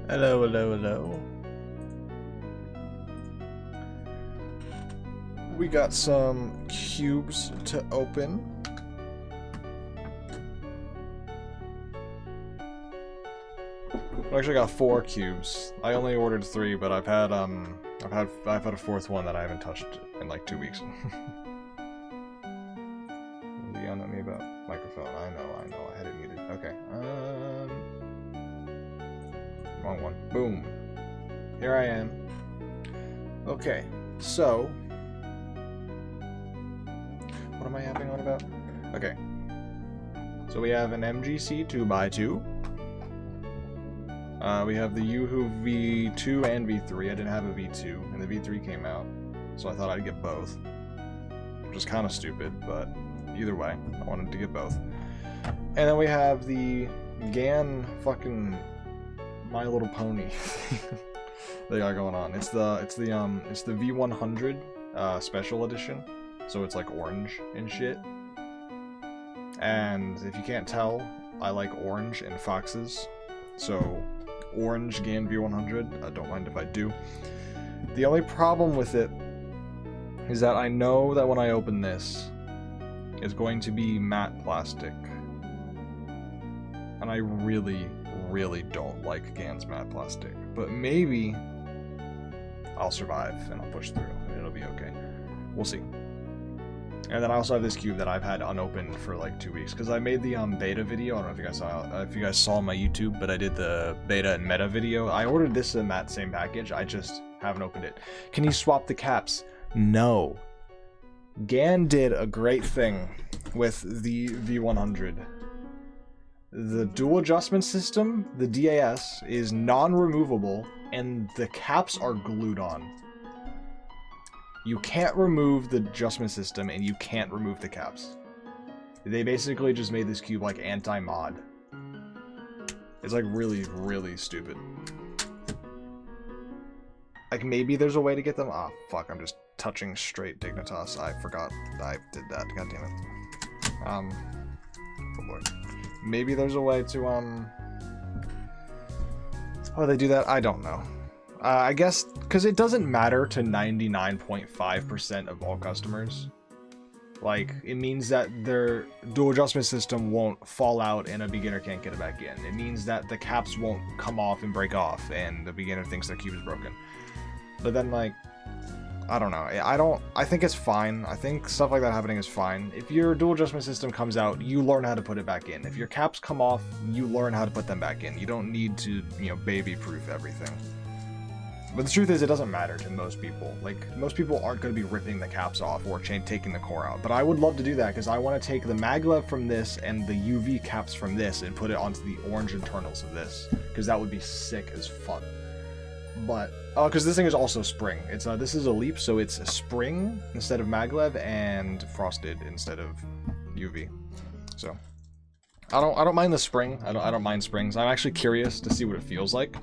Hello, hello, hello. We got some cubes to open. I actually got 4 cubes. I only ordered 3, but I've had a 4th one that I haven't touched in like 2 weeks. Yelling at me about microphone. I know. I had it muted. Okay. Wrong one. Boom. Here I am. Okay. So, what am I yapping on about? Okay. So we have an MGC 2x2. We have the Yoohoo V2 and V3. I didn't have a V2, and the V3 came out, so I thought I'd get both. Which is kind of stupid, but either way, I wanted to get both. And then we have the GAN fucking My Little Pony they got going on. It's the v100 special edition, so it's like orange and shit. And if you can't tell, I like orange and foxes, so orange GAN v100. I don't mind if I do. The only problem with it is that I know that when I open this, it's going to be matte plastic, and I really don't like GAN's matte plastic, but maybe I'll survive and I'll push through and it'll be okay. We'll see. And then I also have this cube that I've had unopened for like 2 weeks because I made the beta video. I don't know if you guys saw on my YouTube, but I did the beta and meta video. I ordered this in that same package. I just haven't opened it. Can you swap the caps? No. GAN did a great thing with the V100. The dual adjustment system, the DAS, is non-removable, and the caps are glued on. You can't remove the adjustment system, and you can't remove the caps. They basically just made this cube like anti-mod. It's like really stupid. Like maybe there's a way to get them. Ah, fuck! I'm just touching straight Dignitas. I forgot I did that. God damn it. Oh boy. Maybe there's a way to oh, they do that? I don't know. I guess because it doesn't matter to 99.5% of all customers. Like, it means that their dual adjustment system won't fall out and a beginner can't get it back in. It means that the caps won't come off and break off and the beginner thinks their cube is broken. But then, like, I don't know. I think it's fine. I think stuff like that happening is fine. If your dual adjustment system comes out, you learn how to put it back in. If your caps come off, you learn how to put them back in. You don't need to, baby-proof everything. But the truth is, it doesn't matter to most people. Like, most people aren't going to be ripping the caps off or taking the core out. But I would love to do that, because I want to take the maglev from this and the UV caps from this and put it onto the orange internals of this. Because that would be sick as fuck. But, because this thing is also spring. It's this is a Leap, so it's a spring instead of maglev and frosted instead of UV. So, I don't mind the spring. I don't mind springs. I'm actually curious to see what it feels like.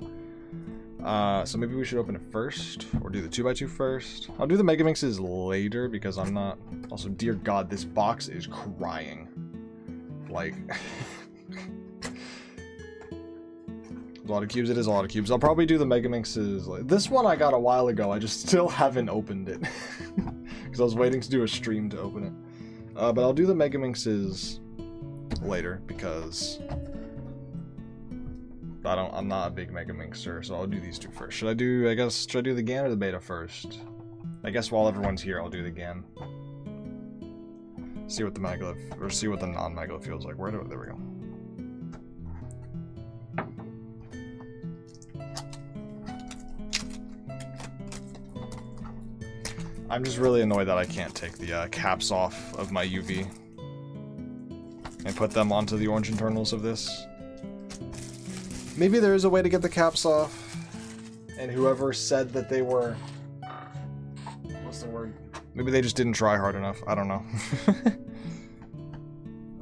So maybe we should open it first, or do the 2x2 first. I'll do the Megaminxes later because I'm not. Also, dear God, this box is crying. Like. A lot of cubes. It is a lot of cubes. I'll probably do the Megaminxes. This one I got a while ago. I just still haven't opened it because I was waiting to do a stream to open it. But I'll do the Megaminxes later because I'm not a big Megaminxer, so I'll do these two first. Should I do the GAN or the beta first? I guess while everyone's here, I'll do the GAN. See what the maglev or see what the non-maglev feels like. There we go. I'm just really annoyed that I can't take the caps off of my UV and put them onto the orange internals of this. Maybe there is a way to get the caps off, and whoever said that they were... What's the word? Maybe they just didn't try hard enough. I don't know.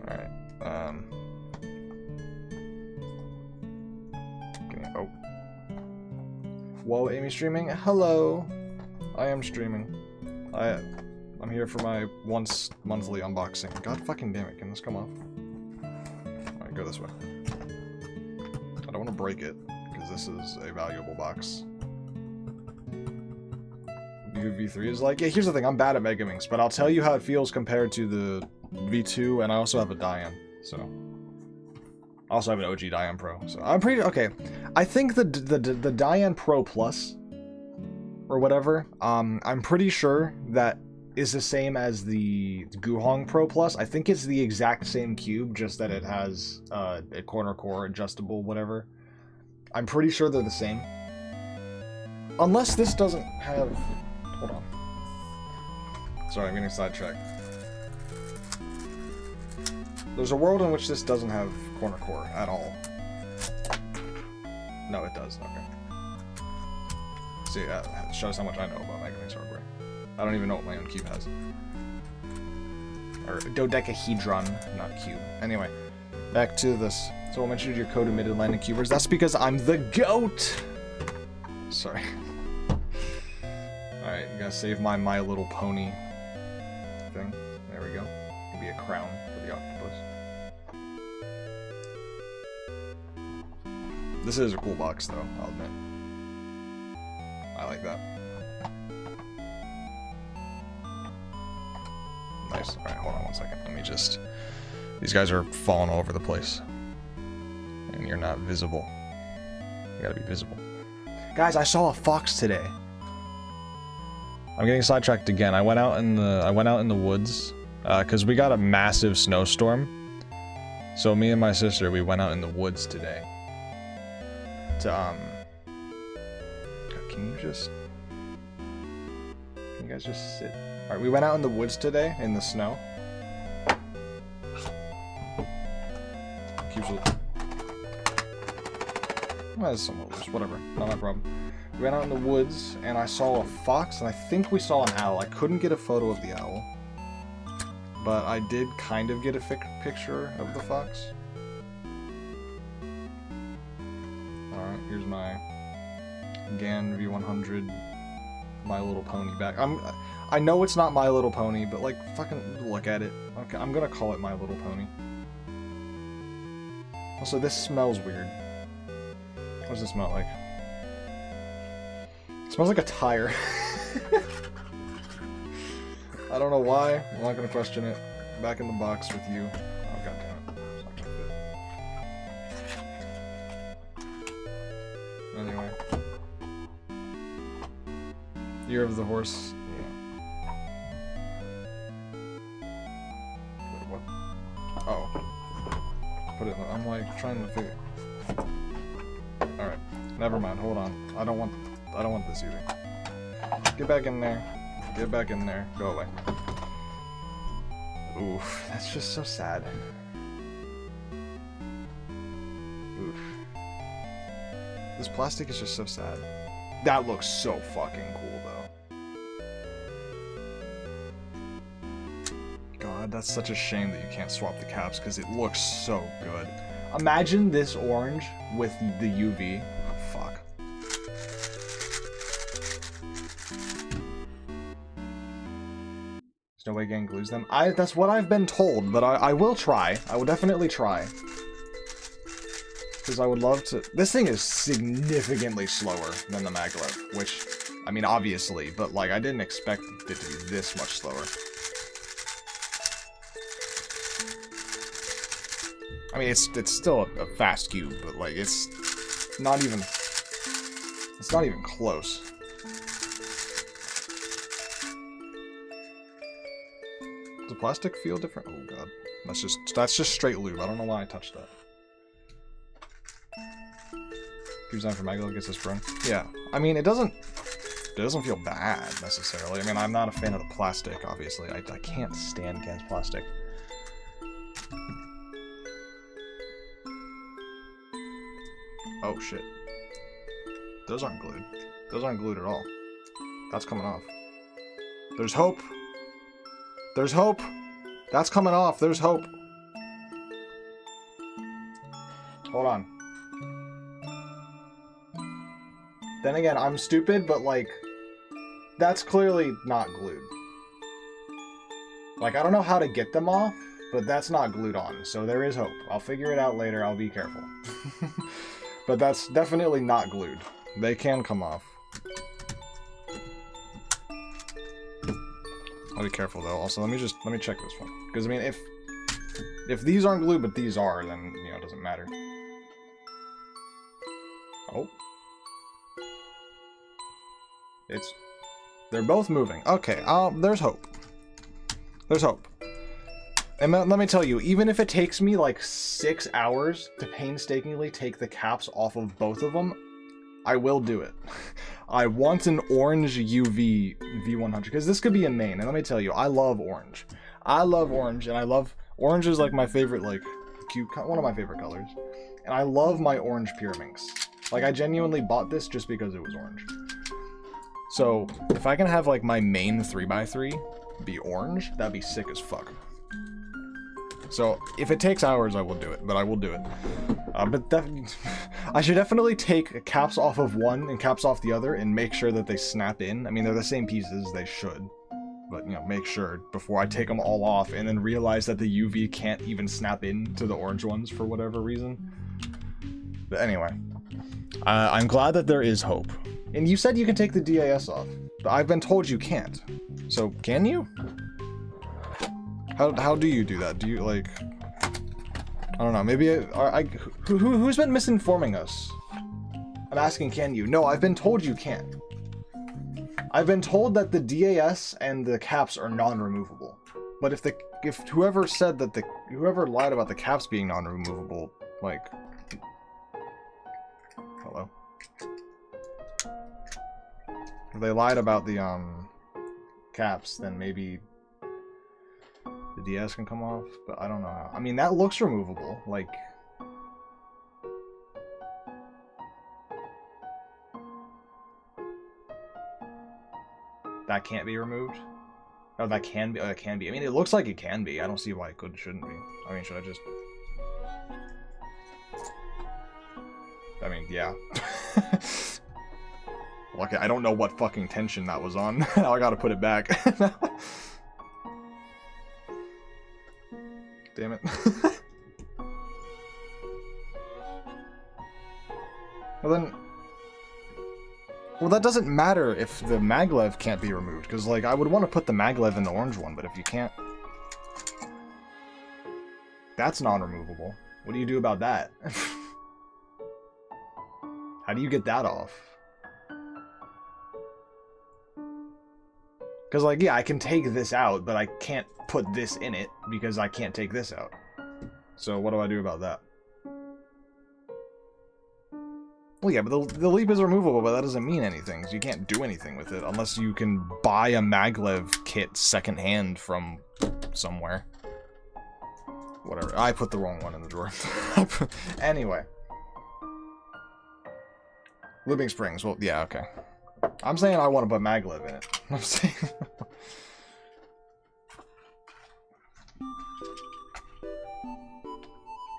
Alright. Oh. Whoa, Amy streaming? Hello! I am streaming. I'm here for my once monthly unboxing. God fucking damn it, can this come off? Alright, go this way. I don't want to break it, because because this is a valuable box. V3 is like, yeah, here's the thing, I'm bad at Megaminx, but I'll tell you how it feels compared to the V2, and I also have a Dian, so. I also have an OG Dian Pro, so I'm pretty, okay. I think the Dian Pro Plus, or whatever, I'm pretty sure that is the same as the Guhong Pro Plus. I think it's the exact same cube, just that it has a corner core adjustable, whatever. I'm pretty sure they're the same. Unless this doesn't have... Hold on. Sorry, I'm getting sidetracked. There's a world in which this doesn't have corner core at all. No, it does. Okay. See, it shows how much I know about Megaminx hardware. I don't even know what my own cube has. Or dodecahedron, not cube. Anyway, back to this. So I mentioned your code emitted landing cubers. That's because I'm the GOAT! Sorry. Alright, you gotta save my My Little Pony thing. There we go. Maybe a crown for the octopus. This is a cool box, though, I'll admit. I like that. Nice. Alright, hold on one second. Let me just... These guys are falling all over the place. And you're not visible. You gotta be visible. Guys, I saw a fox today. I'm getting sidetracked again. I went out in the woods because we got a massive snowstorm. So me and my sister, we went out in the woods today. To can you guys just sit? All right, we went out in the woods today in the snow. Keeps it. Well, it's somewhat loose. Whatever. Not my problem. We went out in the woods, and I saw a fox, and I think we saw an owl. I couldn't get a photo of the owl, but I did kind of get a picture of the fox. Alright, here's my GAN v100 My Little Pony back. I know it's not My Little Pony, but like, fucking look at it. Okay, I'm gonna call it My Little Pony. Also, this smells weird. What does it smell like? It smells like a tire. I don't know why. I'm not gonna question it. Back in the box with you. Oh, goddamn it. It's not gonna fit. Anyway. Year of the Horse. Yeah. Wait, what? Oh. Put it in the, I'm like trying to figure. Alright. Never mind. Hold on. I don't want this either. Get back in there. Get back in there. Go away. Oof. That's just so sad. Oof. This plastic is just so sad. That looks so fucking cool, though. God, that's such a shame that you can't swap the caps, because it looks so good. Imagine this orange with the UV. Oh, fuck. There's no way gang glues them. That's what I've been told, but I will try. I will definitely try. Because I would love to... This thing is significantly slower than the maglev, which, I mean, obviously, but, like, I didn't expect it to be this much slower. I mean, it's still a fast cube, but, like, it's not even close. Does the plastic feel different? Oh, God. That's just straight lube. I don't know why I touched that. Design for maglev gets this sprung. Yeah, I mean, it doesn't feel bad necessarily. I mean, I'm not a fan of the plastic, obviously. I can't stand cans plastic. Oh shit. Those aren't glued. Those aren't glued at all. That's coming off. There's hope. There's hope. That's coming off. There's hope. Hold on. Then again, I'm stupid, but like, that's clearly not glued. Like, I don't know how to get them off, but that's not glued on, so there is hope. I'll figure it out later, I'll be careful. But that's definitely not glued. They can come off. I'll be careful though. Also, let me check this one. Because I mean, if these aren't glued but these are, then you know it doesn't matter. Oh. They're both moving. Okay, there's hope. There's hope. And let me tell you, even if it takes me like 6 hours to painstakingly take the caps off of both of them, I will do it. I want an orange UV v100, because this could be a main, and let me tell you, I love orange. I love orange, and orange is like my favorite, like, one of my favorite colors. And I love my orange Megaminxes. Like, I genuinely bought this just because it was orange. So, if I can have, like, my main 3x3 be orange, that'd be sick as fuck. So, if it takes hours, I will do it, but I will do it. I should definitely take caps off of one and caps off the other and make sure that they snap in. I mean, they're the same pieces, they should. But, you know, make sure before I take them all off and then realize that the UV can't even snap in to the orange ones for whatever reason. But anyway, I'm glad that there is hope. And you said you can take the DAS off, but I've been told you can't. So, can you? How do you do that? Do you, like... I don't know, maybe who's been misinforming us? I'm asking, can you? No, I've been told you can't. I've been told that the DAS and the caps are non-removable. But if whoever said that whoever lied about the caps being non-removable, like... Hello? If they lied about the, caps, then maybe... the DS can come off, but I don't know how. I mean, that looks removable, like... That can't be removed? Oh, that can be. Oh, it can be. I mean, it looks like it can be. I don't see why it shouldn't be. I mean, should I just... I mean, yeah. Lucky, I don't know what fucking tension that was on. Now I gotta put it back. Damn it. Well, that doesn't matter if the maglev can't be removed, because, like, I would want to put the maglev in the orange one, but if you can't... That's non-removable. What do you do about that? How do you get that off? Because, like, yeah, I can take this out, but I can't put this in it, because I can't take this out. So what do I do about that? Well, yeah, but the leap is removable, but that doesn't mean anything, so you can't do anything with it, unless you can buy a maglev kit secondhand from somewhere. Whatever, I put the wrong one in the drawer. Anyway. Looping springs, well, yeah, okay. I'm saying I want to put maglev in it. I'm saying...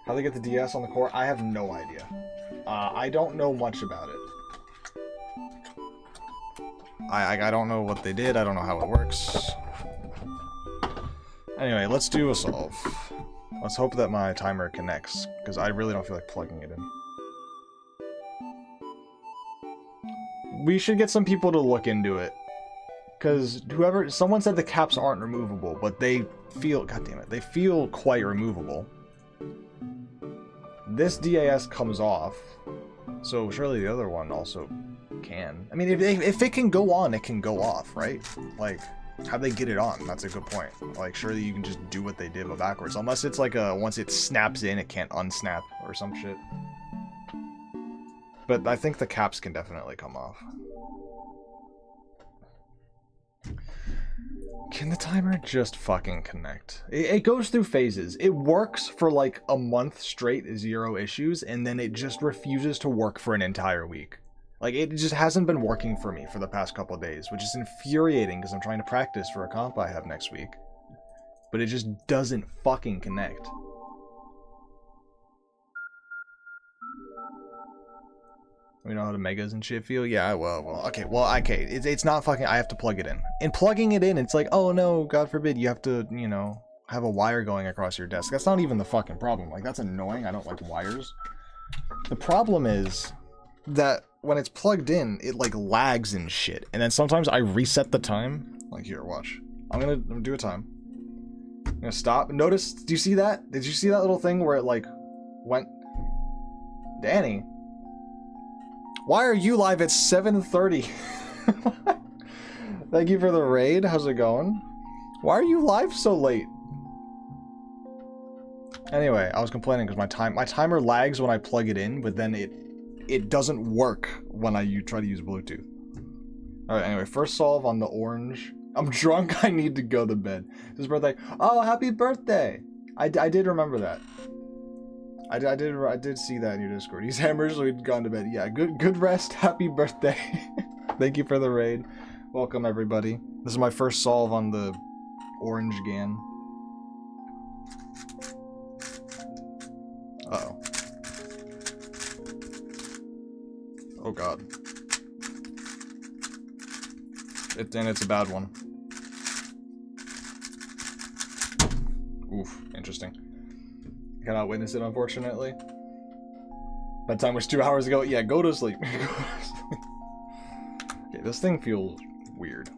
How they get the DS on the core? I have no idea. I don't know much about it. I don't know what they did. I don't know how it works. Anyway, let's do a solve. Let's hope that my timer connects, because I really don't feel like plugging it in. We should get some people to look into it. Because someone said the caps aren't removable, but they feel, god damn it, they feel quite removable. This DAS comes off, so surely the other one also can. I mean, if it can go on, it can go off, right? Like, how'd they get it on? That's a good point. Like, surely you can just do what they did, but backwards. Unless it's like once it snaps in, it can't unsnap or some shit. But I think the caps can definitely come off. Can the timer just fucking connect? It goes through phases. It works for like a month straight, 0 issues, and then it just refuses to work for an entire week. Like, it just hasn't been working for me for the past couple of days, which is infuriating because I'm trying to practice for a comp I have next week. But it just doesn't fucking connect. We know how the megas and shit feel? Yeah, well, okay, it's not fucking, I have to plug it in. And plugging it in, it's like, oh no, God forbid, you have to, you know, have a wire going across your desk. That's not even the fucking problem. Like, that's annoying, I don't like wires. The problem is that when it's plugged in, it like lags and shit. And then sometimes I reset the time. Like here, watch. I'm gonna do a time. I'm gonna stop. Notice, do you see that? Did you see that little thing where it like went? Danny, why are you live at 7:30? Thank you for the raid. How's it going? Why are you live so late? Anyway, I was complaining because my timer lags when I plug it in, but then it doesn't work when I try to use Bluetooth. Alright, anyway, first solve on the orange. I'm drunk, I need to go to bed. His birthday. Oh, happy birthday! I did remember that. I did see that in your Discord. He's hammered, so he'd gone to bed. Yeah, good rest, happy birthday. Thank you for the raid. Welcome, everybody. This is my first solve on the orange GAN. Uh-oh. Oh god. And it's a bad one. Oof, interesting. I cannot witness it, unfortunately. Bedtime was 2 hours ago. Yeah, go to sleep. Okay, this thing feels weird.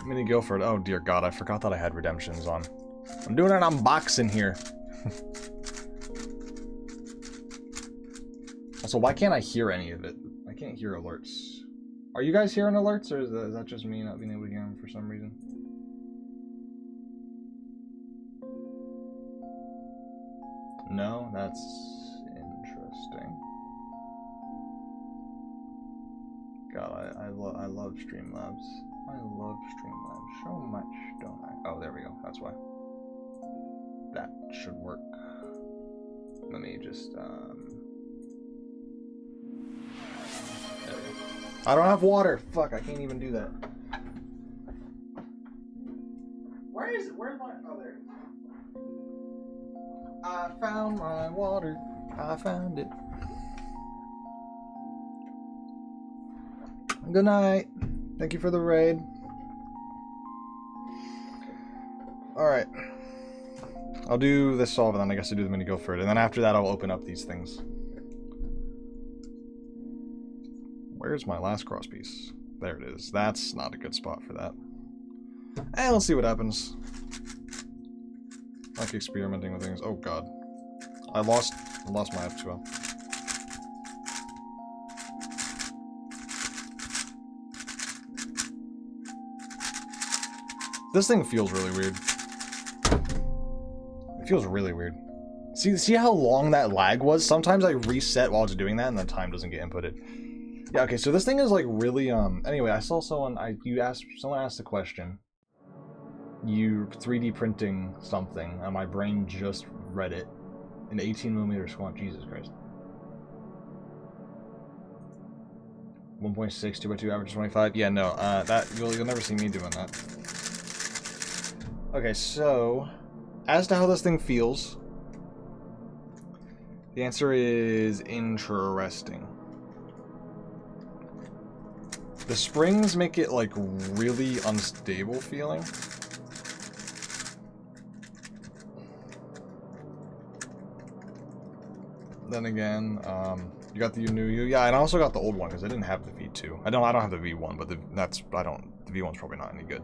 Mini Guilford. Oh dear god, I forgot that I had redemptions on. I'm doing an unboxing here. Also, why can't I hear any of it? I can't hear alerts. Are you guys hearing alerts, or is that just me not being able to hear them for some reason? No, that's interesting. God, I love Streamlabs. I love Streamlabs so much, don't I? Oh, there we go. That's why. That should work. Let me just, there we go. I don't have water. Fuck, I can't even do that. Where's my, oh, there it is. I found my water. I found it. Good night. Thank you for the raid. Alright. I'll do this solve and then I guess I'll do the mini Guilford. And then after that I'll open up these things. Where's my last cross piece? There it is. That's not a good spot for that. And let's see what happens. I like experimenting with things. Oh god. I lost my F2L. This thing feels really weird. It feels really weird. See how long that lag was? Sometimes I reset while I was doing that and the time doesn't get inputted. Yeah, okay, so this thing is like really, anyway, I saw someone asked a question. You 3D printing something, and my brain just read it. An 18mm squat, Jesus Christ. 1.6, 2x2 average 25. Yeah, no, that you'll never see me doing that. Okay, so as to how this thing feels, the answer is interesting. The springs make it like really unstable feeling. Then again, you got the new yeah, and I also got the old one because I didn't have the V2. I don't have the V1, but the V1's probably not any good.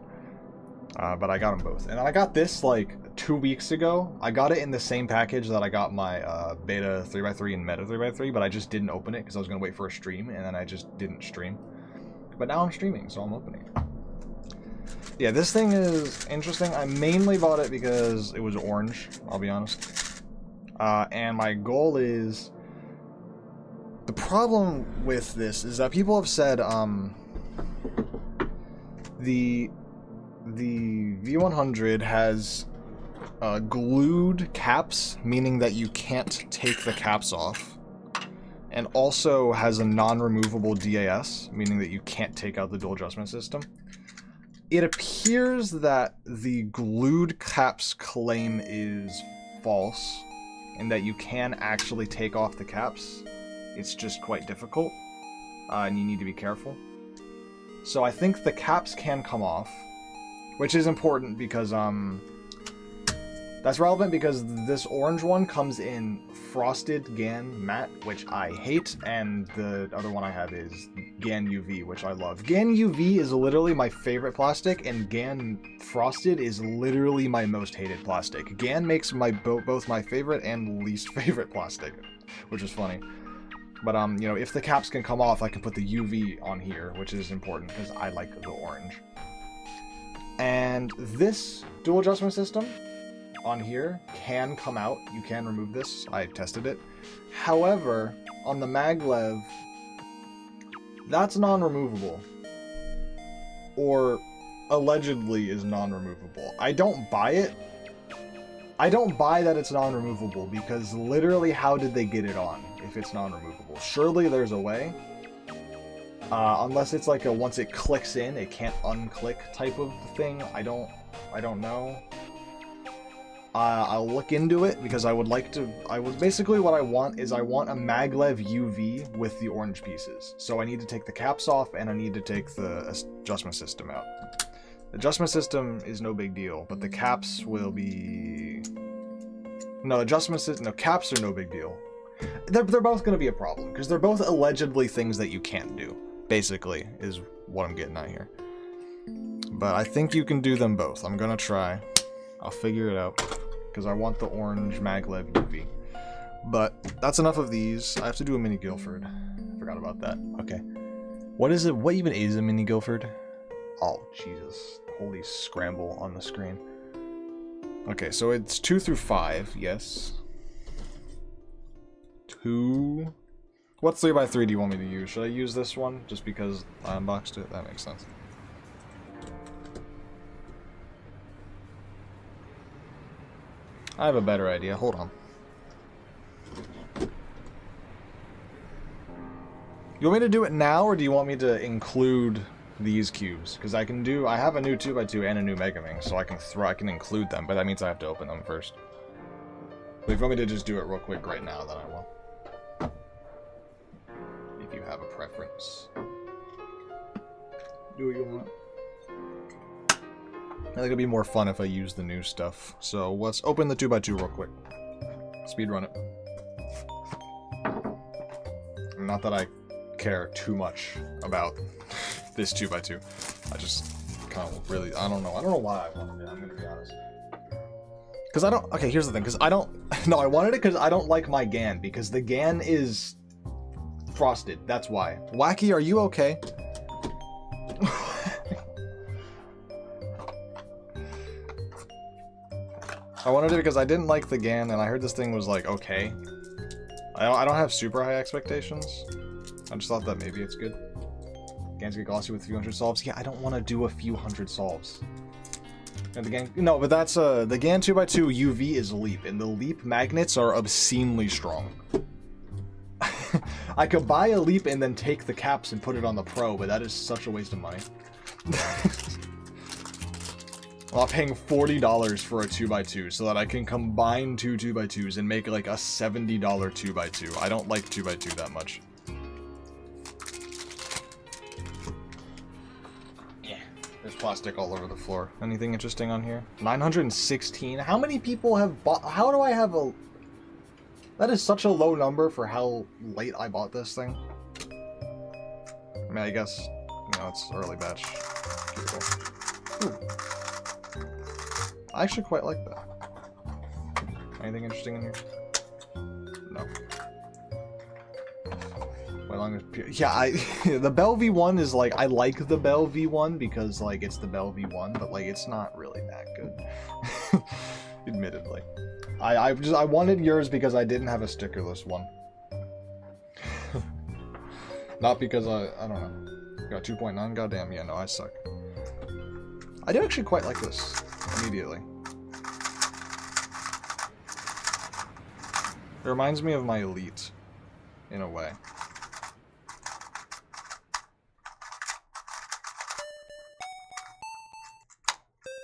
But I got them both, and I got this like 2 weeks ago. I got it in the same package that I got my Beta 3x3 and Meta 3x3, but I just didn't open it because I was gonna wait for a stream, and then I just didn't stream. But now I'm streaming, so I'm opening it. Yeah, this thing is interesting. I mainly bought it because it was orange, I'll be honest. And my goal is... The problem with this is that people have said, the V100 has glued caps, meaning that you can't take the caps off. And also has a non-removable DAS, meaning that you can't take out the dual adjustment system. It appears that the glued caps claim is false, and that you can actually take off the caps. It's just quite difficult, and you need to be careful. So I think the caps can come off, which is important because That's relevant because this orange one comes in frosted GAN matte, which I hate, and the other one I have is GAN UV, which I love. GAN UV is literally my favorite plastic, and GAN frosted is literally my most hated plastic. GAN makes both my favorite and least favorite plastic, which is funny. But you know, if the caps can come off, I can put the UV on here, which is important because I like the orange. And this dual adjustment system on here can come out. You can remove this. I tested it. However, on the maglev, that's non-removable. Or allegedly is non-removable. I don't buy it. I don't buy that it's non-removable because literally how did they get it on if it's non-removable? Surely there's a way. Unless it's like a once it clicks in, it can't unclick type of thing. I don't know. I'll look into it because I would like to. Basically what I want is I want a maglev UV with the orange pieces. So I need to take the caps off and I need to take the adjustment system out. The adjustment system is no big deal, but the caps will be. No, adjustment system. No, caps are no big deal. They're both going to be a problem because they're both allegedly things that you can't do. Basically, is what I'm getting at here. But I think you can do them both. I'm gonna try. I'll figure it out. Because I want the orange maglev UV. But that's enough of these. I have to do a mini Guilford. Forgot about that. Okay. What is it? What even is a mini Guilford? Oh, Jesus. Holy scramble on the screen. Okay, so it's 2 through 5. Yes. 2. What 3x3 do you want me to use? Should I use this one? Just because I unboxed it? That makes sense. I have a better idea. Hold on. You want me to do it now, or do you want me to include these cubes? Because I have a new 2x2 and a new Megaminx, so I can include them, but that means I have to open them first. But if you want me to just do it real quick right now, then I will. If you have a preference. Do what you want. I think it'd be more fun if I use the new stuff. So let's open the 2x2 real quick. Speedrun it. Not that I care too much about this 2x2. I just kind of really, I don't know why I wanted it, I'm gonna be honest. Because I don't, okay, here's the thing, because I don't, no, I wanted it because I don't like my GAN, because the GAN is frosted, that's why. Wacky, are you okay? I wanted it because I didn't like the GAN, and I heard this thing was like okay. I don't have super high expectations. I just thought that maybe it's good. GANs get glossy with a few hundred solves. Yeah, I don't want to do a few hundred solves. And the GAN, no, but that's the GAN 2x2 UV is LEAP, and the LEAP magnets are obscenely strong. I could buy a LEAP and then take the caps and put it on the Pro, but that is such a waste of money. I'm paying $40 for a 2x2 so that I can combine two 2x2s and make like a $70 2x2. I don't like 2x2 that much. Yeah, there's plastic all over the floor. Anything interesting on here? 916. How many people have bought? How do I have a? That is such a low number for how late I bought this thing. I mean, I guess, you know, it's early batch. Ooh. I actually quite like that. Anything interesting in here? No. My longest yeah, the Bell V1 is like, I like the Bell V1 because like it's the Bell V1, but like it's not really that good. Admittedly. I wanted yours because I didn't have a stickerless one. Not because I don't know. Got 2.9, goddamn, yeah, no, I suck. I do actually quite like this. Immediately. It reminds me of my Elite, in a way.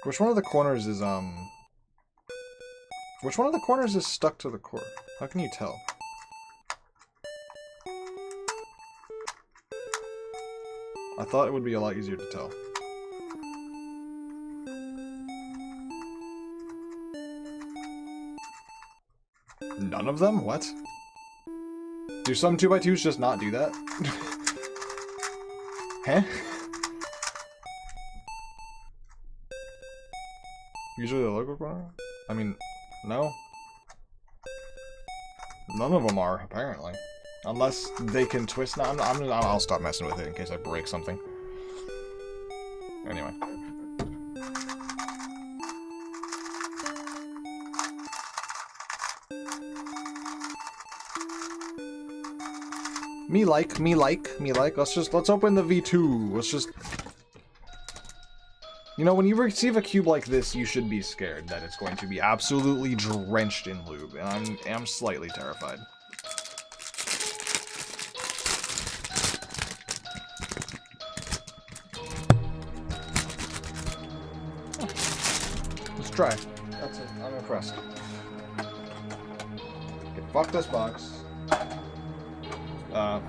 Which one of the corners is, Which one of the corners is stuck to the core? How can you tell? I thought it would be a lot easier to tell. none of them? What? Do some 2x2s just not do that? Huh? Usually the logo corner? I mean, no. None of them are, apparently. Unless they can twist. No, I'll stop messing with it in case I break something. Anyway. Me like. Let's open the V2. Let's just... You know, when you receive a cube like this, you should be scared that it's going to be absolutely drenched in lube, and I'm slightly terrified. Let's try. That's it. I'm impressed. Okay, fuck this box.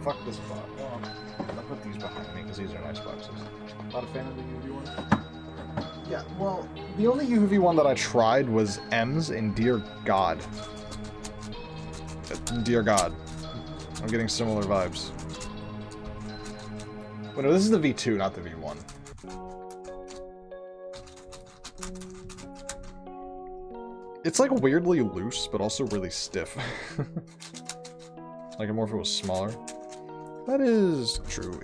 Fuck this box. Well, I'll put these behind me because these are nice boxes. Not a fan of the UV one? Yeah, well, the only UV one that I tried was M's, and dear God. Dear God. I'm getting similar vibes. But no, this is the V2, not the V1. It's like weirdly loose, but also really stiff. Like more if it was smaller. That is true.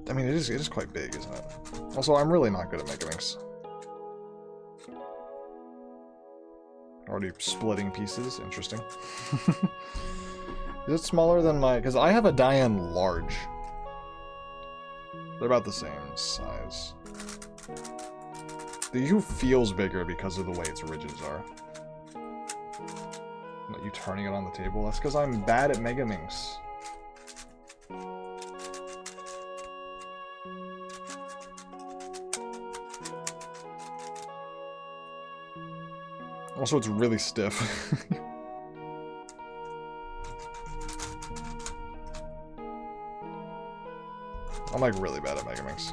I mean, it is quite big, isn't it? Also, I'm really not good at Megaminx. Already splitting pieces. Interesting. Is it smaller than my... Because I have a Diane large. They're about the same size. The U feels bigger because of the way its ridges are. You turning it on the table? That's because I'm bad at Megaminx. Also, it's really stiff. I'm like really bad at Megaminx.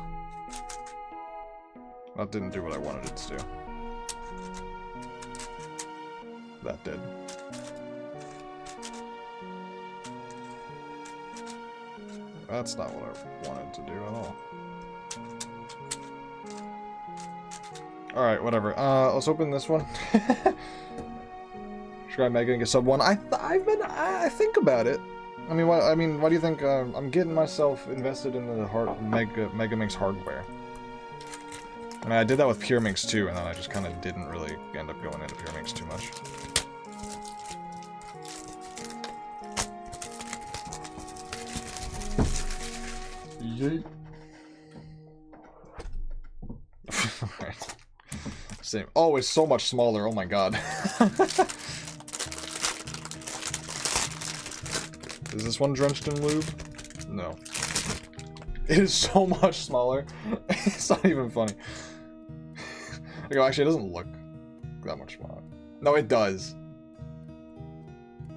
That didn't do what I wanted it to do. That did. That's not what I wanted to do at all. Alright, whatever. Let's open this one. Should I Mega and get sub 1? I think about it. I mean, why do you think I'm getting myself invested in the Megaminx hardware? I mean, I did that with Pureminx too, and then I just kind of didn't really end up going into Pureminx too much. Yeet. Alright. Same. Oh, it's so much smaller. Oh my god. Is this one drenched in lube? No. It is so much smaller. It's not even funny. Okay, actually, it doesn't look that much smaller. No, it does.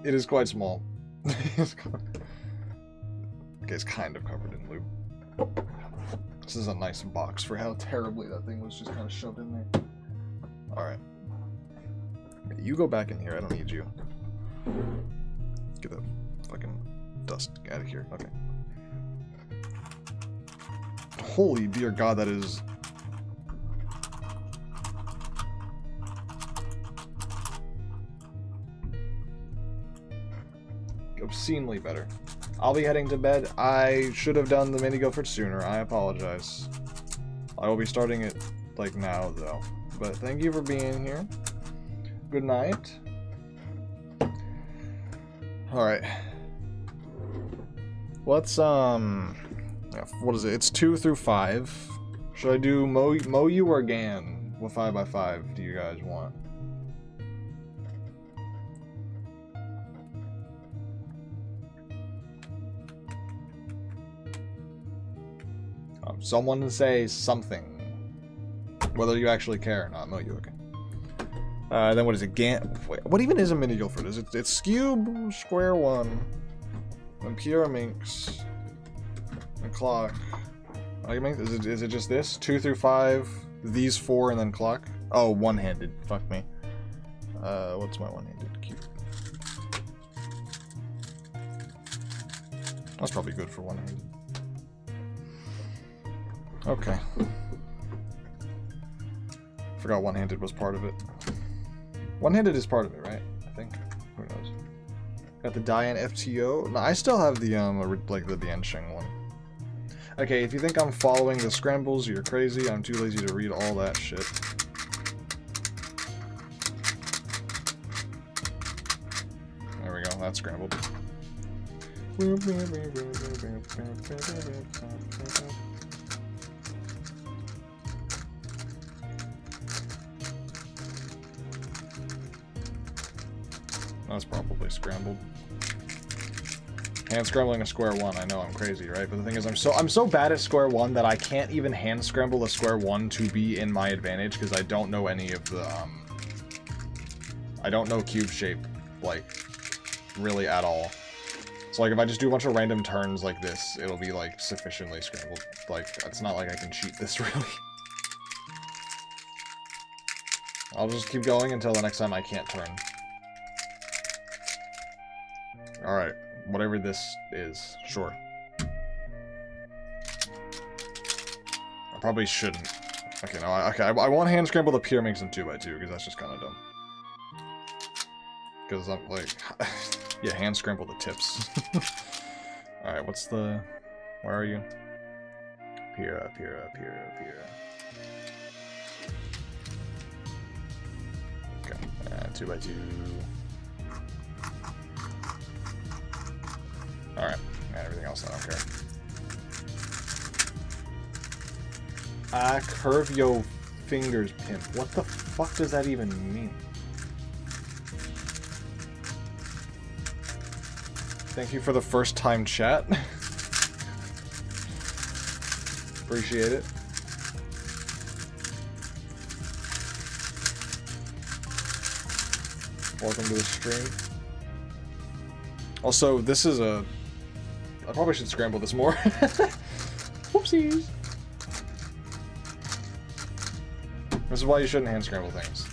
It is quite small. Okay, it's kind of covered in lube. This is a nice box for how terribly that thing was just kind of shoved in there. Alright. You go back in here, I don't need you. Get that fucking dust out of here. Okay. Holy dear god, that is... obscenely better. I'll be heading to bed. I should have done the mini Guilford sooner. I apologize. I will be starting it, like, now, though. But thank you for being here. Good night. Alright. Let's, yeah, what is it? It's 2 through 5. Should I do Moyu or Gan? What 5x5 do you guys want? Someone say something. Whether you actually care or not. Moyu, okay. Then what is it? Wait, what even is a mini Guilford? Is it? It's Cube, Square 1, and Pureminx, and Clock. Is it just this? 2 through 5, these 4, and then Clock? Oh, one-handed. Fuck me. What's my one-handed cube? That's probably good for one-handed. Okay. Forgot one-handed was part of it. One-handed is part of it, right? I think. Who knows? Got the Diane FTO. No, I still have the like the Yansheng one. Okay, if you think I'm following the scrambles, you're crazy. I'm too lazy to read all that shit. There we go. That's scrambled. That's probably scrambled. Hand scrambling a square one. I know I'm crazy, right? But the thing is, I'm so bad at square one that I can't even hand scramble a square one to be in my advantage because I don't know any of the I don't know cube shape like really at all. So like if I just do a bunch of random turns like this, it'll be like sufficiently scrambled. Like it's not like I can cheat this really. I'll just keep going until the next time I can't turn. Alright, whatever this is, sure. I probably shouldn't. Okay, no, I want hand scramble the Megaminxes in 2x2, because that's just kind of dumb. Because I'm like, yeah, hand scramble the tips. Alright, what's the, where are you? Up here. Okay, 2x2. Alright, and everything else I don't care. Curve yo fingers, pimp. What the fuck does that even mean? Thank you for the first time chat. Appreciate it. Welcome to the stream. Also, this is a... I probably should scramble this more. Whoopsies. This is why you shouldn't hand scramble things.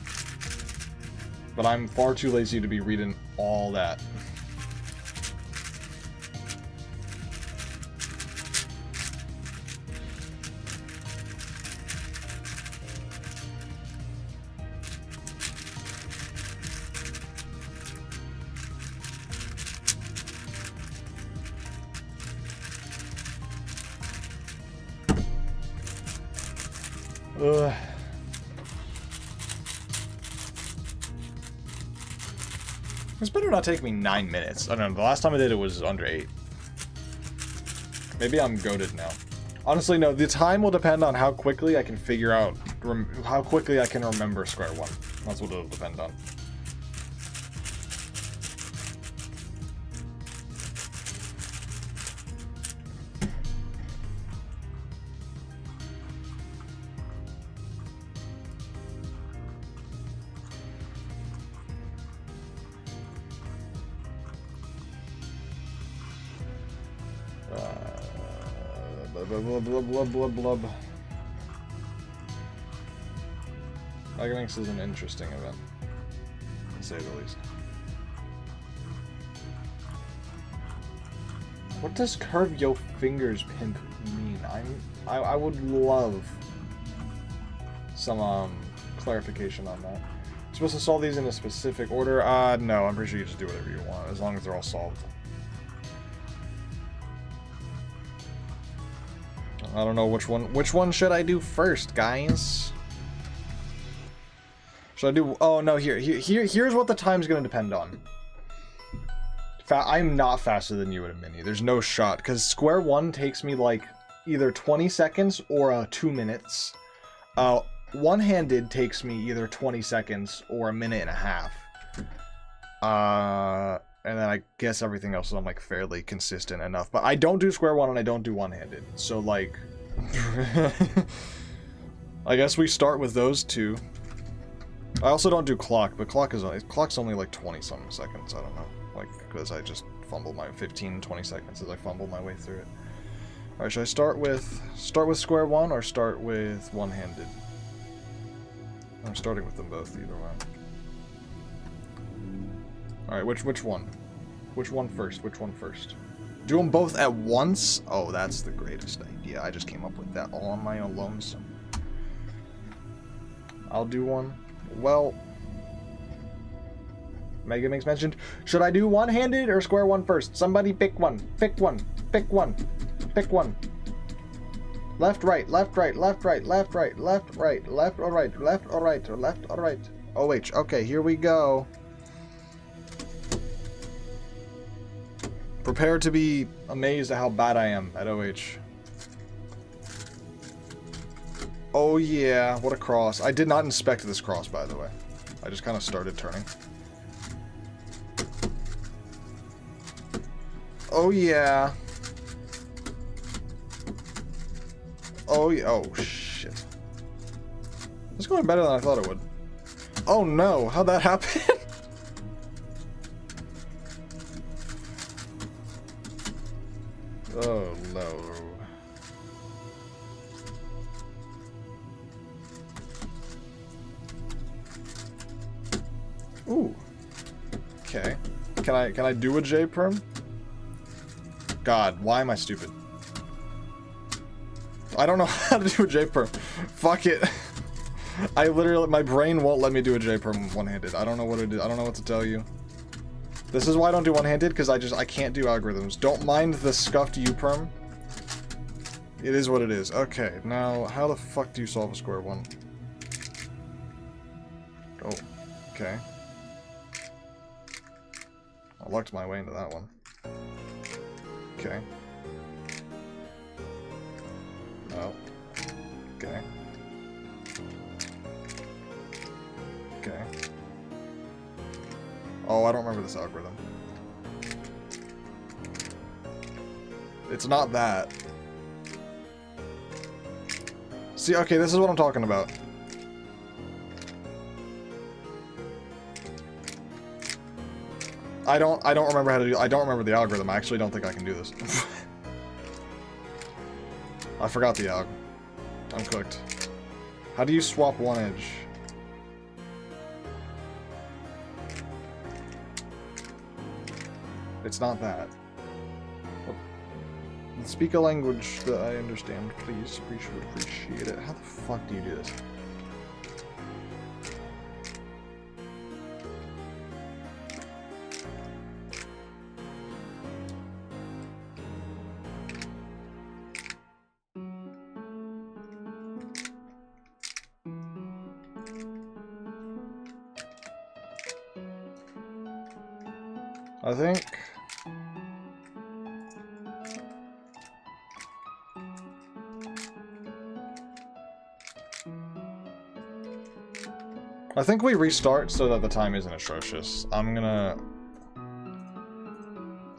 But I'm far too lazy to be reading all that. Ugh. This better not take me 9 minutes. I don't know, the last time I did it was under 8. Maybe I'm goated now. Honestly, no, the time will depend on how quickly I can figure out, how quickly I can remember square one. That's what it'll depend on. Blub. Megaminxes is an interesting event, to say the least. What does curve yo fingers pimp mean? I would love some clarification on that. You're supposed to solve these in a specific order? No, I'm pretty sure you just do whatever you want, as long as they're all solved. I don't know which one should I do first, guys? Should I do, oh no, here's what the time's gonna depend on. I'm not faster than you at a mini. There's no shot, because square one takes me like either 20 seconds or 2 minutes. One-handed takes me either 20 seconds or 1.5 minutes. And then I guess everything else is I'm like fairly consistent enough. But I don't do square one and I don't do one-handed. So like, I guess we start with those two. I also don't do clock, but clock's only like 20-something seconds. I don't know, like because I just fumble my 15-20 seconds as I fumble my way through it. All right, should I start with square one or start with one-handed? I'm starting with them both either way. All right, which one? Which one first? Do them both at once? Oh, that's the greatest idea. I just came up with that all on my own lonesome. I'll do one. Well, Megaminxes mentioned, should I do one-handed or square one first? Somebody pick one. Pick one. Pick one. Pick one. Left, right, left, right, left, right, left, right, left, right, left or right, left or right, or left or right. OH. Okay, here we go. Prepare to be amazed at how bad I am at OH. Oh yeah, what a cross. I did not inspect this cross, by the way. I just kind of started turning. Oh yeah. Oh yeah. Oh shit. It's going better than I thought it would. Oh no, how'd that happen? Oh no. Ooh. Okay. Can I do a J perm? God, why am I stupid? I don't know how to do a J perm. Fuck it. I literally, my brain won't let me do a J perm one-handed. I don't know what to do. I don't know what to tell you. This is why I don't do one-handed, because I can't do algorithms. Don't mind the scuffed U perm. It is what it is. Okay, now how the fuck do you solve a square one? Oh, okay. I lucked my way into that one. Okay. Oh. Okay. Okay. Oh, I don't remember this algorithm. It's not that. See, okay, this is what I'm talking about. I don't remember how to do. I don't remember the algorithm. I actually don't think I can do this. I forgot the alg. I'm cooked. How do you swap one edge? It's not that. Speak a language that I understand, please. Appreciate it. How the fuck do you do this? I think... we restart so that the time isn't atrocious. I'm gonna...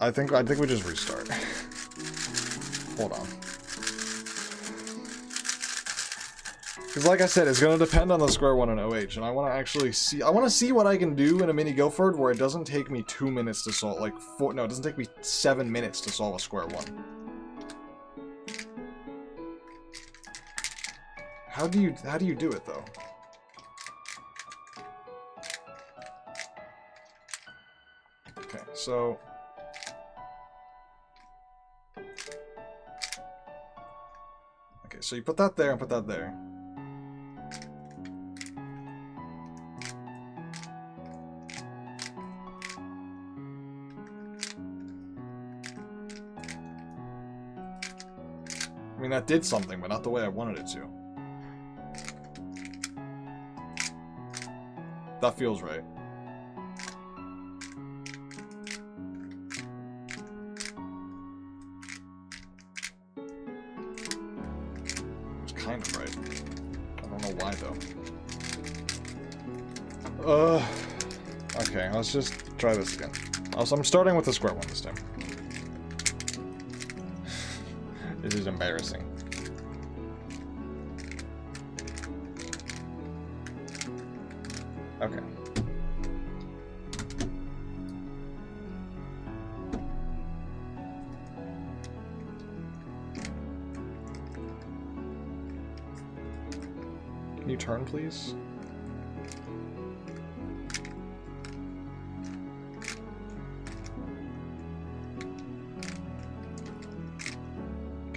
I think we just restart. Hold on. Because like I said, it's gonna depend on the square one in OH, and I want to actually see... I want to see what I can do in a mini Guildford where it doesn't take me 2 minutes to solve... Like, no, it doesn't take me 7 minutes to solve a square one. How do you do it, though? Okay, so... Okay, so you put that there and put that there. I mean, that did something, but not the way I wanted it to. That feels right. It's kind of right. I don't know why, though. Okay, let's just try this again. Also, I'm starting with the square one this time. This is embarrassing. Okay. Can you turn, please?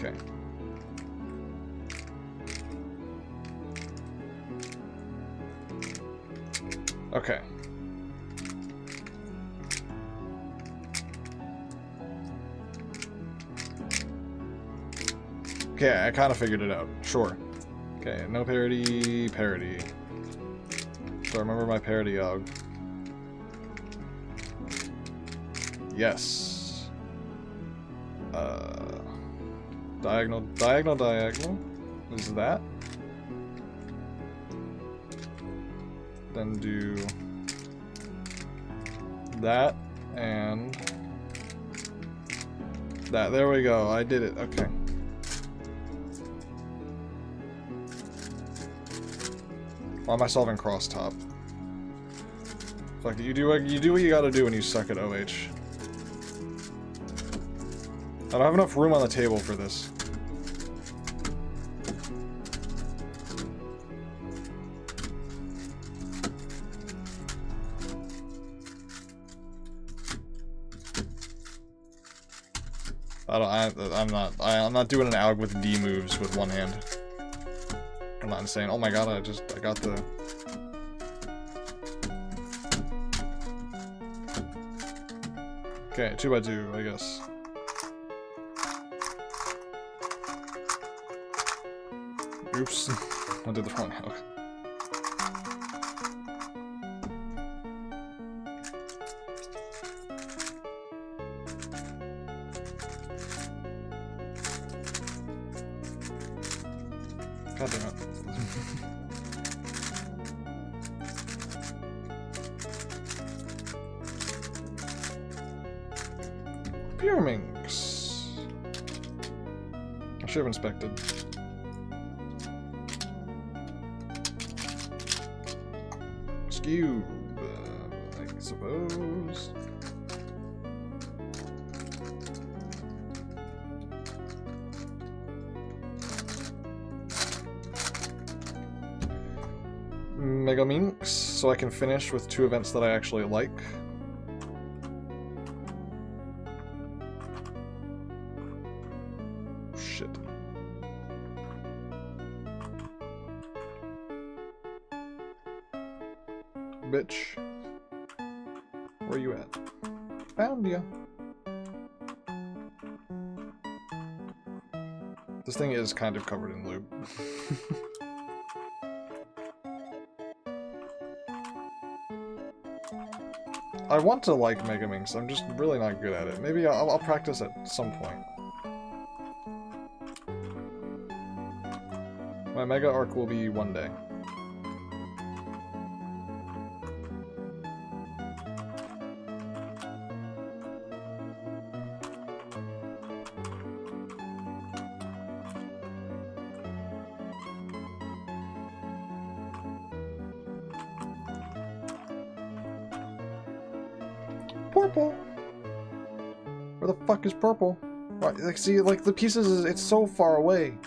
Okay. Okay. Okay, I kind of figured it out. Sure. Okay, no parody, parody. So I remember my parody og. Yes. Diagonal, diagonal, diagonal. Is that? Then do that and that. There we go. I did it. Okay. Why am I solving crosstop? Fuck it. You do what you gotta do when you suck at OH. I don't have enough room on the table for this. I'm not doing an alg with D moves with one hand. I'm not insane. Oh my god, I got the... Okay, 2x2, I guess. Oops. I did the wrong alg. God damn it. Megaminxes. I should have inspected. Skew, I suppose. Megaminxes, so I can finish with 2 events that I actually like. Shit. Bitch. Where you at? Found ya. This thing is kind of covered in lube. I want to like Megaminxes, I'm just really not good at it. Maybe I'll practice at some point. My Mega arc will be one day. Purple? Where the fuck is purple? Right, like, see, like, the pieces, it's so far away.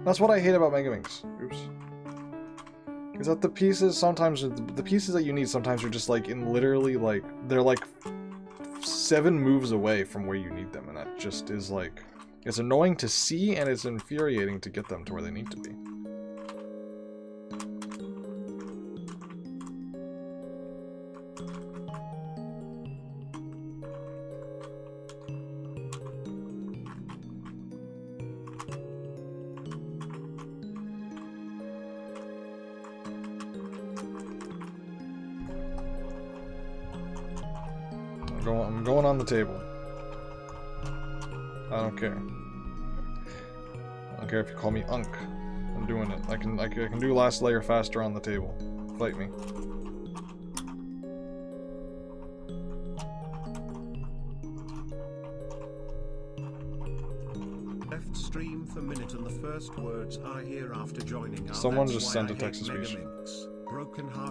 That's what I hate about Megaminxes. Oops. Is that the pieces sometimes, the pieces that you need sometimes are just, like, in literally, like, they're, like, 7 moves away from where you need them, and that just is, like, it's annoying to see, and it's infuriating to get them to where they need to be. I'm going on the table. I don't care. I don't care if you call me Unk. I'm doing it. I can do last layer faster on the table. Fight me. Left stream for minute and the first words I hear after joining are someone just sent a text speech.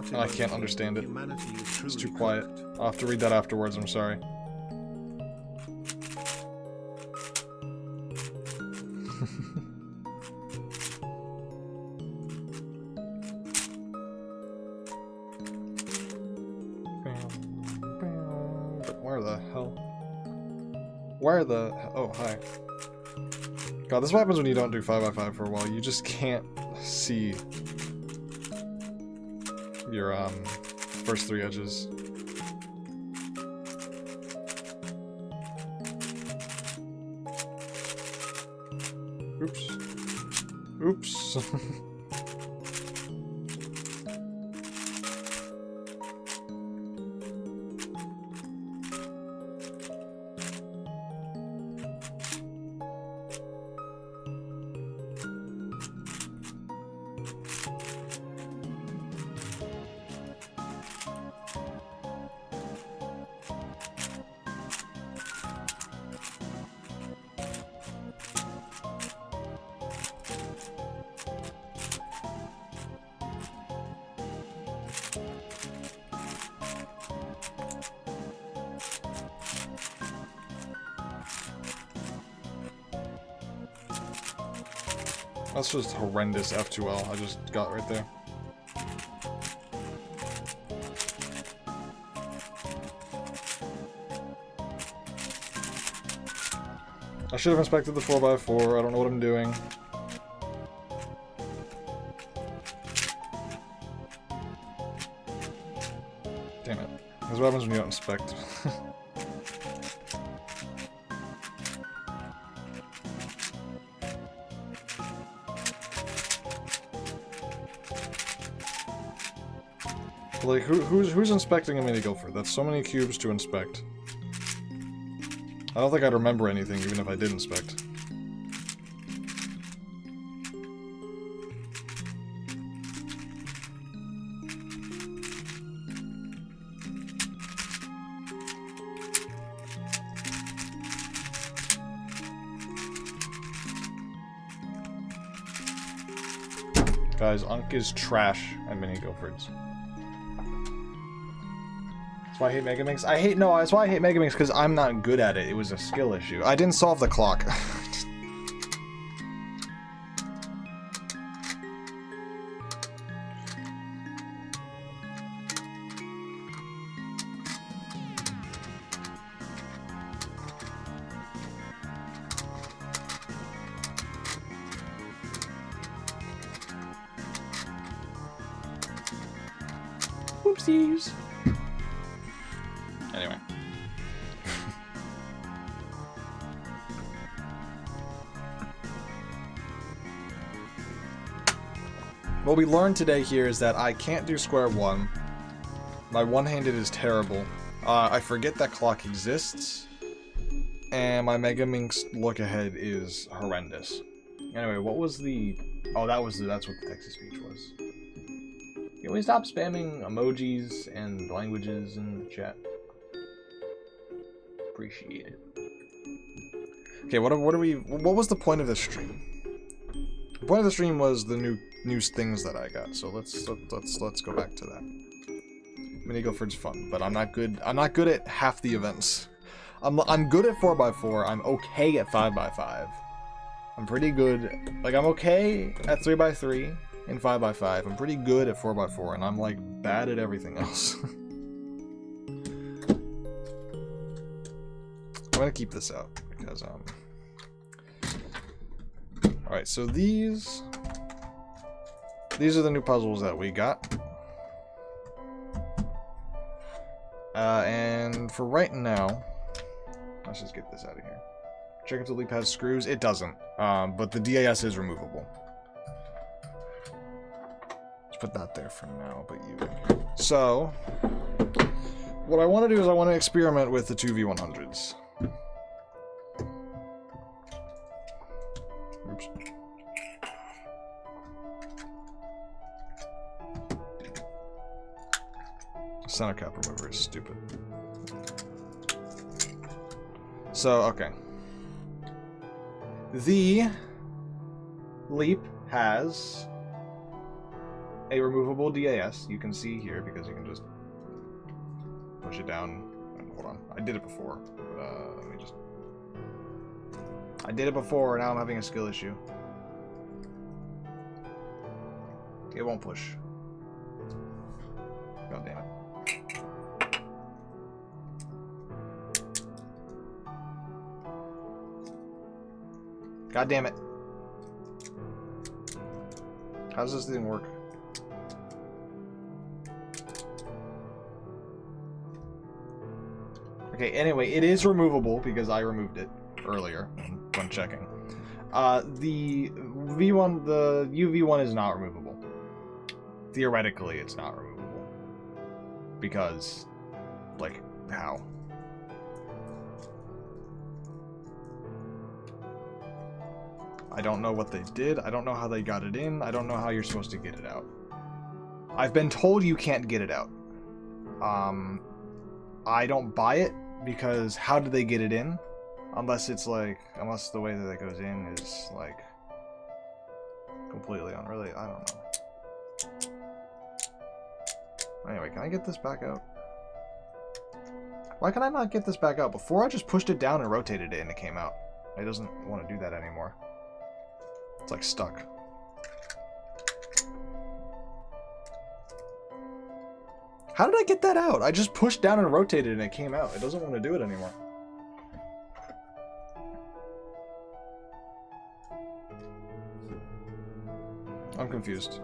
And I can't understand it. It's too quiet. I'll have to read that afterwards, I'm sorry. Where the hell? Where the... Oh, hi. God, this is what happens when you don't do 5x5 for a while. You just can't see your first 3 edges. Oops. Oops. That's just horrendous F2L I just got right there. I should have inspected the 4x4, I don't know what I'm doing. Damn it. That's what happens when you don't inspect. Like, who's inspecting a mini gopher? That's so many cubes to inspect. I don't think I'd remember anything, even if I did inspect. Guys, Unk is trash at mini gophers. That's why I hate Megaminx. That's why I hate Megaminx, because I'm not good at it. It was a skill issue. I didn't solve the clock. Whoopsies. Anyway. What we learned today here is that I can't do square one. My one-handed is terrible. I forget that clock exists. And my Megaminx look ahead is horrendous. Anyway, what was the... Oh, that's what the text-to-speech was. Can we stop spamming emojis and languages in the chat? Appreciate it. Okay, what was the point of this stream? The point of the stream was the new things that I got. So let's go back to that. Mini Gopher's fun, but I'm not good at half the events. I'm good at 4x4. I'm okay at 5x5. I'm pretty good. Like, I'm okay at 3x3 and 5x5. I'm pretty good at 4x4, and I'm like bad at everything else. I'm gonna keep this out because alright, so these are the new puzzles that we got. And for right now, let's just get this out of here. Check if the leap has screws. It doesn't. But the DAS is removable. Let's put that there for now, but you... So, what I want to do is I want to experiment with the two v100s. Oops. Center cap remover is stupid. So, okay. The Leap has a removable DAS. You can see here because you can just push it down. Hold on. I did it before. But, let me just... I did it before, now I'm having a skill issue. It won't push. God damn it. God damn it. How does this thing work? Okay, anyway, it is removable because I removed it earlier when checking. The V1, the UV1 is not removable. Theoretically, it's not removable. Because, like, how? I don't know what they did. I don't know how they got it in. I don't know how you're supposed to get it out. I've been told you can't get it out. I don't buy it because how do they get it in? Unless it's like, unless the way that it goes in is like completely unrelated. I don't know. Anyway, can I get this back out? Why can I not get this back out? Before I just pushed it down and rotated it and it came out. It doesn't want to do that anymore. It's like stuck. How did I get that out? I just pushed down and rotated and it came out. It doesn't want to do it anymore. I'm confused.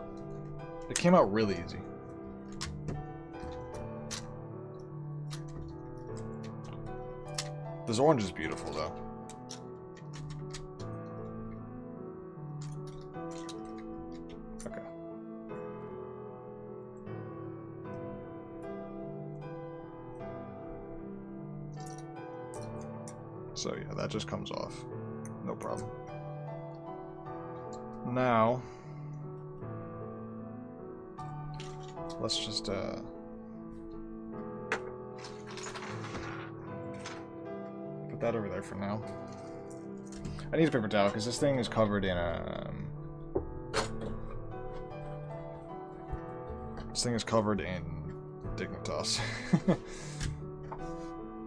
It came out really easy. This orange is beautiful though. Okay. So yeah, that just comes off. No problem. Now, let's just put that over there for now. I need a paper towel because this thing is covered in this thing is covered in Dignitas.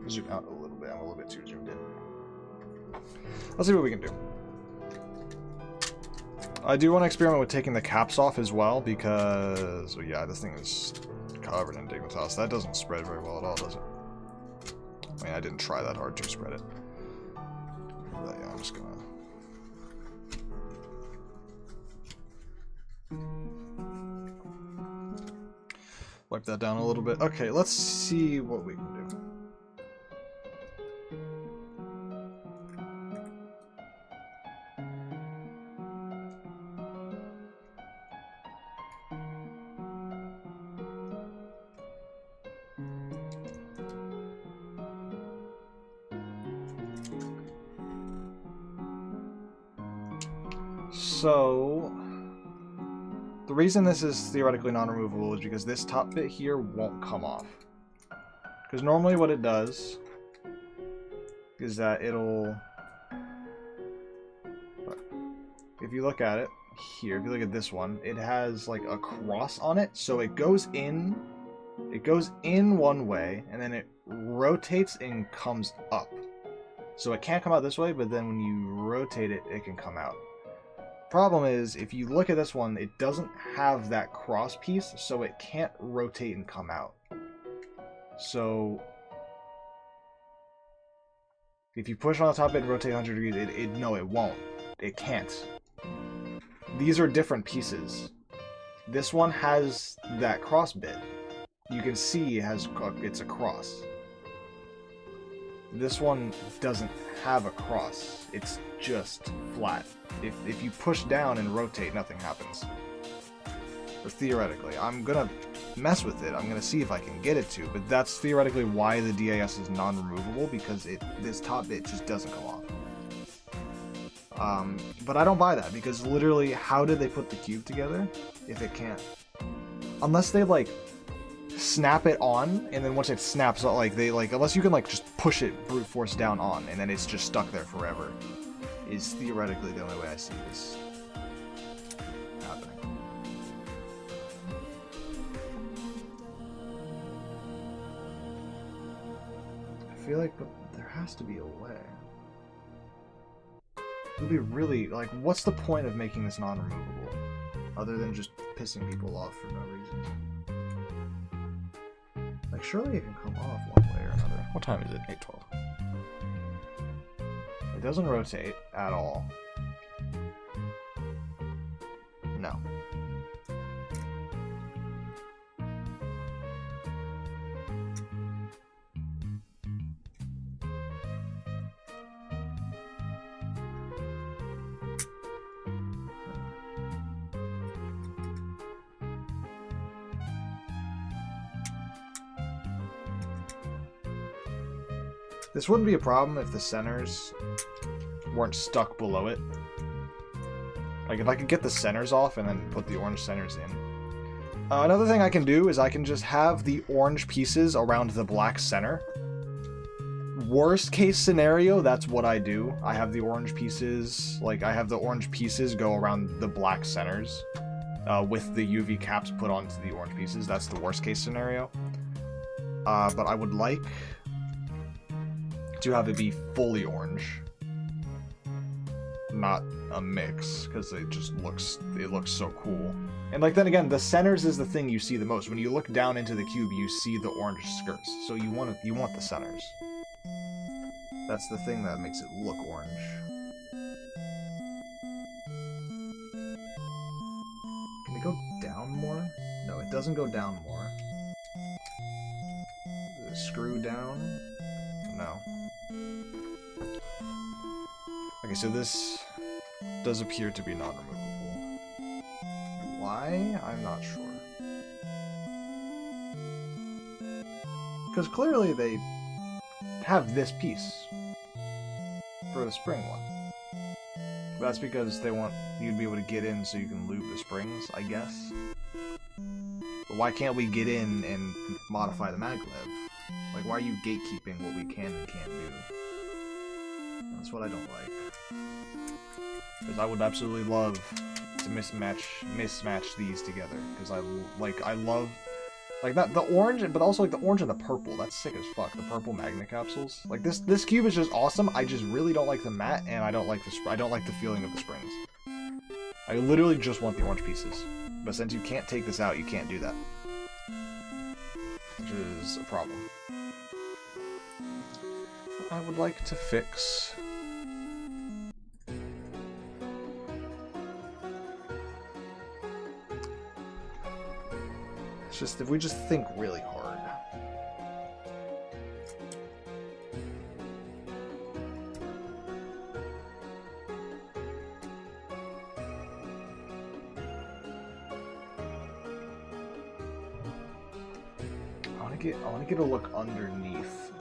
Zoom out a little bit. I'm a little bit too zoomed in. Let's see what we can do. I do want to experiment with taking the caps off as well because, well, yeah, this thing is covered in Dignitas. That doesn't spread very well at all, does it? I mean, I didn't try that hard to spread it. But yeah, I'm just gonna... wipe that down a little bit. Okay, let's see what we can do. So, the reason this is theoretically non-removable is because this top bit here won't come off. Because normally what it does is that it'll... If you look at it here, if you look at this one, it has like a cross on it, so it goes in one way, and then it rotates and comes up. So it can't come out this way, but then when you rotate it, it can come out. Problem is, if you look at this one, it doesn't have that cross piece, so it can't rotate and come out. So if you push on the top bit and rotate 100 degrees, no, it won't. It can't. These are different pieces. This one has that cross bit. You can see it's a cross. This one doesn't have a cross. It's just flat. If you push down and rotate, nothing happens. Or theoretically. I'm gonna mess with it. I'm gonna see if I can get it to, but that's theoretically why the DAS is non-removable, because this top bit just doesn't come off. But I don't buy that, because literally, how did they put the cube together if it can't? Unless they like snap it on, and then once it snaps, like unless you can like just push it brute force down on, and then it's just stuck there forever, is theoretically the only way I see this happening. I feel like, but there has to be a way. It would be really, like, what's the point of making this non-removable? Other than just pissing people off for no reason. Like, surely it can come off one way or another. What time is it? 8:12. It doesn't rotate at all. This wouldn't be a problem if the centers weren't stuck below it. Like, if I could get the centers off and then put the orange centers in. Another thing I can do is I can just have the orange pieces around the black center. Worst case scenario, that's what I do. I have the orange pieces, like, I have the orange pieces go around the black centers with the UV caps put onto the orange pieces. That's the worst case scenario. But I would like to have it be fully orange. Not a mix, because it just looks so cool. And like then again, the centers is the thing you see the most. When you look down into the cube, you see the orange skirts. So you want the centers. That's the thing that makes it look orange. Can it go down more? No, it doesn't go down more. Does it screw down? No. Okay, so this does appear to be non-removable. Why? I'm not sure. Because clearly they have this piece for the spring one. But that's because they want you to be able to get in so you can lube the springs, I guess. But why can't we get in and modify the maglev? Like, why are you gatekeeping what we can and can't do? That's what I don't like. Because I would absolutely love to mismatch these together. Because I love, like, that, the orange, but also, like, the orange and the purple. That's sick as fuck. The purple magnet capsules. Like, this cube is just awesome. I just really don't like the matte, and I don't like the feeling of the springs. I literally just want the orange pieces. But since you can't take this out, you can't do that. Which is a problem. I would like to fix. It's just, if we just think really hard. I want to get a look underneath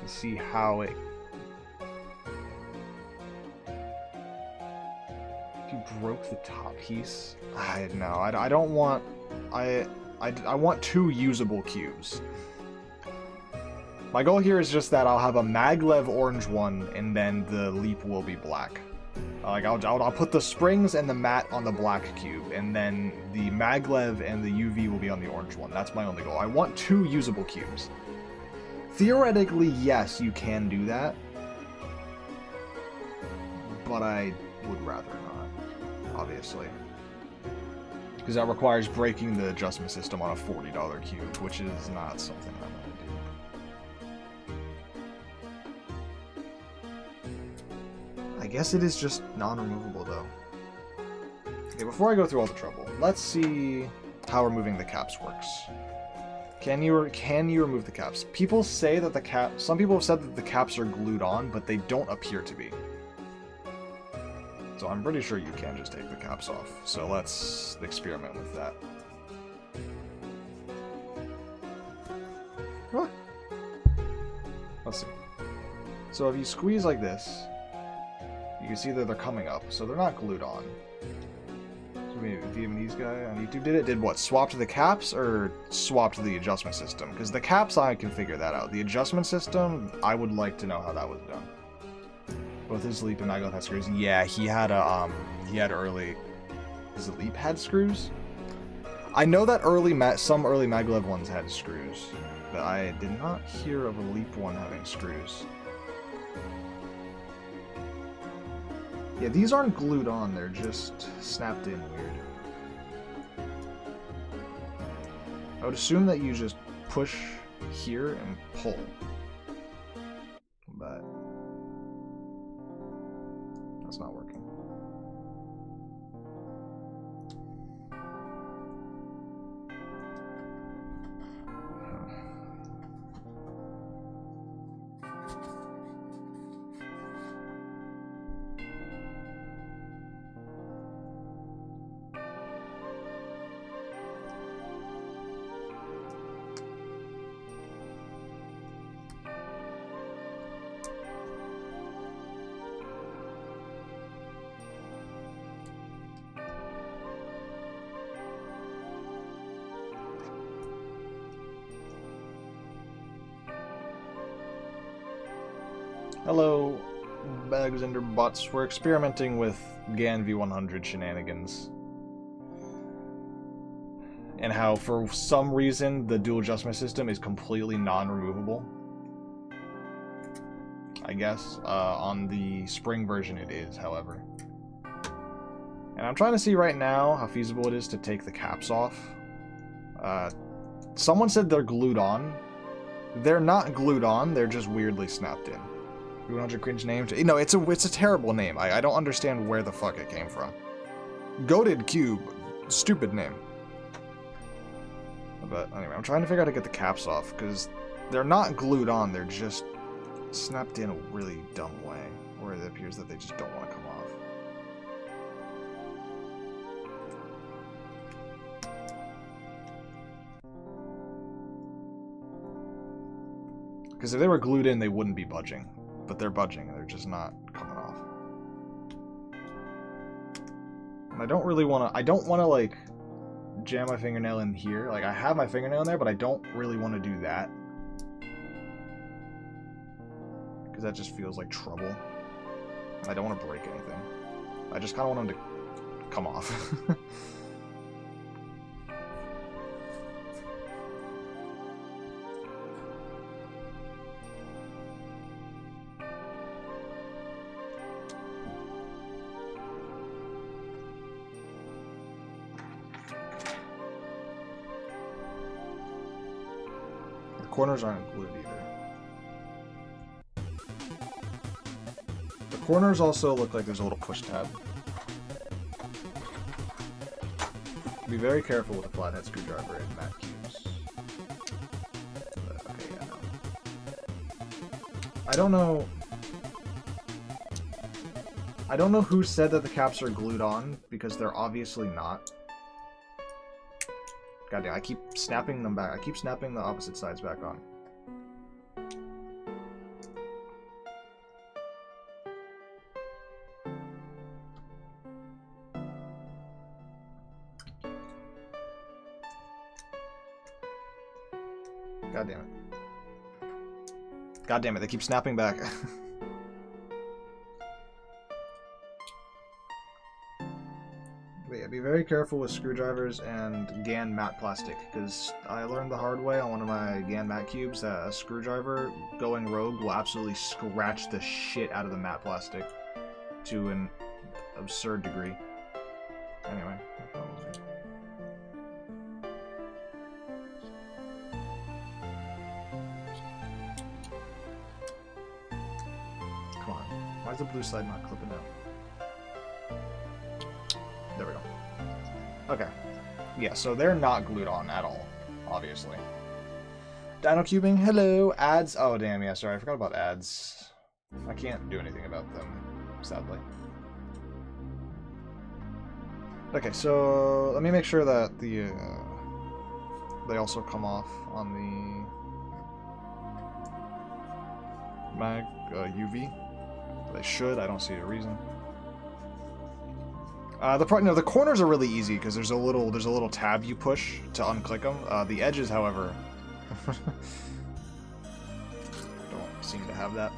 and see how it. If you broke the top piece, I don't want. I want 2 usable cubes. My goal here is just that I'll have a maglev orange one, and then the leap will be black. Like I'll put the springs and the matte on the black cube, and then the maglev and the UV will be on the orange one. That's my only goal. I want 2 usable cubes. Theoretically, yes, you can do that, but I would rather not, obviously. Because that requires breaking the adjustment system on a $40 cube, which is not something I'm going to do. I guess it is just non-removable, though. Okay, before I go through all the trouble, let's see how removing the caps works. Can you remove the caps? People say that some people have said that the caps are glued on, but they don't appear to be. So I'm pretty sure you can just take the caps off. So let's experiment with that. What? Let's see. So if you squeeze like this, you can see that they're coming up. So they're not glued on. So maybe the Vietnamese guy on YouTube did what? Swapped the caps or swapped the adjustment system? Because the caps, I can figure that out. The adjustment system, I would like to know how that was done. Both his Leap and Maglev had screws. Yeah, he had early. Does the Leap had screws? I know that some early Maglev ones had screws, but I did not hear of a Leap one having screws. Yeah, these aren't glued on, they're just snapped in weird. I would assume that you just push here and pull. But that's not working. Hello, Megaminxes bots. We're experimenting with GAN v100 shenanigans. And how, for some reason, the dual adjustment system is completely non-removable. I guess. On the spring version it is, however. And I'm trying to see right now how feasible it is to take the caps off. Someone said they're glued on. They're not glued on, they're just weirdly snapped in. v100 cringe name? No, it's a terrible name. I don't understand where the fuck it came from. Goated Cube. Stupid name. But anyway, I'm trying to figure out how to get the caps off, because they're not glued on, they're just snapped in a really dumb way, where it appears that they just don't want to come off. Because if they were glued in, they wouldn't be budging. But they're budging, they're just not coming off. And I don't really want to, like, jam my fingernail in here. Like, I have my fingernail in there, but I don't really want to do that. Because that just feels like trouble. I don't want to break anything. I just kind of want them to come off. The corners aren't glued either. The corners also look like there's a little push tab. Be very careful with a flathead screwdriver and mat cubes. But, okay, yeah, no. I don't know who said that the caps are glued on, because they're obviously not. Goddamn, I keep snapping them back. I keep snapping the opposite sides back on. God damn it. God damn it, they keep snapping back. But yeah, be very careful with screwdrivers and GAN matte plastic, because I learned the hard way on one of my GAN matte cubes that a screwdriver going rogue will absolutely scratch the shit out of the matte plastic to an absurd degree. Anyway, no problem here. Come on. Why is the blue side not clipping out? There we go. Okay. Yeah, so they're not glued on at all, obviously. Dino cubing, hello. Ads. Oh, damn, yeah, sorry. I forgot about ads. I can't do anything about them, sadly. Okay, so let me make sure that the they also come off on the mag UV. They should. I don't see a reason. The corners are really easy because there's a little tab you push to unclick them. The edges, however, don't seem to have that.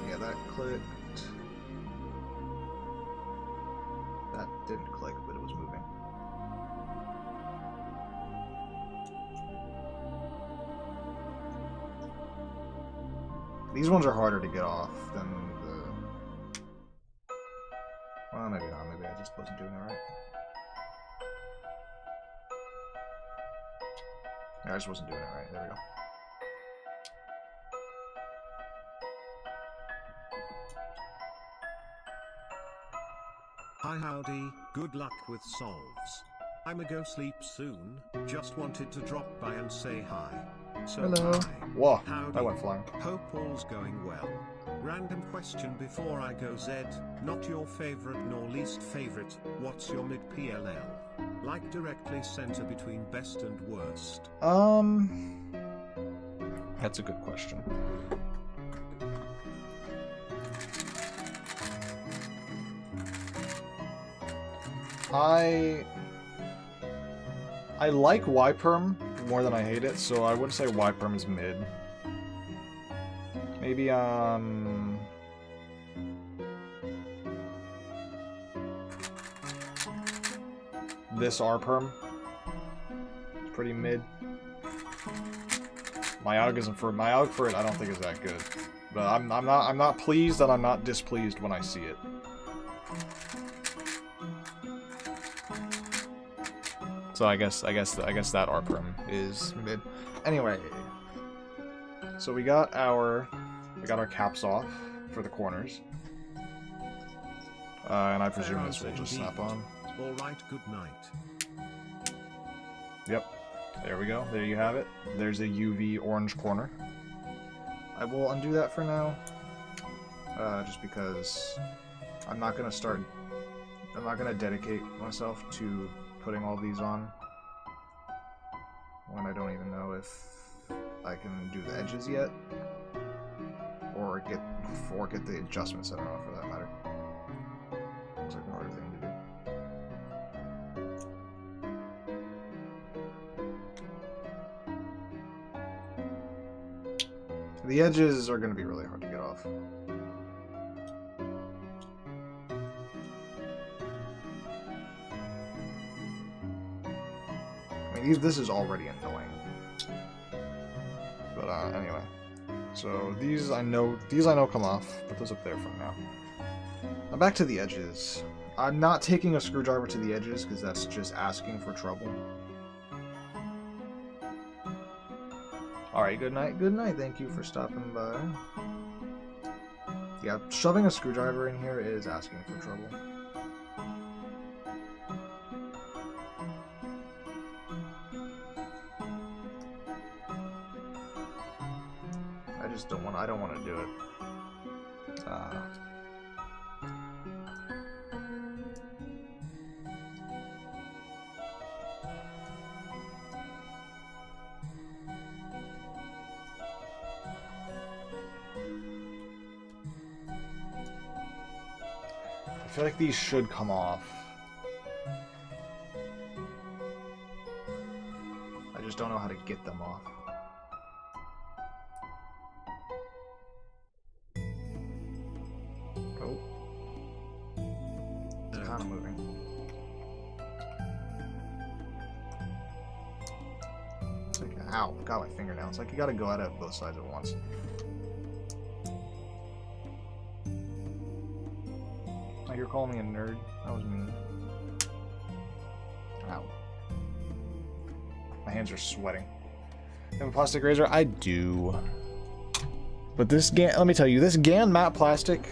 Yeah, that clicked. That didn't click, but it was moving. These ones are harder to get off than the... Well, maybe not. Maybe I just wasn't doing it right. Yeah, I just wasn't doing it right. There we go. Hi, howdy, good luck with solves. I'ma go sleep soon, just wanted to drop by and say hi. So Hello. hi. Whoa, Howdy. that went flying. Hope all's going well. Random question before I go Zed, not your favorite nor least favorite, what's your mid PLL? Like directly center between best and worst. That's a good question. I like Y-perm more than I hate it, so I would say Y-perm is mid. Maybe, this R-perm. It's pretty mid. My AUG for it I don't think is that good. But I'm not pleased and I'm not displeased when I see it. So I guess that R-perm is mid. Anyway, so we got our caps off for the corners, and I presume this will just snap on. All right, good night. Yep, there we go. There you have it. There's a UV orange corner. I will undo that for now, just because I'm not gonna dedicate myself to putting all these on when I don't even know if I can do the edges yet, or get the adjustments set on for that matter. Looks like a harder thing to do. The edges are going to be really hard to get off. I mean, this is already annoying. But anyway, so these I know come off. Put those up there for now. Now back to the edges. I'm not taking a screwdriver to the edges because that's just asking for trouble. Alright, good night. Good night. Thank you for stopping by. Yeah, shoving a screwdriver in here is asking for trouble. I don't want to do it. I feel like these should come off. I just don't know how to get them off. Oh. It's kind of moving. It's like, ow, got my fingernail. It's like you gotta go at it both sides at once. You're calling me a nerd? That was mean. Ow. My hands are sweating. You have a plastic razor? I do. But this let me tell you, this GAN matte plastic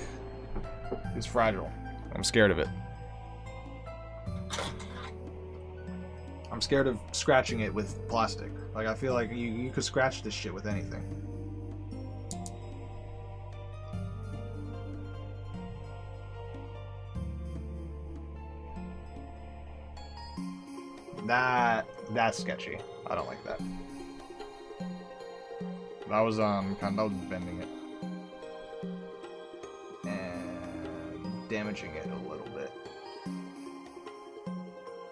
is fragile. I'm scared of it. I'm scared of scratching it with plastic. Like, I feel like you could scratch this shit with anything. That's sketchy. I don't like that. That was bending it and damaging it a little bit.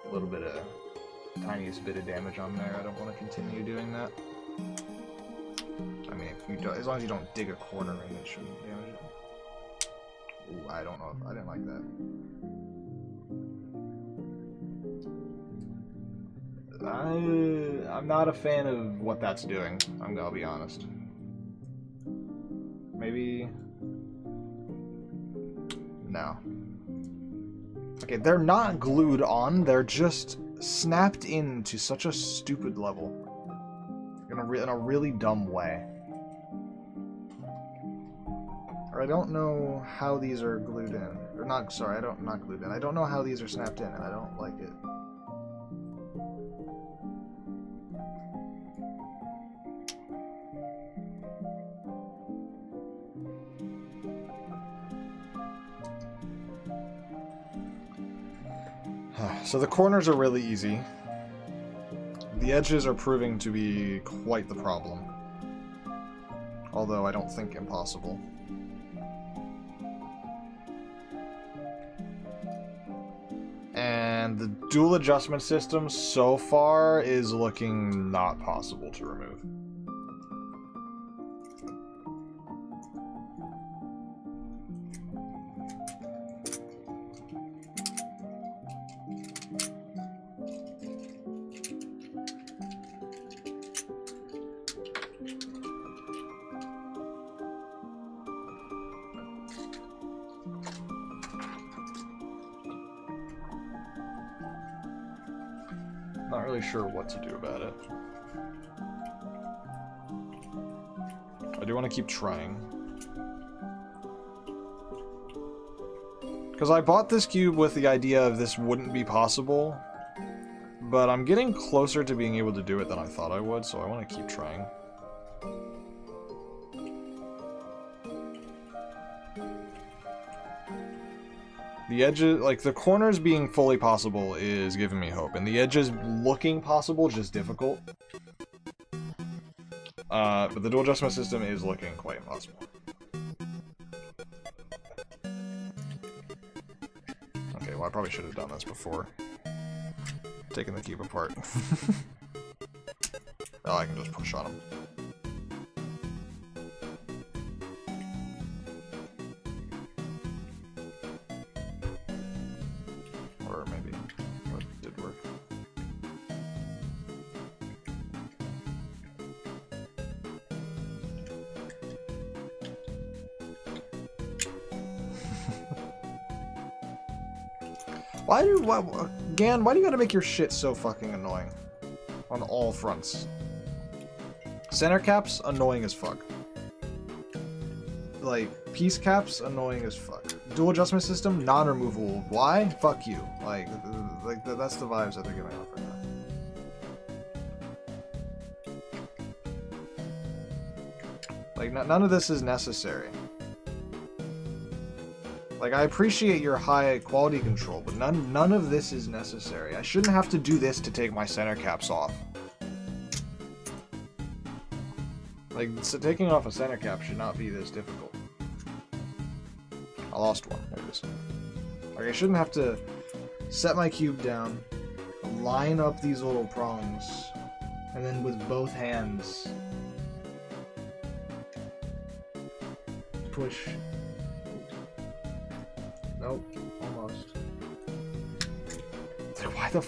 A little bit of tiniest bit of damage on there. I don't want to continue doing that. I mean, if you do, as long as you don't dig a corner in, it shouldn't damage it. Ooh, I don't know if I didn't like that. I'm not a fan of what that's doing. I'm gonna be honest. Maybe... No. Okay, they're not glued on, they're just snapped into such a stupid level. In a really dumb way. Or I don't know how these are glued in. Or not, sorry, not glued in. I don't know how these are snapped in, and I don't like it. So the corners are really easy. The edges are proving to be quite the problem. Although I don't think impossible. And And the dual adjustment system so far is looking not possible to remove. Not really sure what to do about it. I do want to keep trying. Because I bought this cube with the idea of this wouldn't be possible, but I'm getting closer to being able to do it than I thought I would, so I want to keep trying. The edges, like the corners being fully possible is giving me hope, and the edges looking possible just difficult. But the dual adjustment system is looking quite impossible. Okay, well I probably should have done this before taking the cube apart. Oh, I can just push on them. Or maybe what did work. Gan, why do you gotta make your shit so fucking annoying? On all fronts. Center caps, annoying as fuck. Like, piece caps, annoying as fuck. Dual adjustment system, non-removable. Why? Fuck you. Like that's the vibes that they're giving off right now. Like, none of this is necessary. Like, I appreciate your high quality control, but none of this is necessary. I shouldn't have to do this to take my center caps off. Like, so taking off a center cap should not be this difficult. I lost one. There it is. Like, I shouldn't have to set my cube down, line up these little prongs, and then with both hands push. Nope, almost.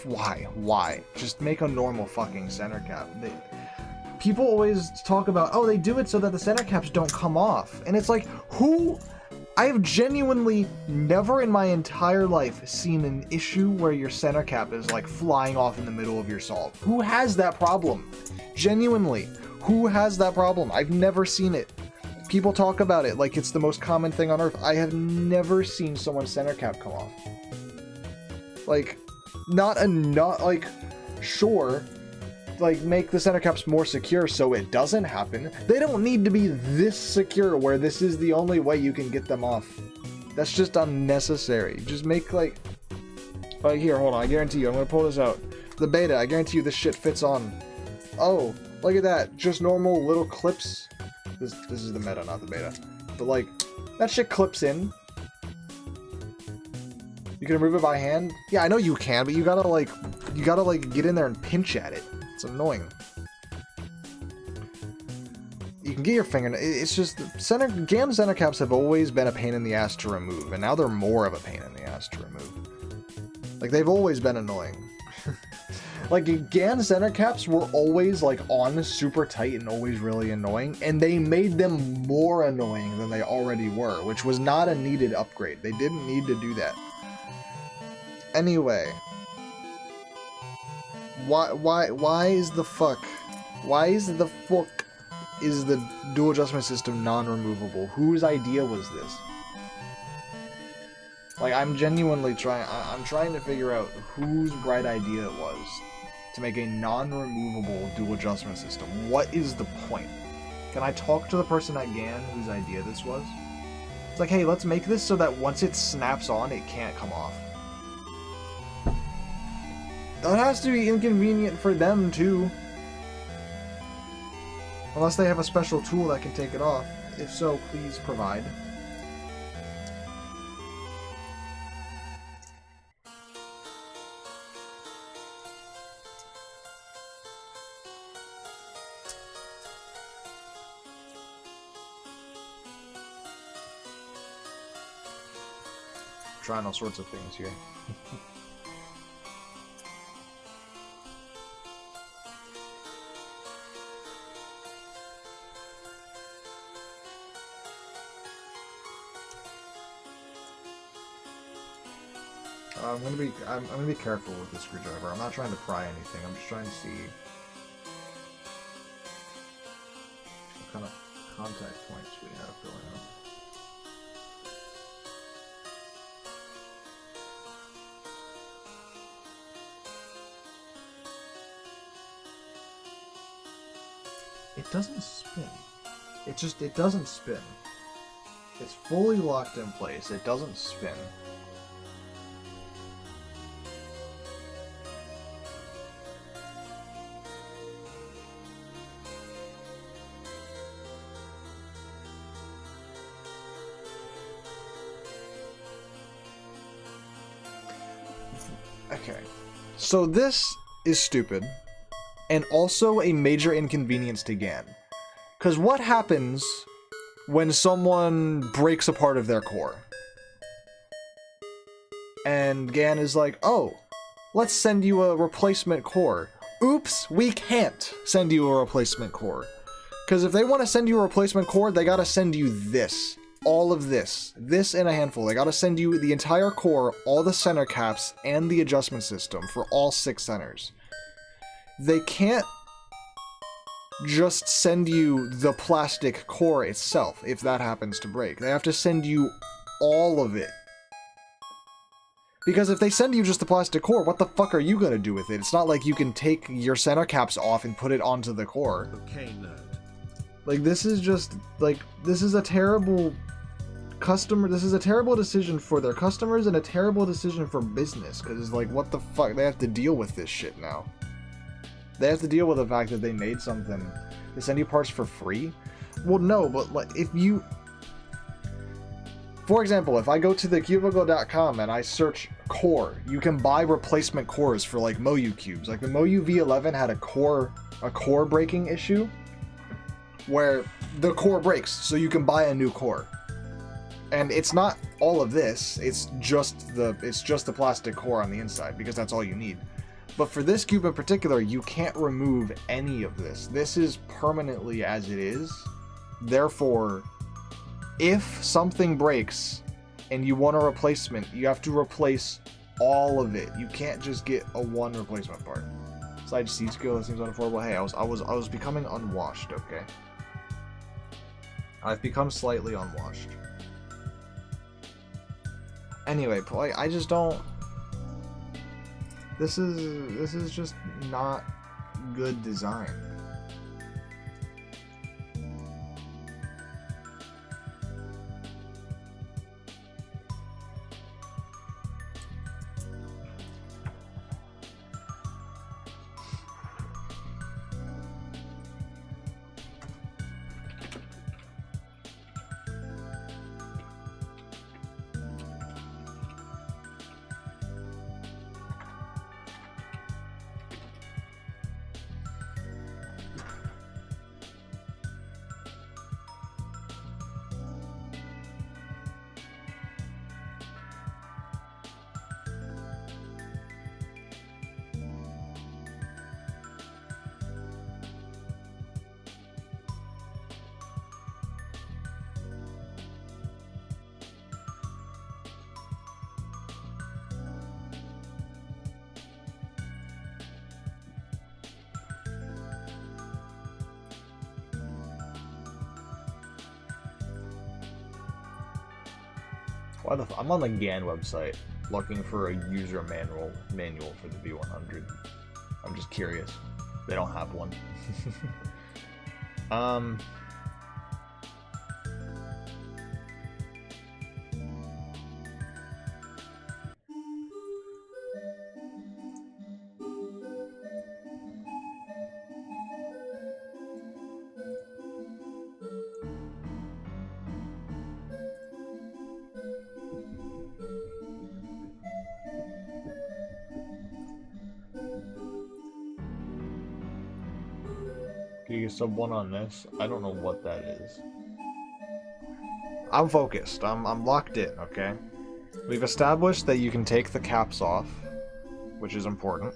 Why? Just make a normal fucking center cap. People always talk about, oh, they do it so that the center caps don't come off. And it's like, who? I have genuinely never in my entire life seen an issue where your center cap is like flying off in the middle of your solve. Who has that problem? Genuinely, who has that problem? I've never seen it. People talk about it like it's the most common thing on earth. I have never seen someone's center cap come off. Like, like, sure, like, make the center caps more secure so it doesn't happen. They don't need to be this secure where this is the only way you can get them off. That's just unnecessary. Just make, like here, hold on, I guarantee you, I'm gonna pull this out. The beta, I guarantee you this shit fits on. Oh, look at that, just normal little clips. This is the meta, not the beta. But, like, that shit clips in. You can remove it by hand? Yeah, I know you can, but you gotta, like, get in there and pinch at it. It's annoying. You can get your finger... It's just... GAN center caps have always been a pain in the ass to remove, and now they're more of a pain in the ass to remove. Like, they've always been annoying. Like, GAN center caps were always, like, on super tight and always really annoying, and they made them more annoying than they already were, which was not a needed upgrade. They didn't need to do that. Anyway. Why is the fuck is the dual adjustment system non-removable? Whose idea was this? Like, I'm genuinely I'm trying to figure out whose bright idea it was to make a non-removable dual adjustment system. What is the point? Can I talk to the person at GAN whose idea this was? It's like, hey, let's make this so that once it snaps on, it can't come off. That has to be inconvenient for them, too. Unless they have a special tool that can take it off. If so, please provide. trying all sorts of things here. I'm gonna be careful with this screwdriver. I'm not trying to pry anything. I'm just trying to see what kind of contact points we have going on. It doesn't spin. It doesn't spin. It's fully locked in place. It doesn't spin. Okay, so this is stupid, and also a major inconvenience to GAN. Because what happens when someone breaks a part of their core? And GAN is like, oh, let's send you a replacement core. Oops, we can't send you a replacement core. Because if they want to send you a replacement core, they gotta send you this. All of this and a handful. They gotta send you the entire core, all the center caps, and the adjustment system for all 6 centers. They can't just send you the plastic core itself if that happens to break. They have to send you all of it. Because if they send you just the plastic core, what the fuck are you gonna do with it? It's not like you can take your center caps off and put it onto the core. Okay, nerd. Like, this is just, like, this is a terrible this is a terrible decision for their customers and a terrible decision for business, because, like, what the fuck? They have to deal with this shit now. They have to deal with the fact that they made something. They send you parts for free? Well, no, but, like, if you... For example, if I go to thecubicle.com and I search core, you can buy replacement cores for, like, Moyu cubes. Like, the Moyu V11 had a core breaking issue where the core breaks, so you can buy a new core. And it's not all of this, it's just the plastic core on the inside, because that's all you need. But for this cube in particular, you can't remove any of this. This is permanently as it is. Therefore, if something breaks and you want a replacement, you have to replace all of it. You can't just get a one replacement part. Side C skill, that seems unaffordable. Hey, I was becoming unwashed, okay? I've become slightly unwashed. Anyway, like, I just don't... This is just not good design. I'm on the GAN website looking for a user manual for the v100. I'm just curious. They don't have one. Can you sub one on this? I don't know what that is. I'm focused. I'm locked in, okay? We've established that you can take the caps off, which is important.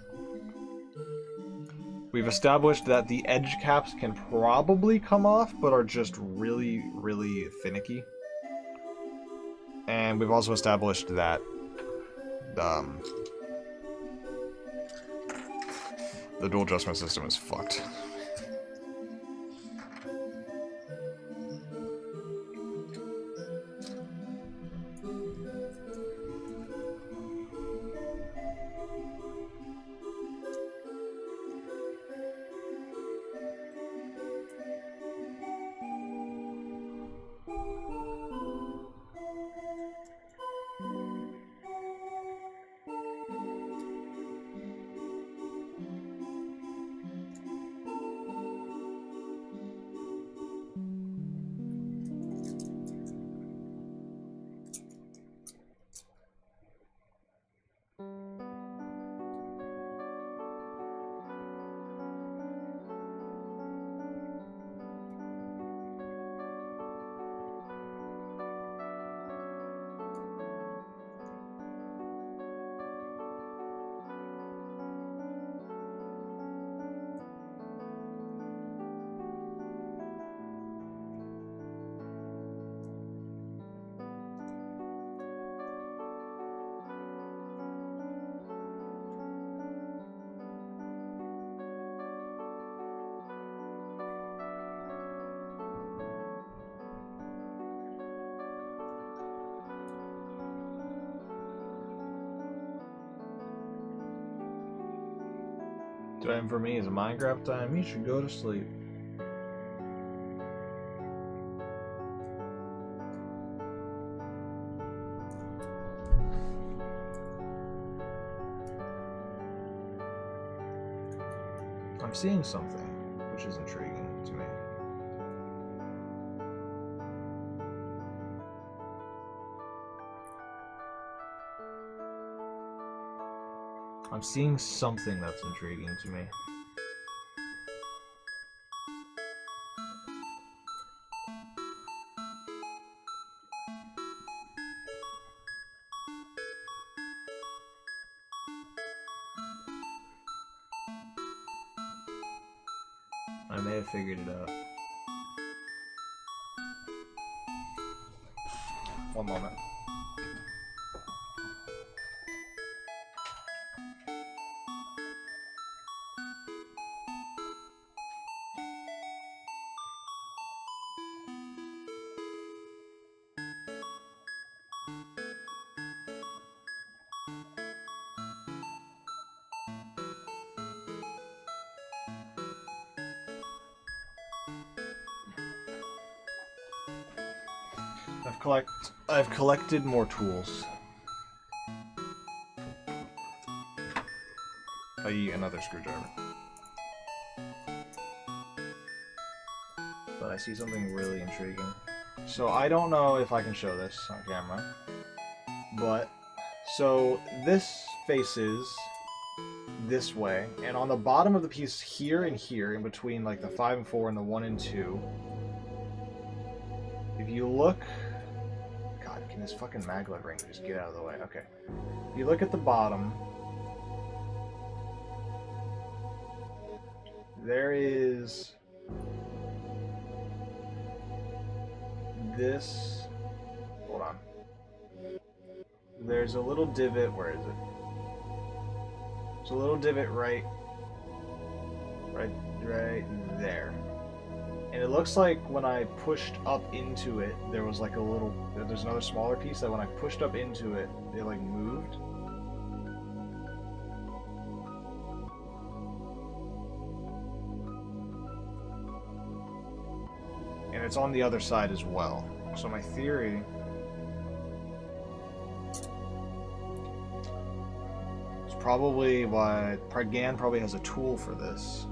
We've established that the edge caps can probably come off, but are just really, really finicky. And we've also established that the dual adjustment system is fucked. Time for me is Minecraft time. You should go to sleep. I'm seeing something, which is intriguing to me. I'm seeing something that's intriguing to me. I may have figured it out. One moment. I've collected more tools. i.e. another screwdriver. But I see something really intriguing. So I don't know if I can show this on camera, but so this faces this way, and on the bottom of the piece here and here, in between like the 5 and 4 and the 1 and 2, if you look, God, can this fucking maglev ring just get out of the way? Okay. If you look at the bottom, there is this, hold on. There's a little divot, where is it? There's a little divot right there. And it looks like when I pushed up into it, there was like a little, there's another smaller piece that when I pushed up into it, it like moved. And it's on the other side as well. So my theory is probably why Gan probably has a tool for this.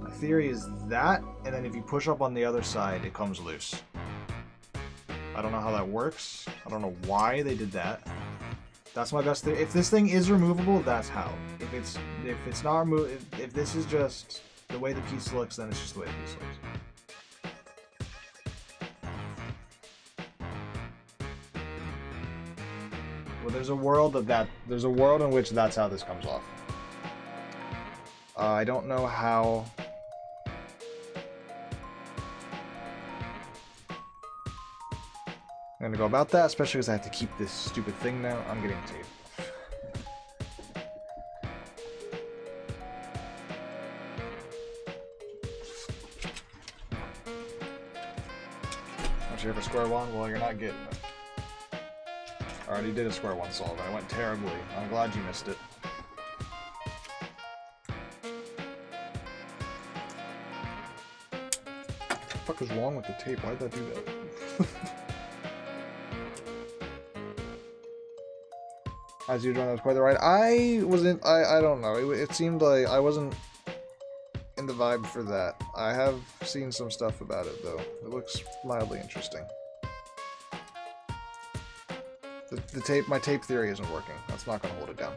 My theory is that, and then if you push up on the other side, it comes loose. I don't know how that works. I don't know why they did that. That's my best theory. If this thing is removable, that's how. If it's not removable, if this is just the way the piece looks, then it's just the way the piece looks. Well, there's a world there's a world in which that's how this comes off. I don't know how. I'm gonna go about that, especially because I have to keep this stupid thing now. I'm getting tape. Don't you ever square one? Well, you're not getting it. I already did a square one solve, and I went terribly. I'm glad you missed it. What the fuck is wrong with the tape? Why did that do that? As you doing, that was quite the ride. I wasn't. I don't know. It seemed like I wasn't in the vibe for that. I have seen some stuff about it though. It looks mildly interesting. My tape theory isn't working. That's not gonna hold it down.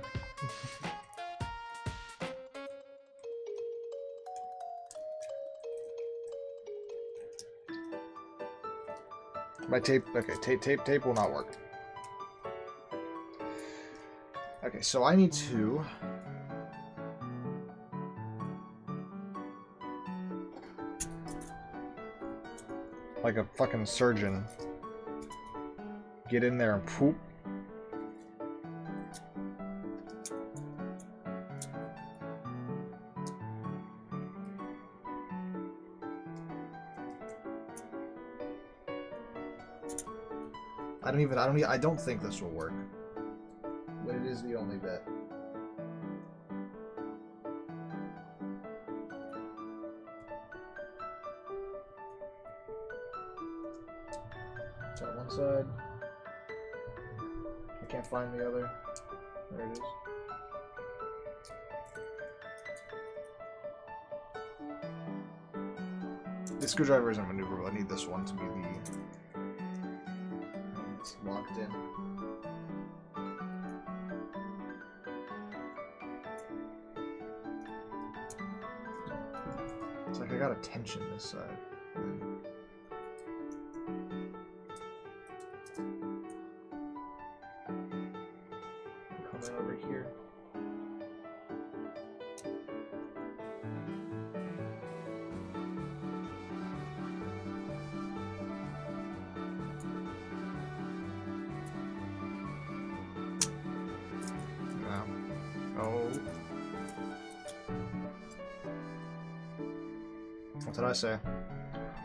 My tape. Okay, tape will not work. Okay, so I need to... like a fucking surgeon. Get in there and poop. I don't think this will work. But it is the only bit. Try one side. I can't find the other. There it is. This screwdriver isn't maneuverable. I need this one to be the... it's locked in. It's like I got a tension this side. Come over here. Oh. What did I say?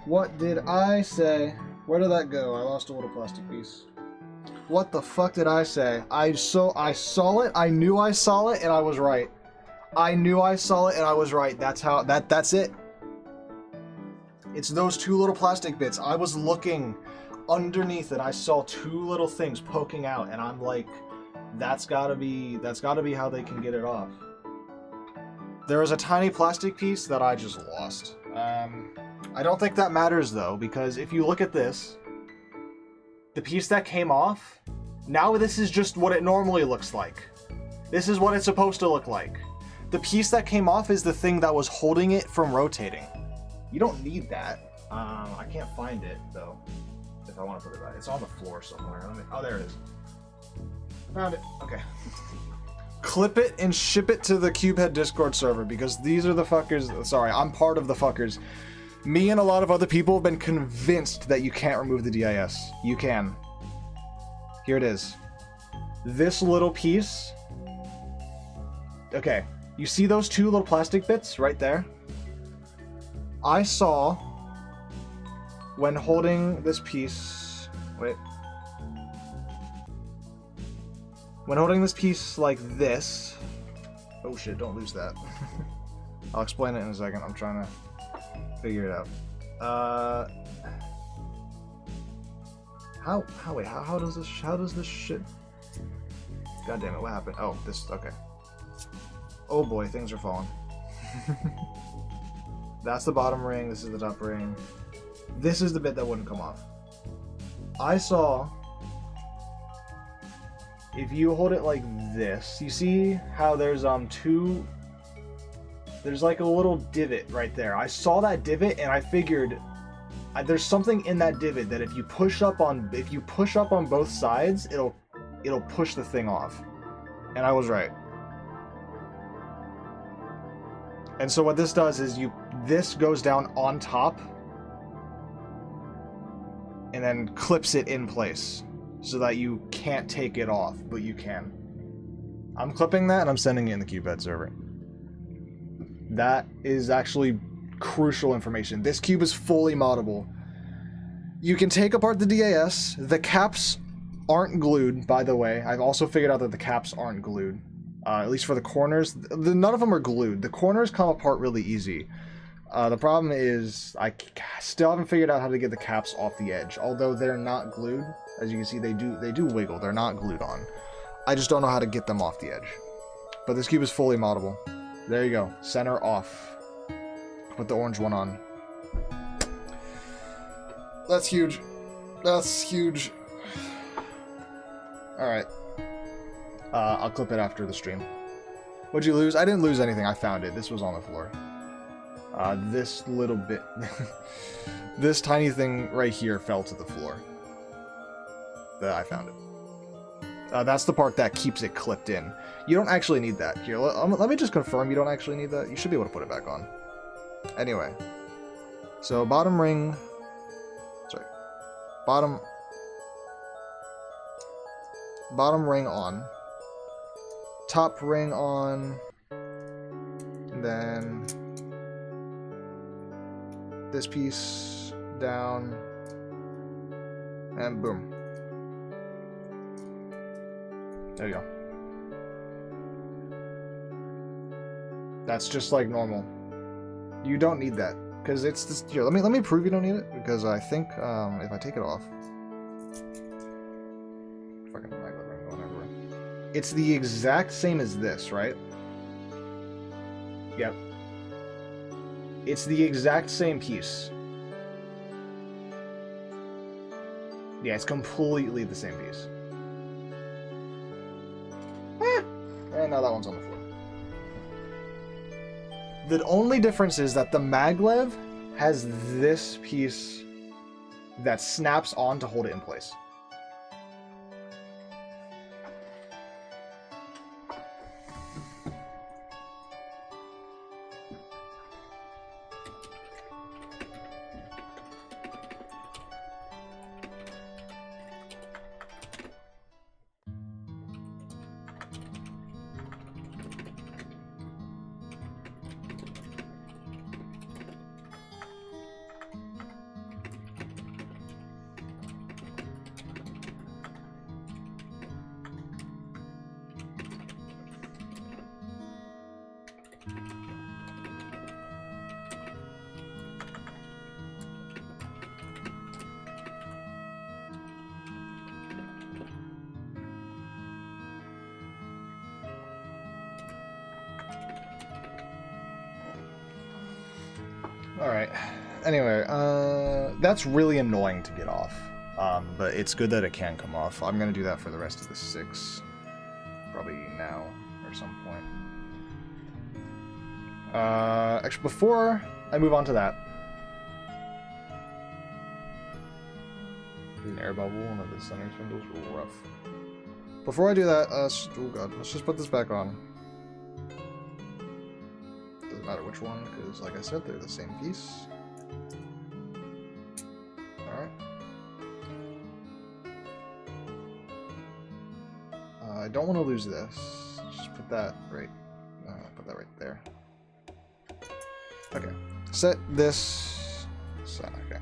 What did I say? Where did that go? I lost a little plastic piece. What the fuck did I say? I saw it, I knew I saw it, and I was right. I knew I saw it, and I was right. That's how, that's it. It's those two little plastic bits. I was looking underneath it. I saw two little things poking out, and I'm like, that's gotta be how they can get it off. There was a tiny plastic piece that I just lost. I don't think that matters though, because if you look at this, the piece that came off, now this is just what it normally looks like. This is what it's supposed to look like. The piece that came off is the thing that was holding it from rotating. You don't need that. I can't find it though, if I want to put it back. It's on the floor somewhere. Oh, there it is. Found it. Okay. Clip it and ship it to the Cubehead Discord server, because these are the fuckers. Sorry, I'm part of the fuckers. Me and a lot of other people have been convinced that you can't remove the DIS. You can. Here it is. This little piece. Okay, you see those two little plastic bits right there? I saw when holding this piece. Wait. When holding this piece like this... oh shit, don't lose that. I'll explain it in a second. I'm trying to figure it out. How does this shit... god damn it, what happened? Oh, this, okay. Oh boy, things are falling. That's the bottom ring, this is the top ring. This is the bit that wouldn't come off. I saw... if you hold it like this, you see how there's there's like a little divot right there. I saw that divot and I figured there's something in that divot that if you push up on both sides, it'll push the thing off. And I was right. And so what this does is this goes down on top and then clips it in place so that you can't take it off, but you can. I'm clipping that and I'm sending it in the cubed server. That is actually crucial information. This cube is fully moddable. You can take apart the DAS. The caps aren't glued, by the way. I've also figured out that the caps aren't glued. At least for the corners. None of them are glued. The corners come apart really easy. The problem is I still haven't figured out how to get the caps off the edge. Although they're not glued. As you can see, they do wiggle. They're not glued on. I just don't know how to get them off the edge. But this cube is fully moddable. There you go. Center off. Put the orange one on. That's huge. That's huge. Alright. I'll clip it after the stream. What'd you lose? I didn't lose anything. I found it. This was on the floor. This little bit... this tiny thing right here fell to the floor. I found it. That's the part that keeps it clipped in. You don't actually need that. Here, let me just confirm you don't actually need that. You should be able to put it back on. Anyway. So, bottom ring... Sorry. Bottom ring on. Top ring on. And then... this piece down. And boom. There you go. That's just like normal. You don't need that because it's this. Here, let me prove you don't need it because I think if I take it off, fucking magnet ring going everywhere. It's the exact same as this, right? Yep. It's the exact same piece. Yeah, it's completely the same piece. And now that one's on the floor. The only difference is that the maglev has this piece that snaps on to hold it in place. Alright, anyway, that's really annoying to get off, but it's good that it can come off. I'm gonna do that for the rest of the 6, probably now, or some point. Actually, before I move on to that, an air bubble, one of the center spindles, rough. Before I do that, oh god, let's just put this back on. Doesn't matter which one, because like I said, they're the same piece. Alright. I don't want to lose this. Just put that right there. Okay. Set this aside. Okay.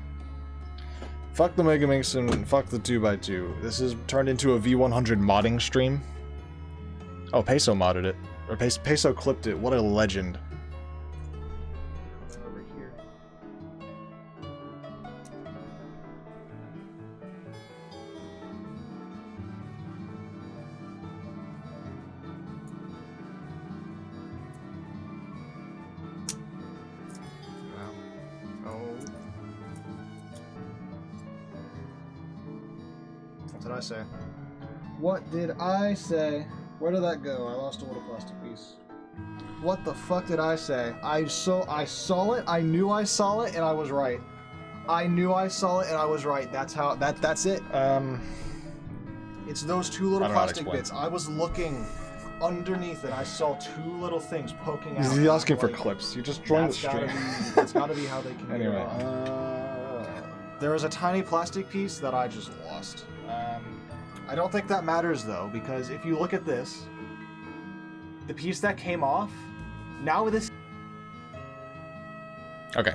Fuck the Megaminxes and fuck the 2x2. This is turned into a v100 modding stream. Oh, Peso modded it. Or Peso clipped it. What a legend. Over here. Wow. Oh. What did I say? What did I say? Where did that go? I lost a little plastic piece. What the fuck did I say? I saw it, I knew I saw it, and I was right. I knew I saw it, and I was right. That's how, that's it. It's those two little I don't know how to plastic explain. bits. I was looking underneath and I saw two little things poking out. He's asking for like, clips. You just joined the stream. That's gotta be how they can Anyway, get it off. There was a tiny plastic piece that I just lost. I don't think that matters though, because if you look at this, the piece that came off, now this. okay.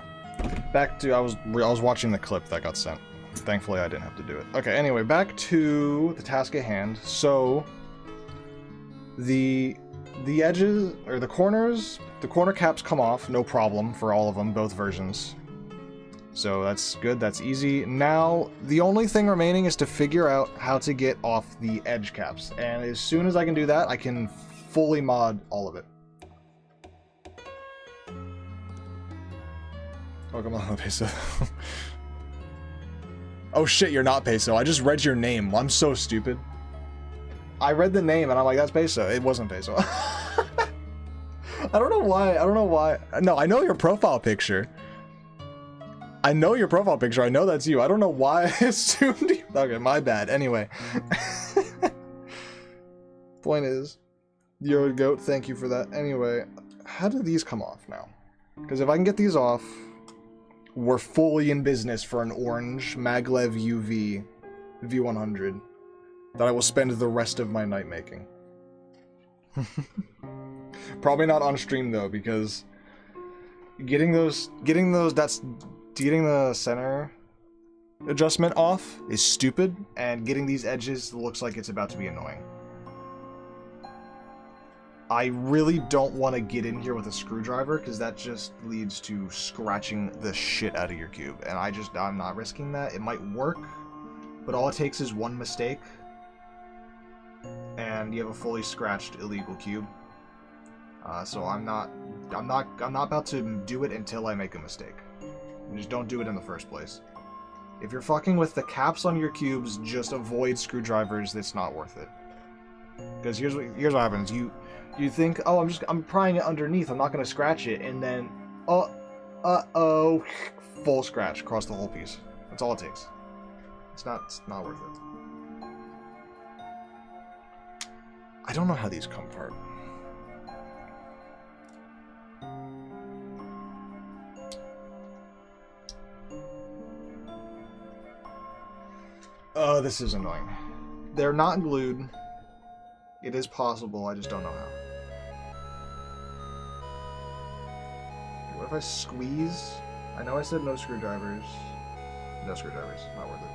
Back to I was watching the clip that got sent. Thankfully, I didn't have to do it. Okay. Anyway, back to the task at hand. So the edges or the corners, the corner caps come off, no problem for all of them, both versions. So that's good, that's easy. Now, the only thing remaining is to figure out how to get off the edge caps. And as soon as I can do that, I can fully mod all of it. Welcome on, Peso. Oh shit, you're not Peso. I just read your name. I'm so stupid. I read the name and I'm like, that's Peso. It wasn't Peso. I don't know why. No, I know your profile picture. I know your profile picture. I know that's you. I don't know why I assumed you. Okay, my bad. Anyway. Point is, you're a goat. Thank you for that. Anyway, how do these come off now? Because if I can get these off, we're fully in business for an orange maglev UV v100 that I will spend the rest of my night making. Probably not on stream though, because getting the center adjustment off is stupid, and getting these edges looks like it's about to be annoying. I really don't want to get in here with a screwdriver because that just leads to scratching the shit out of your cube, and I'm not risking that. It might work, but all it takes is one mistake and you have a fully scratched illegal cube. So I'm not about to do it until I make a mistake. Just don't do it in the first place. If you're fucking with the caps on your cubes, just avoid screwdrivers. That's not worth it. Because here's what happens. You think, oh, I'm prying it underneath. I'm not gonna scratch it, and then, full scratch across the whole piece. That's all it takes. It's not worth it. I don't know how these come apart. Oh, this is annoying. They're not glued. It is possible, I just don't know how. What if I squeeze? I know I said no screwdrivers. No screwdrivers, not worth it.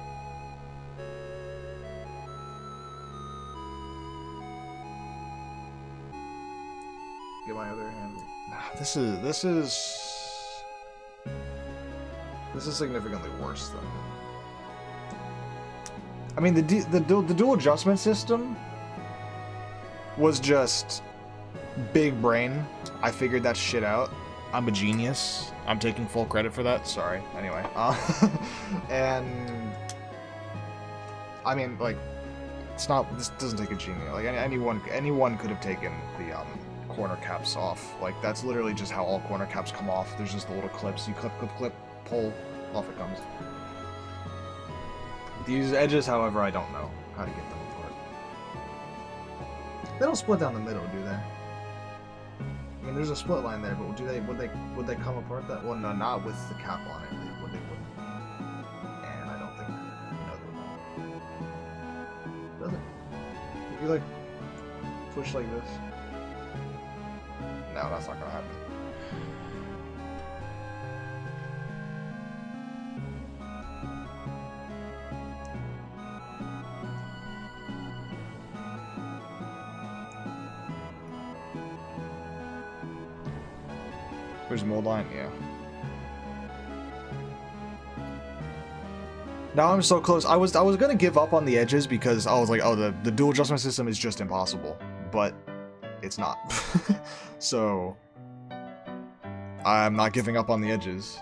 Get my other hand. This is significantly worse than. I mean, the dual adjustment system was just big brain. I figured that shit out. I'm a genius. I'm taking full credit for that. Sorry. Anyway, and I mean, like, it's not. This doesn't take a genius. Like anyone could have taken the corner caps off. Like that's literally just how all corner caps come off. There's just the little clips. You clip, pull, off it comes. These edges, however, I don't know how to get them apart. They don't split down the middle, do they? I mean, there's a split line there, but would they come apart that? Well, no, not with the cap on it. They wouldn't. And I don't think they will. Does it? If you like push like this. No, that's not gonna happen. Where's the mold line? Yeah. Now I'm so close. I was gonna give up on the edges because I was like, oh, the dual adjustment system is just impossible, but it's not. So I'm not giving up on the edges.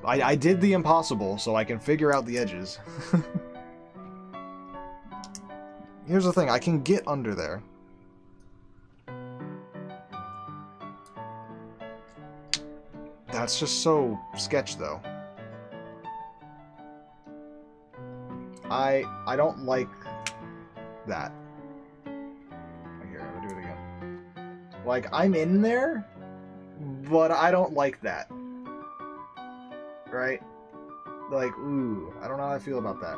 I did the impossible, so I can figure out the edges. Here's the thing, I can get under there. That's just so sketch, though. I don't like that. Here, I'm gonna do it again. Like, I'm in there, but I don't like that. Right? Like, ooh, I don't know how I feel about that.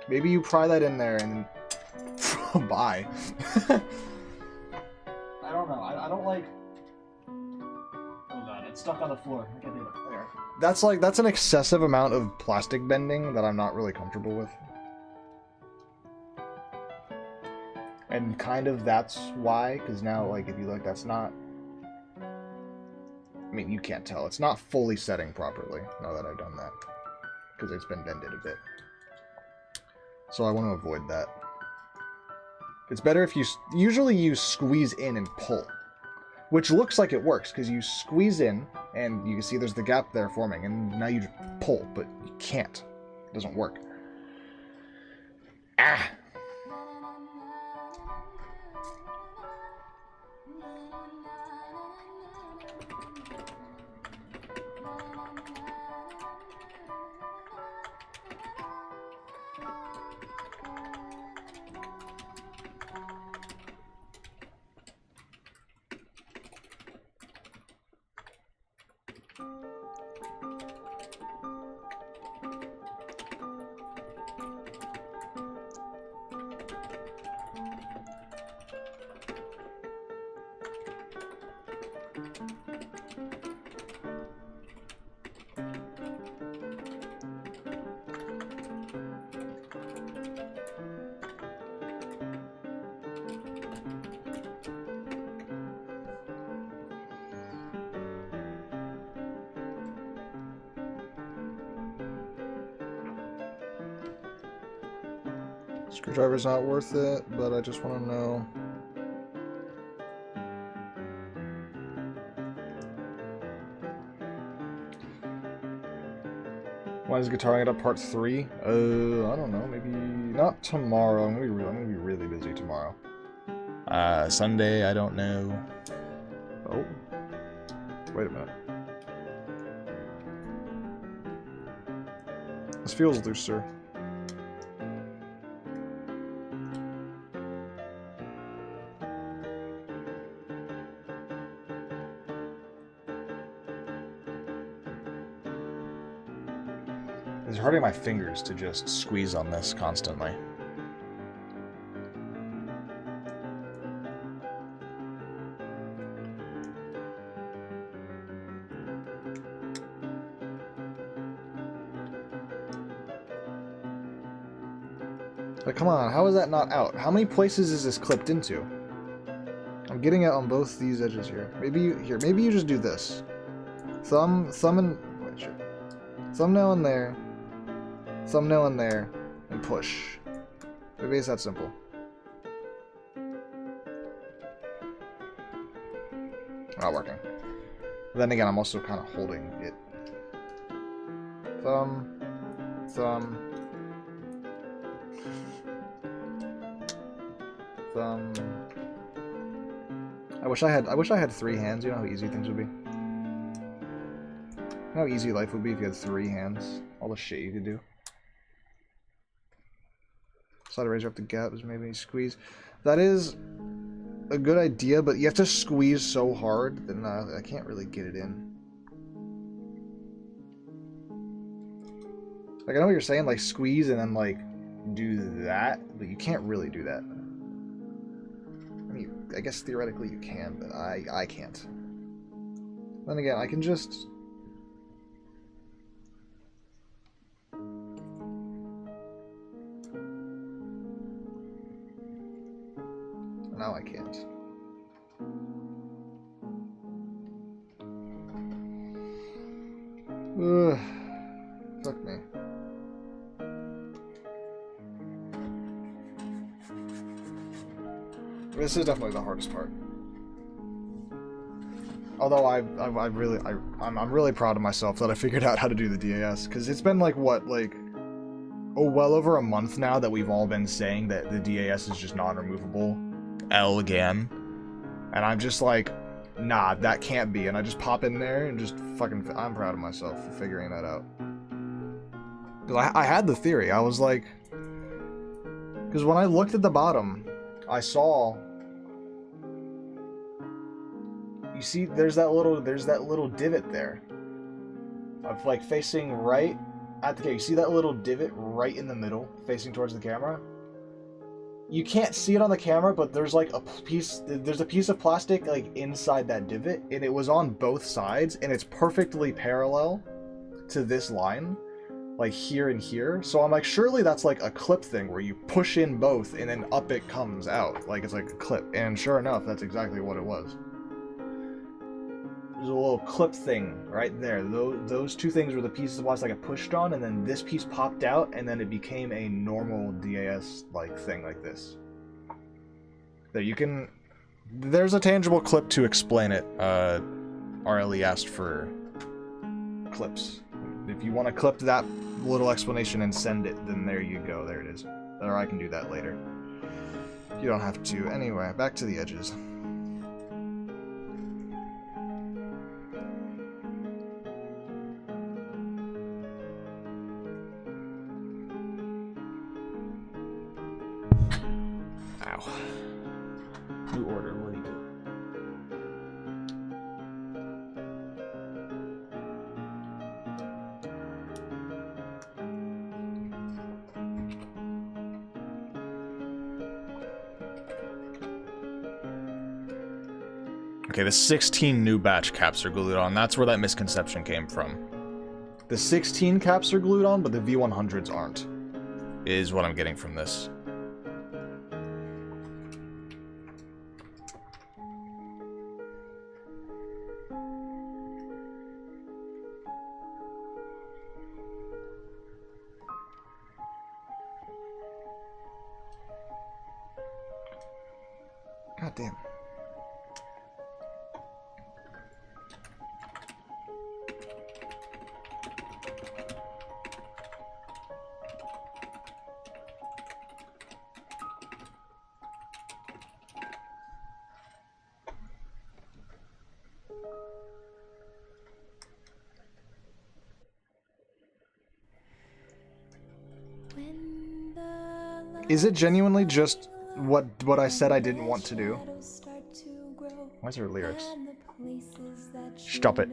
Maybe you pry that in there and then bye. I don't know. I don't like. Oh god, it's stuck on the floor. I can't do it. There. That's an excessive amount of plastic bending that I'm not really comfortable with. And kind of that's why, because now, like, if you look, that's not. I mean, you can't tell. It's not fully setting properly now that I've done that, because it's been bended a bit. So I want to avoid that. It's better if you... Usually you squeeze in and pull, which looks like it works, because you squeeze in, and you can see there's the gap there forming, and now you just pull, but you can't. It doesn't work. Ah! Screwdriver's not worth it, but I just want to know. When is Guitaring It Up Part 3? I don't know. Maybe not tomorrow. I'm gonna be really busy tomorrow. Sunday, I don't know. Oh, wait a minute. This feels looser. It's hurting my fingers to just squeeze on this constantly. Like, come on, how is that not out? How many places is this clipped into? I'm getting it on both these edges here. Maybe you just do this. Thumb and... Wait, shit. Thumbnail in there. Thumbnail in there, and push. Maybe it's that simple. Not working. But then again, I'm also kind of holding it. Thumb. Thumb. Thumb. I wish I had 3 hands. You know how easy things would be? You know how easy life would be if you had 3 hands? All the shit you could do. Slide eraser up the gap is maybe squeeze. That is a good idea, but you have to squeeze so hard that I can't really get it in. Like, I know what you're saying, like squeeze and then like do that, but you can't really do that. I mean, I guess theoretically you can, but I can't. Then again, I can just... Now I can't. Ugh. Fuck me. This is definitely the hardest part. Although I'm really proud of myself that I figured out how to do the DAS, because it's been like what, like, well over a month now that we've all been saying that the DAS is just non-removable. Again. And I'm just like, nah, that can't be, and I just pop in there and just fucking, I'm proud of myself for figuring that out. Because I had the theory, I was like, because when I looked at the bottom, I saw, you see, there's that little divot there, of like facing right at the camera. You see that little divot right in the middle, facing towards the camera? You can't see it on the camera, but there's like there's a piece of plastic like inside that divot, and it was on both sides, and it's perfectly parallel to this line, like here and here. So I'm like, surely that's like a clip thing where you push in both and then up it comes out, like it's like a clip. And sure enough, that's exactly what it was. There's a little clip thing right there. Those two things were the pieces of plastic I pushed on, and then this piece popped out, and then it became a normal DAS like thing like this. There, you can. There's a tangible clip to explain it. RLE asked for clips. If you want to clip that little explanation and send it, then there you go. There it is. Or I can do that later. You don't have to. Anyway, back to the edges. New order, what do you do? Okay, the 16 new batch caps are glued on. That's where that misconception came from. The 16 caps are glued on, but the V100s aren't. Is what I'm getting from this. God damn. Is it genuinely just what I said I didn't want to do? Why is there lyrics? Stop it.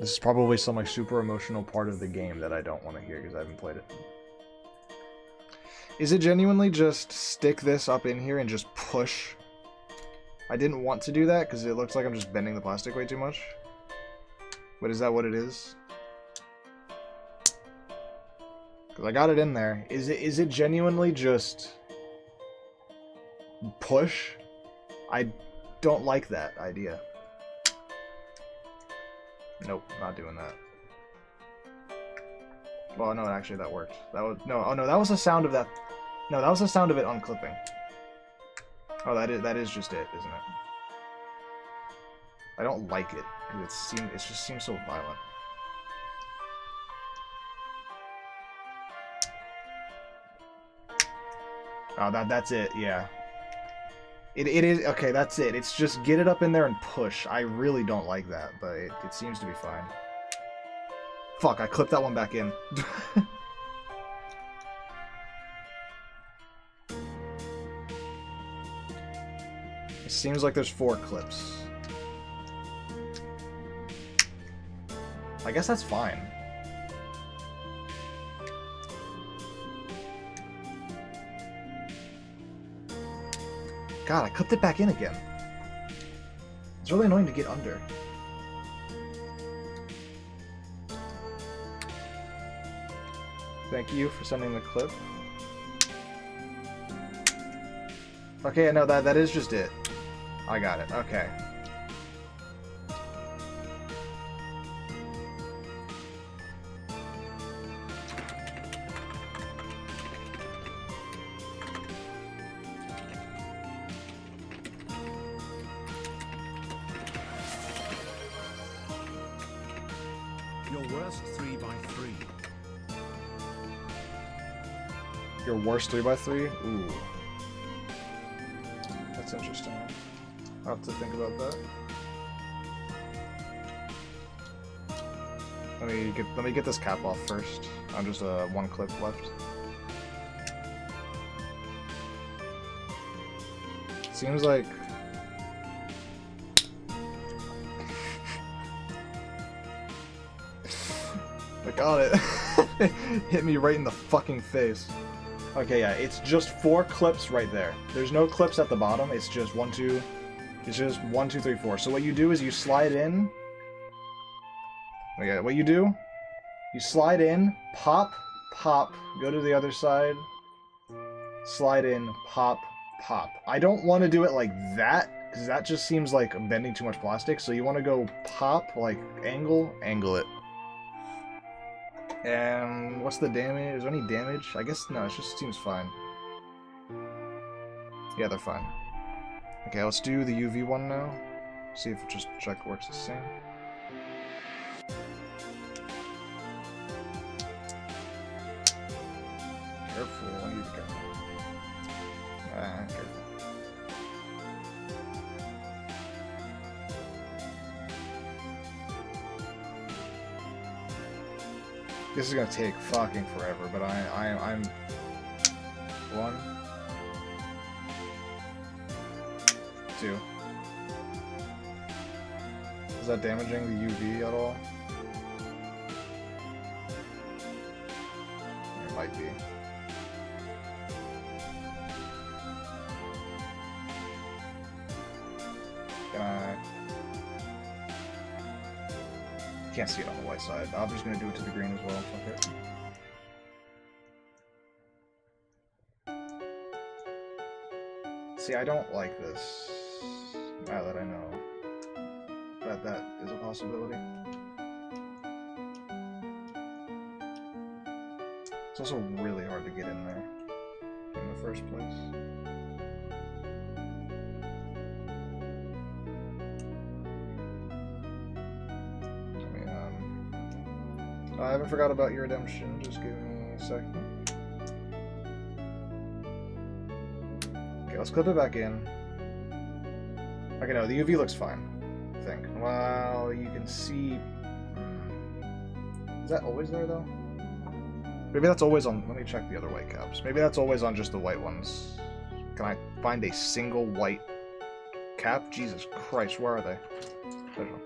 This is probably some like super emotional part of the game that I don't want to hear because I haven't played it. Is it genuinely just stick this up in here and just push? I didn't want to do that because it looks like I'm just bending the plastic way too much. But is that what it is? Because I got it in there. Is it genuinely just push? I don't like that idea. Nope, not doing that. Well, no, actually that worked. That was no. Oh no, that was the sound of that. No, that was the sound of it unclipping. Oh, that is just it, isn't it? I don't like it because it just seems so violent. Oh, that's it, yeah. It is, okay, that's it. It's just get it up in there and push. I really don't like that, but it seems to be fine. Fuck, I clipped that one back in. It seems like there's 4 clips. I guess that's fine. God, I clipped it back in again. It's really annoying to get under. Thank you for sending the clip. Okay, no, that is just it. I got it, okay. Your worst 3x3. Your worst 3x3? Ooh. That's interesting. I'll have to think about that. Let me get this cap off first. I'm just one clip left. Seems like I got it. Hit me right in the fucking face. Okay, yeah, it's just 4 clips right there. There's no clips at the bottom. It's just 1, 2. It's just 1, 2, 3, 4. So what you do is you slide in. Okay, what you do? You slide in, pop, pop, go to the other side, slide in, pop, pop. I don't want to do it like that, because that just seems like I'm bending too much plastic, so you want to go pop, like angle it. And what's the damage? Is there any damage? I guess no, it just seems fine. Yeah, they're fine. Okay, let's do the UV one now. See if it just check works the same. Careful, I need to go. Careful. This is gonna take fucking forever, but I'm 1, 2. Is that damaging the UV at all? It might be. Can't see it on the white side. I'm just gonna do it to the green as well. Fuck it. See, I don't like this. Now that I know that that is a possibility. It's also really hard to get in there in the first place. I haven't forgot about your redemption, just give me a second. Okay, let's clip it back in. Okay, no, the UV looks fine, I think. Well, you can see... Is that always there, though? Maybe that's always on... Let me check the other white caps. Maybe that's always on just the white ones. Can I find a single white cap? Jesus Christ, where are they? There's one.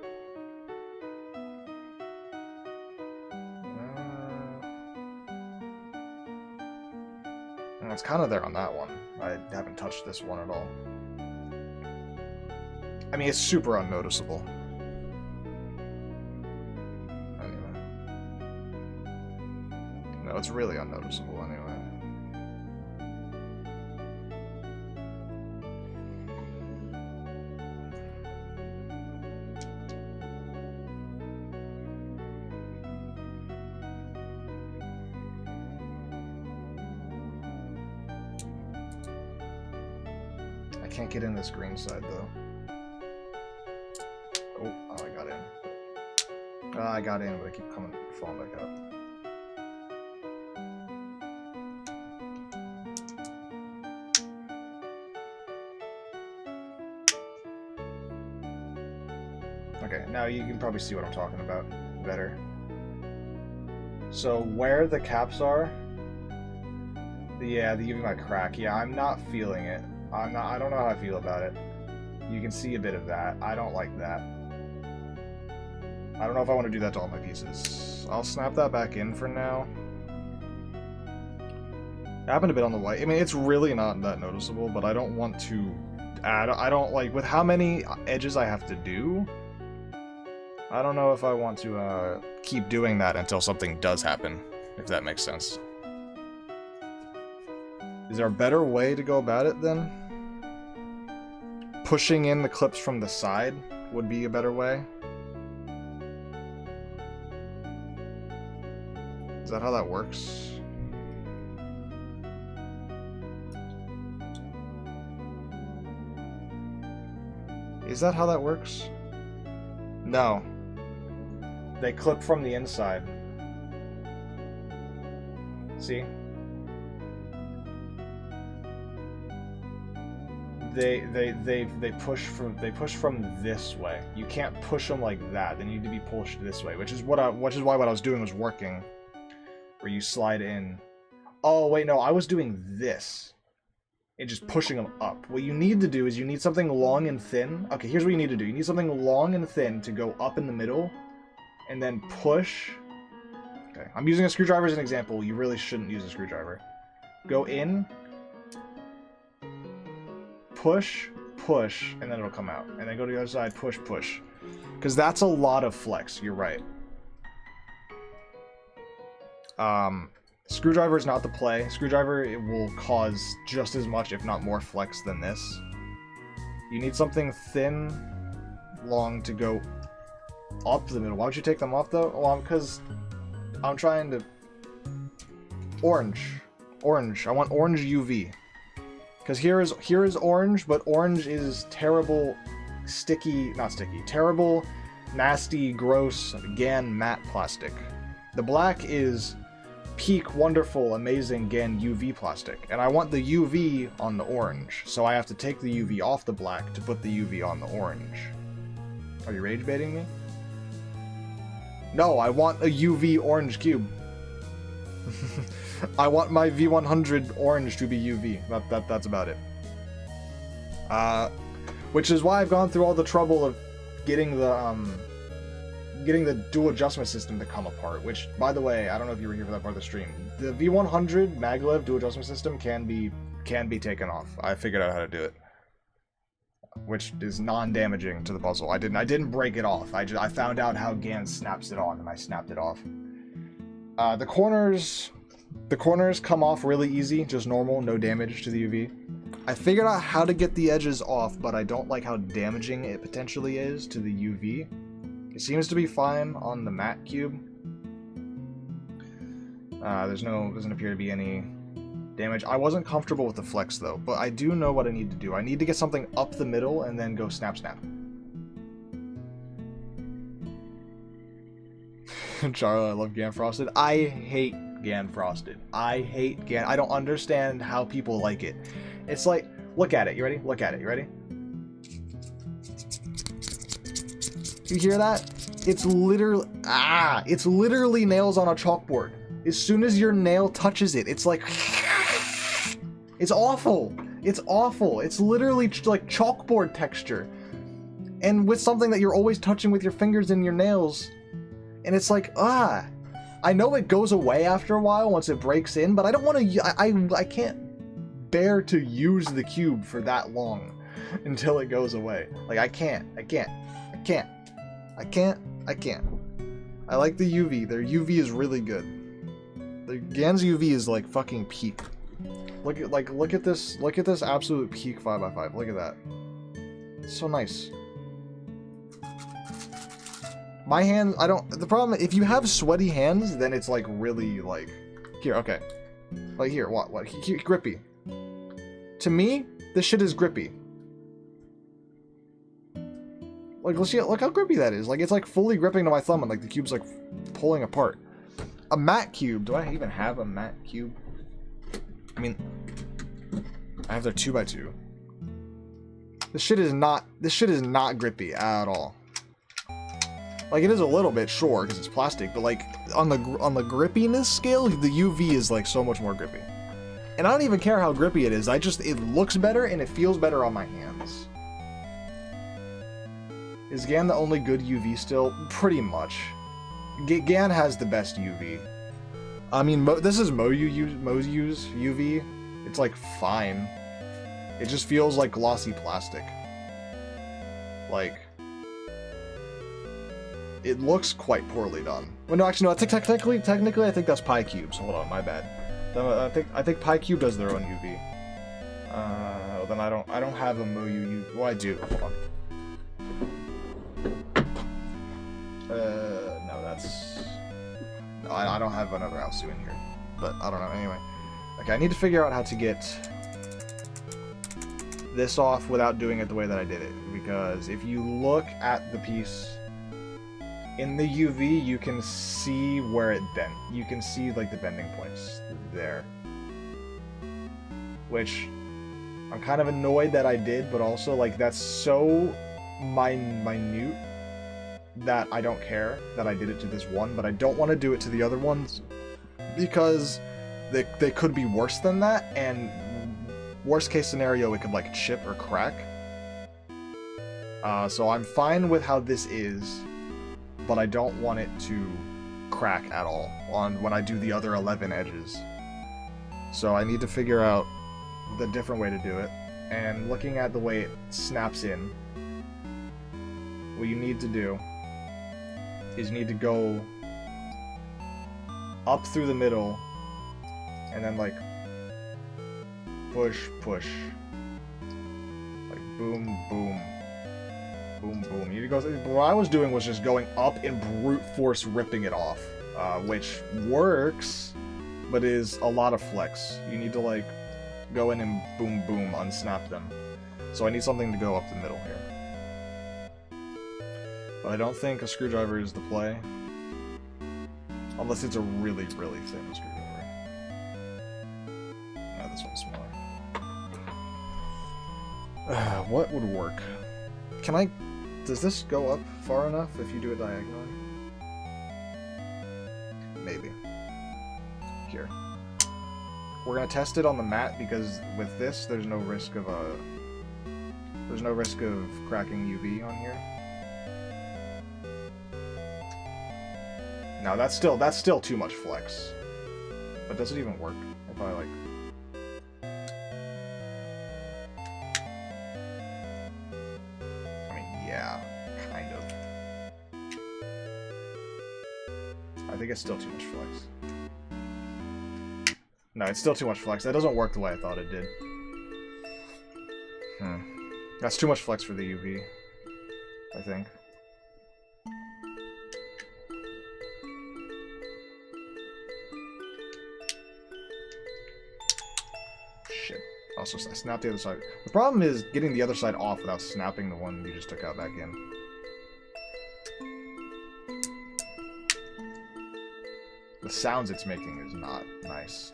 It's kind of there on that one. I haven't touched this one at all. I mean, it's super unnoticeable. Anyway. No, it's really unnoticeable anyway. Can't get in this green side though. Oh, I got in. I got in, but I keep falling back out. Okay, now you can probably see what I'm talking about better. So where the caps are, the UV might crack. Yeah, I'm not feeling it. I don't know how I feel about it. You can see a bit of that. I don't like that. I don't know if I want to do that to all my pieces. I'll snap that back in for now. It happened a bit on the white. I mean, it's really not that noticeable, but I don't want to add... I don't like... With how many edges I have to do, I don't know if I want to keep doing that until something does happen, if that makes sense. Is there a better way to go about it then? Pushing in the clips from the side would be a better way. Is that how that works? Is that how that works? No. They clip from the inside. See? they push from this way. You can't push them like that. They need to be pushed this way, which is why what I was doing was working, where you slide in. Oh wait, no, I was doing this and just pushing them up. What you need to do is you need something long and thin. Okay, here's what you need to do. You need something long and thin to go up in the middle, and then push. Okay, I'm using a screwdriver as an example. You really shouldn't use a screwdriver. Go in. Push, push, and then it'll come out. And then go to the other side, push, push. Because that's a lot of flex, you're right. Screwdriver is not the play. Screwdriver, it will cause just as much, if not more flex than this. You need something thin, long to go up the middle. Why would you take them off though? Well, because I'm trying to... Orange. Orange. I want orange UV. Because here is orange, but orange is terrible, terrible, nasty, gross, GAN matte plastic. The black is peak, wonderful, amazing GAN UV plastic. And I want the UV on the orange, so I have to take the UV off the black to put the UV on the orange. Are you rage baiting me? No, I want a UV orange cube. I want my v100 orange to be UV. That's about it. Which is why I've gone through all the trouble of getting the dual adjustment system to come apart. Which, by the way, I don't know if you were here for that part of the stream. The v100 maglev dual adjustment system can be taken off. I figured out how to do it, which is non-damaging to the puzzle. I didn't break it off. I found out how GAN snaps it on, and I snapped it off. The corners come off really easy, just normal, no damage to the UV. I figured out how to get the edges off, but I don't like how damaging it potentially is to the UV. It seems to be fine on the matte cube. Doesn't appear to be any damage. I wasn't comfortable with the flex though, but I do know what I need to do. I need to get something up the middle and then go snap snap. Charlie, I love GAN Frosted. I hate GAN Frosted. I hate GAN. I don't understand how people like it. It's like, look at it. You ready? Look at it. You ready? You hear that? It's literally nails on a chalkboard. As soon as your nail touches it, it's like, it's awful. It's awful. It's literally like chalkboard texture. And with something that you're always touching with your fingers and your nails, and it's like, I know it goes away after a while once it breaks in, but I don't want to, I can't bear to use the cube for that long until it goes away. Like, I can't. I like the UV. Their UV is really good. The GAN's UV is like fucking peak. Look at this absolute peak 5x5. Look at that. It's so nice. My hands, the problem, if you have sweaty hands, then it's like really like, here, okay. Like here, what, here, grippy. To me, this shit is grippy. Like, look how grippy that is. Like, it's like fully gripping to my thumb and like the cube's like pulling apart. A matte cube, do I even have a matte cube? I mean, I have their 2x2. This shit is not grippy at all. Like, it is a little bit, sure, because it's plastic, but like on the grippiness scale, the UV is like so much more grippy. And I don't even care how grippy it is. It looks better and it feels better on my hands. Is GAN the only good UV still? Pretty much. GAN has the best UV. I mean, this is Mozu's UV. It's like fine. It just feels like glossy plastic. Like, it looks quite poorly done. Well, no, actually, no. I think technically, I think that's Pi Cubes. Hold on, my bad. I think Pi Cube does their own UV. Then I don't have a Moyu UV. Well, I do. Hold on. No, that's... No, I don't have another Alsu in here. But, I don't know, anyway. Okay, I need to figure out how to get this off without doing it the way that I did it. Because if you look at the piece, in the UV, you can see where it bent. You can see, like, the bending points there. Which I'm kind of annoyed that I did, but also, like, that's so minute that I don't care that I did it to this one, but I don't want to do it to the other ones because they could be worse than that, and worst case scenario, it could, like, chip or crack. So I'm fine with how this is, but I don't want it to crack at all when I do the other 11 edges. So I need to figure out the different way to do it, and looking at the way it snaps in, what you need to do is you need to go up through the middle and then like push, like boom, boom, boom, boom. You need to go. What I was doing was just going up and brute force ripping it off, which works, but is a lot of flex. You need to like go in and boom, boom, unsnap them. So I need something to go up the middle here. But I don't think a screwdriver is the play. Unless it's a really, really thin screwdriver. No, this one's smaller. What would work? Can I... Does this go up far enough if you do it diagonally? Maybe. Here. We're gonna test it on the mat because with this, there's no risk of cracking UV on here. No, that's still too much flex. But does it even work? If I like... I mean, yeah, kind of. I think it's still too much flex. No, it's still too much flex. That doesn't work the way I thought it did. That's too much flex for the UV, I think. Shit. Also, I snapped the other side. The problem is getting the other side off without snapping the one you just took out back in. The sounds it's making is not nice.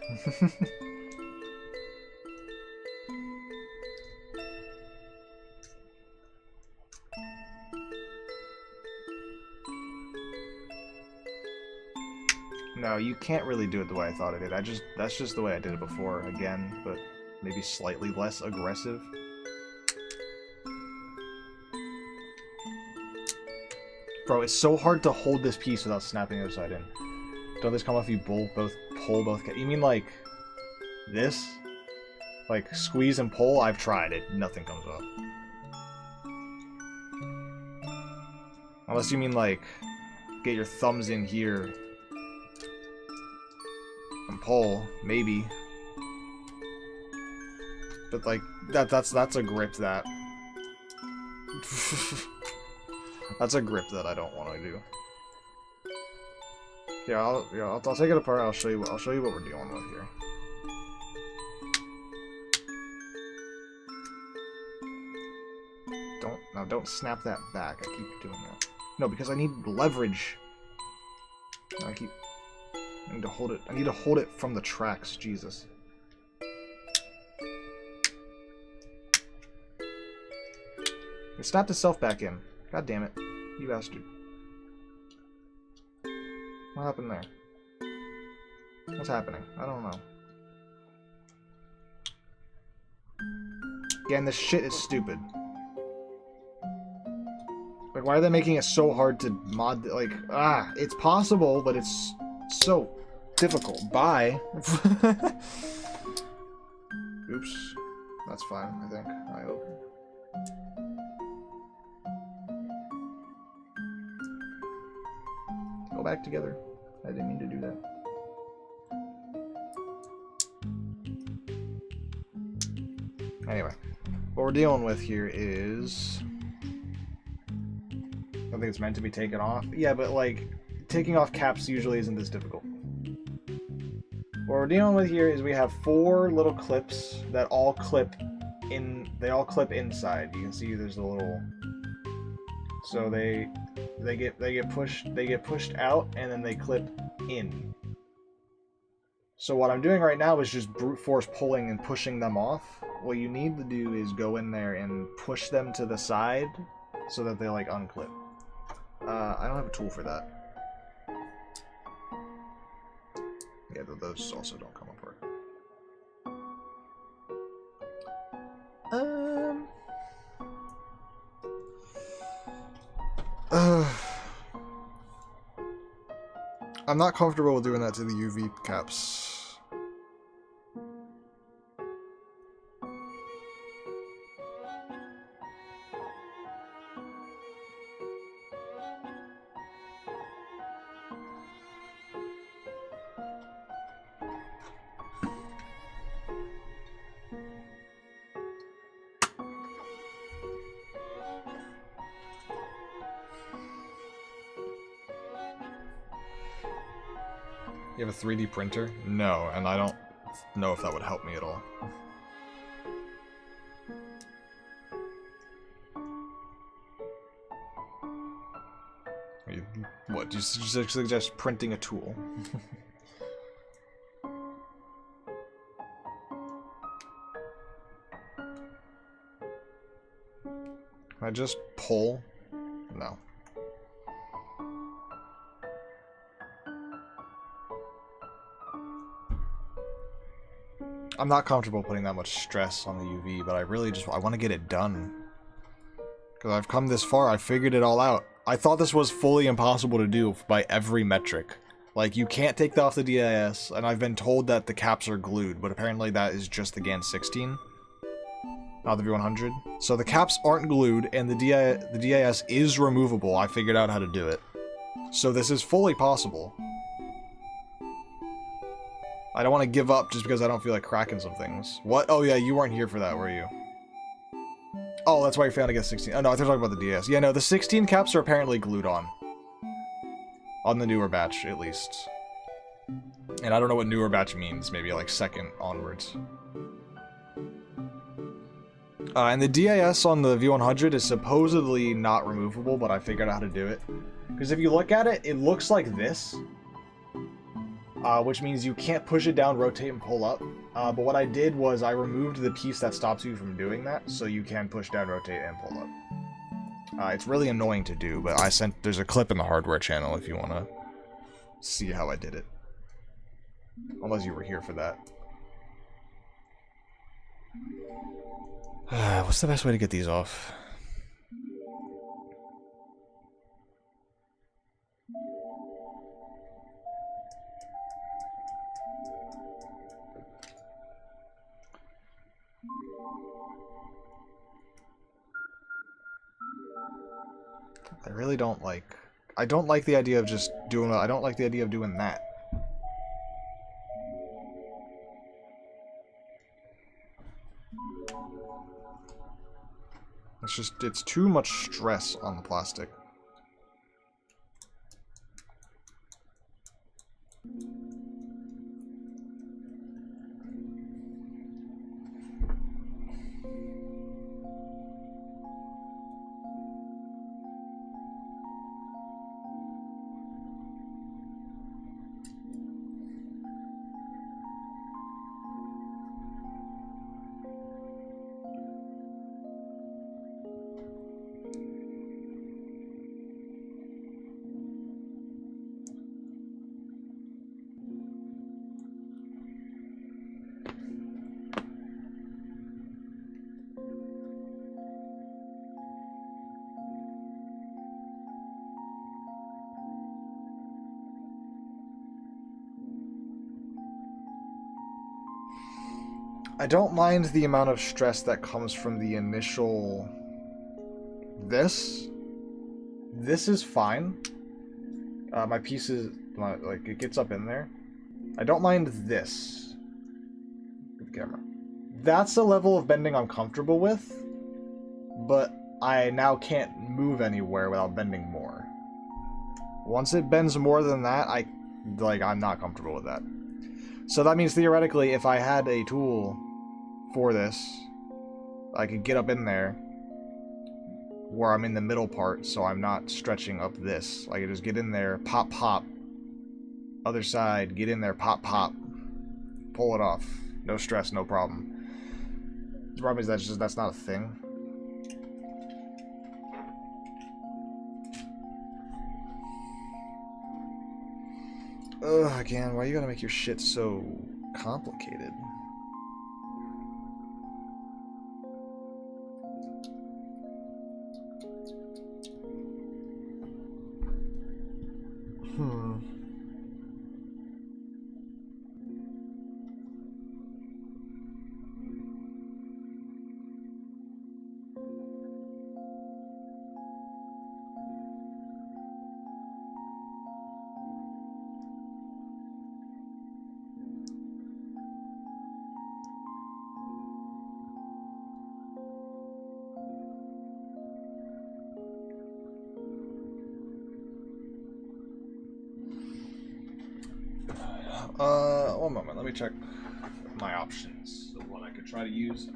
No, you can't really do it the way I thought I did. That's just the way I did it before, again, but maybe slightly less aggressive. Bro, it's so hard to hold this piece without snapping the other side in. Don't this come off if you pull both? You mean like this? Like squeeze and pull? I've tried it. Nothing comes off. Unless you mean like get your thumbs in here and pull, maybe. But like that's a grip that that's a grip that I don't want to do. Yeah, I'll take it apart. I'll show you what we're dealing with here. Don't snap that back. I keep doing that. No, because I need leverage. I need to hold it. I need to hold it from the tracks. Jesus. It snapped itself back in. God damn it, you bastard. What happened there? What's happening? I don't know. Again, this shit is stupid. Like, why are they making it so hard to mod? Like, it's possible, but it's so difficult. Bye. Oops. That's fine, I think. I hope. Go back together. I didn't mean to do that. Anyway, what we're dealing with here is something that's meant to be taken off. Yeah, but like, taking off caps usually isn't this difficult. What we're dealing with here is we have 4 little clips that all clip in. They all clip inside. You can see there's a little. So they get pushed out and then they clip in. So what I'm doing right now is just brute force pulling and pushing them off. What you need to do is go in there and push them to the side so that they like unclip. I don't have a tool for that. Yeah, those also don't come apart. I'm not comfortable with doing that to the UV caps. You have a 3D printer? No, and I don't know if that would help me at all. What, do you suggest printing a tool? Can I just pull? No. I'm not comfortable putting that much stress on the UV, but I really just I want to get it done. Because I've come this far, I figured it all out. I thought this was fully impossible to do by every metric. Like, you can't take that off the DIS, and I've been told that the caps are glued, but apparently that is just the GAN 16, not the v100. So the caps aren't glued, and the DIS is removable. I figured out how to do it. So this is fully possible. I don't want to give up just because I don't feel like cracking some things. What? Oh yeah, you weren't here for that, were you? Oh, that's why you found to get 16. Oh no, I thought you were talking about the DS. Yeah, no, the 16 caps are apparently glued on. On the newer batch, at least. And I don't know what newer batch means, maybe like second onwards. And the DIS on the v100 is supposedly not removable, but I figured out how to do it. Because if you look at it, it looks like this. Which means you can't push it down, rotate, and pull up. But what I did was I removed the piece that stops you from doing that, so you can push down, rotate, and pull up. It's really annoying to do, but there's a clip in the hardware channel if you want to see how I did it. Unless you were here for that. What's the best way to get these off? I really don't like... I don't like the idea of just doing... I don't like the idea of doing that. It's just... It's too much stress on the plastic. I don't mind the amount of stress that comes from the initial... This is fine. My piece is... like, it gets up in there. I don't mind this. Good camera. That's a level of bending I'm comfortable with, but I now can't move anywhere without bending more. Once it bends more than that, I'm not comfortable with that. So that means theoretically, if I had a tool for this, I could get up in there where I'm in the middle part, so I'm not stretching up this. I could just get in there, pop, pop, other side, get in there, pop, pop, pull it off. No stress, no problem. The problem is that's not a thing. Ugh, again, why you gotta make your shit so complicated? One moment, let me check my options of what I could try to use.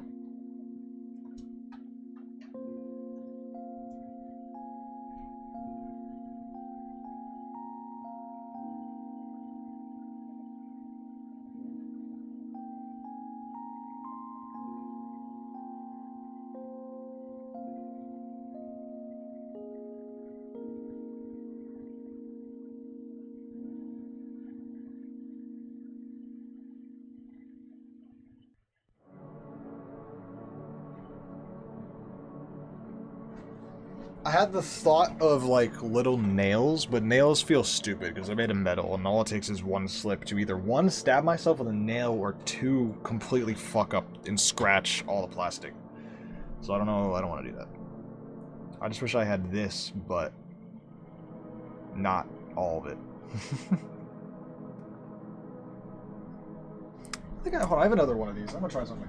I had the thought of, like, little nails, but nails feel stupid because they're made of metal, and all it takes is one slip to either, one, stab myself with a nail, or two, completely fuck up and scratch all the plastic. So I don't know, I don't want to do that. I just wish I had this, but not all of it. Hold on, I have another one of these. I'm gonna try something.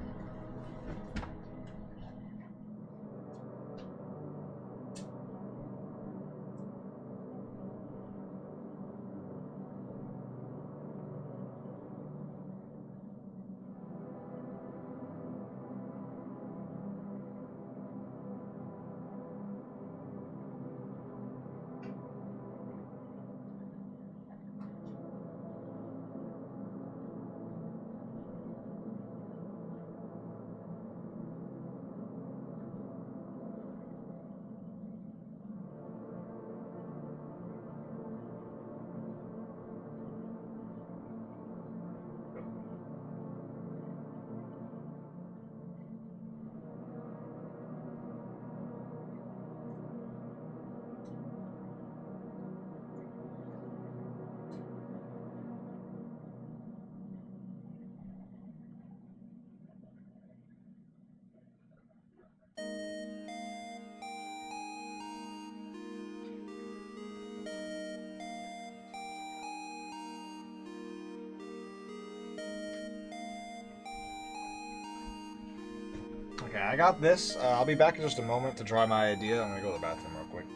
Okay, I got this. I'll be back in just a moment to try my idea. I'm gonna go to the bathroom real quick.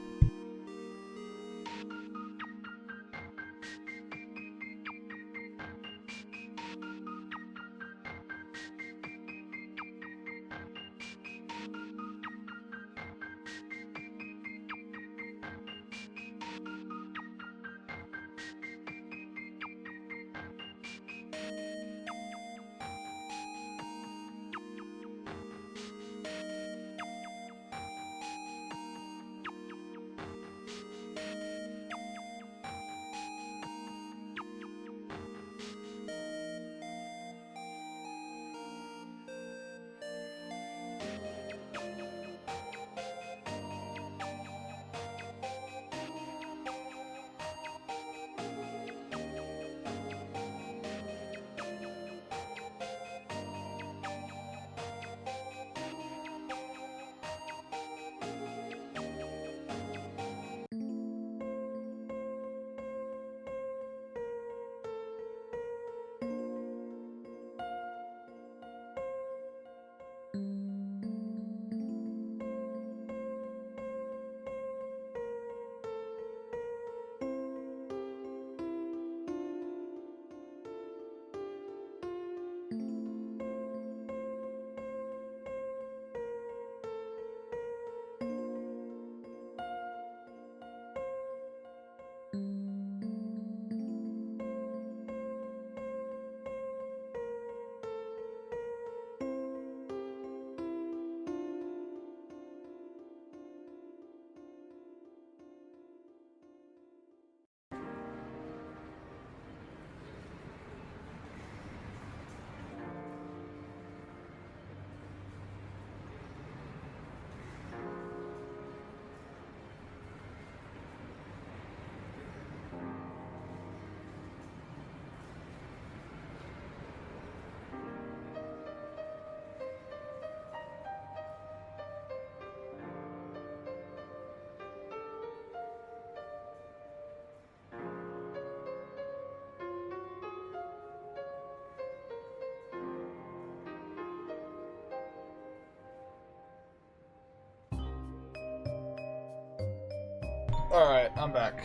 Alright, I'm back.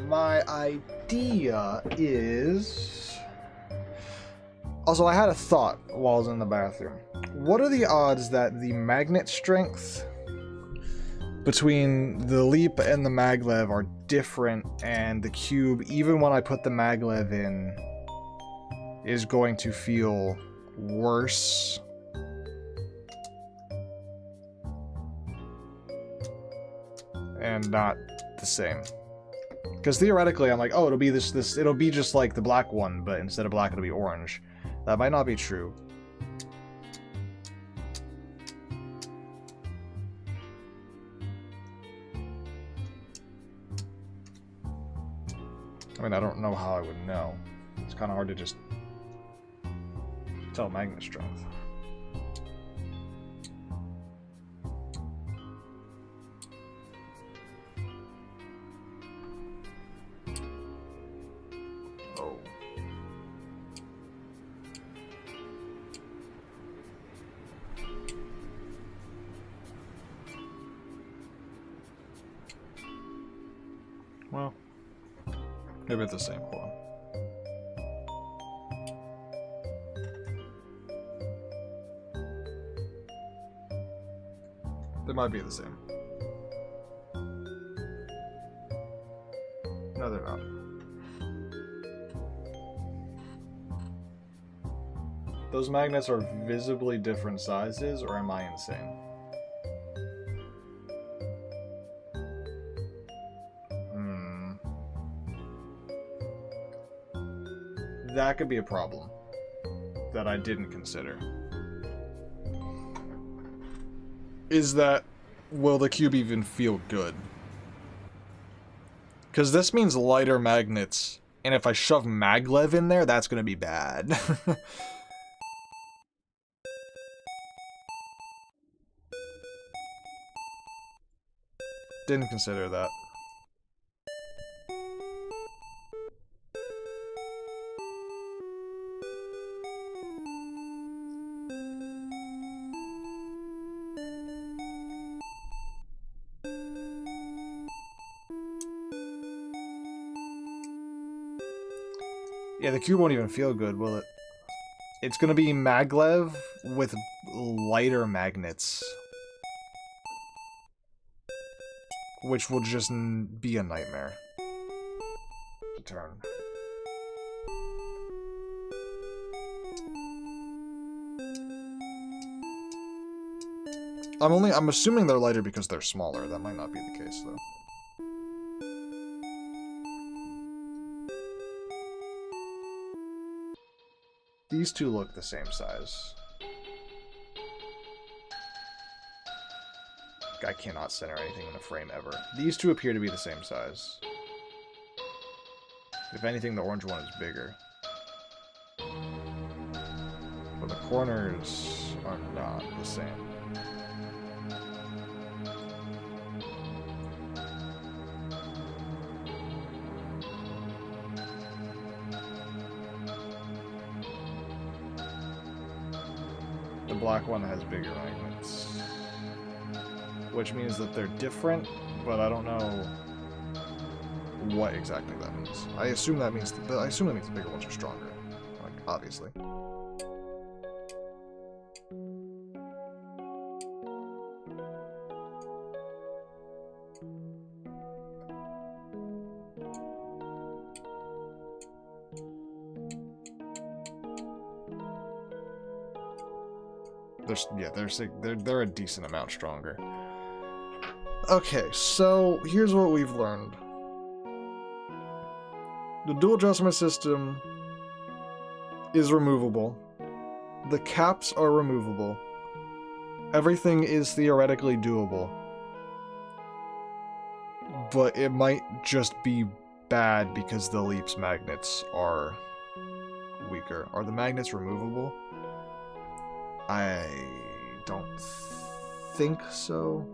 My idea is... Also, I had a thought while I was in the bathroom. What are the odds that the magnet strength between the leap and the maglev are different, and the cube, even when I put the maglev in, is going to feel worse? And not the same. Because theoretically, I'm like, oh, it'll be it'll be just like the black one, but instead of black, it'll be orange. That might not be true. I mean, I don't know how I would know. It's kind of hard to just tell magnet strength. Oh. Well. Maybe it's the same. Hold on. They might be the same. No, they're not. Those magnets are visibly different sizes, or am I insane? That could be a problem that I didn't consider. Is that, will the cube even feel good? Because this means lighter magnets, and if I shove maglev in there, that's going to be bad. Didn't consider that. Yeah, the cube won't even feel good, will it? It's gonna be maglev with lighter magnets. Which will just be a nightmare to turn. I'm assuming they're lighter because they're smaller. That might not be the case, though. These two look the same size. I cannot center anything in the frame ever. These two appear to be the same size. If anything, the orange one is bigger. But the corners are not the same. The black one has bigger magnets. Which means that they're different, but I don't know what exactly that means. I assume that means the bigger ones are stronger. Like, obviously. They're a decent amount stronger. Okay, so here's what we've learned. The dual adjustment system is removable. The caps are removable. Everything is theoretically doable. But it might just be bad because the leap's magnets are weaker. Are the magnets removable? I don't think so.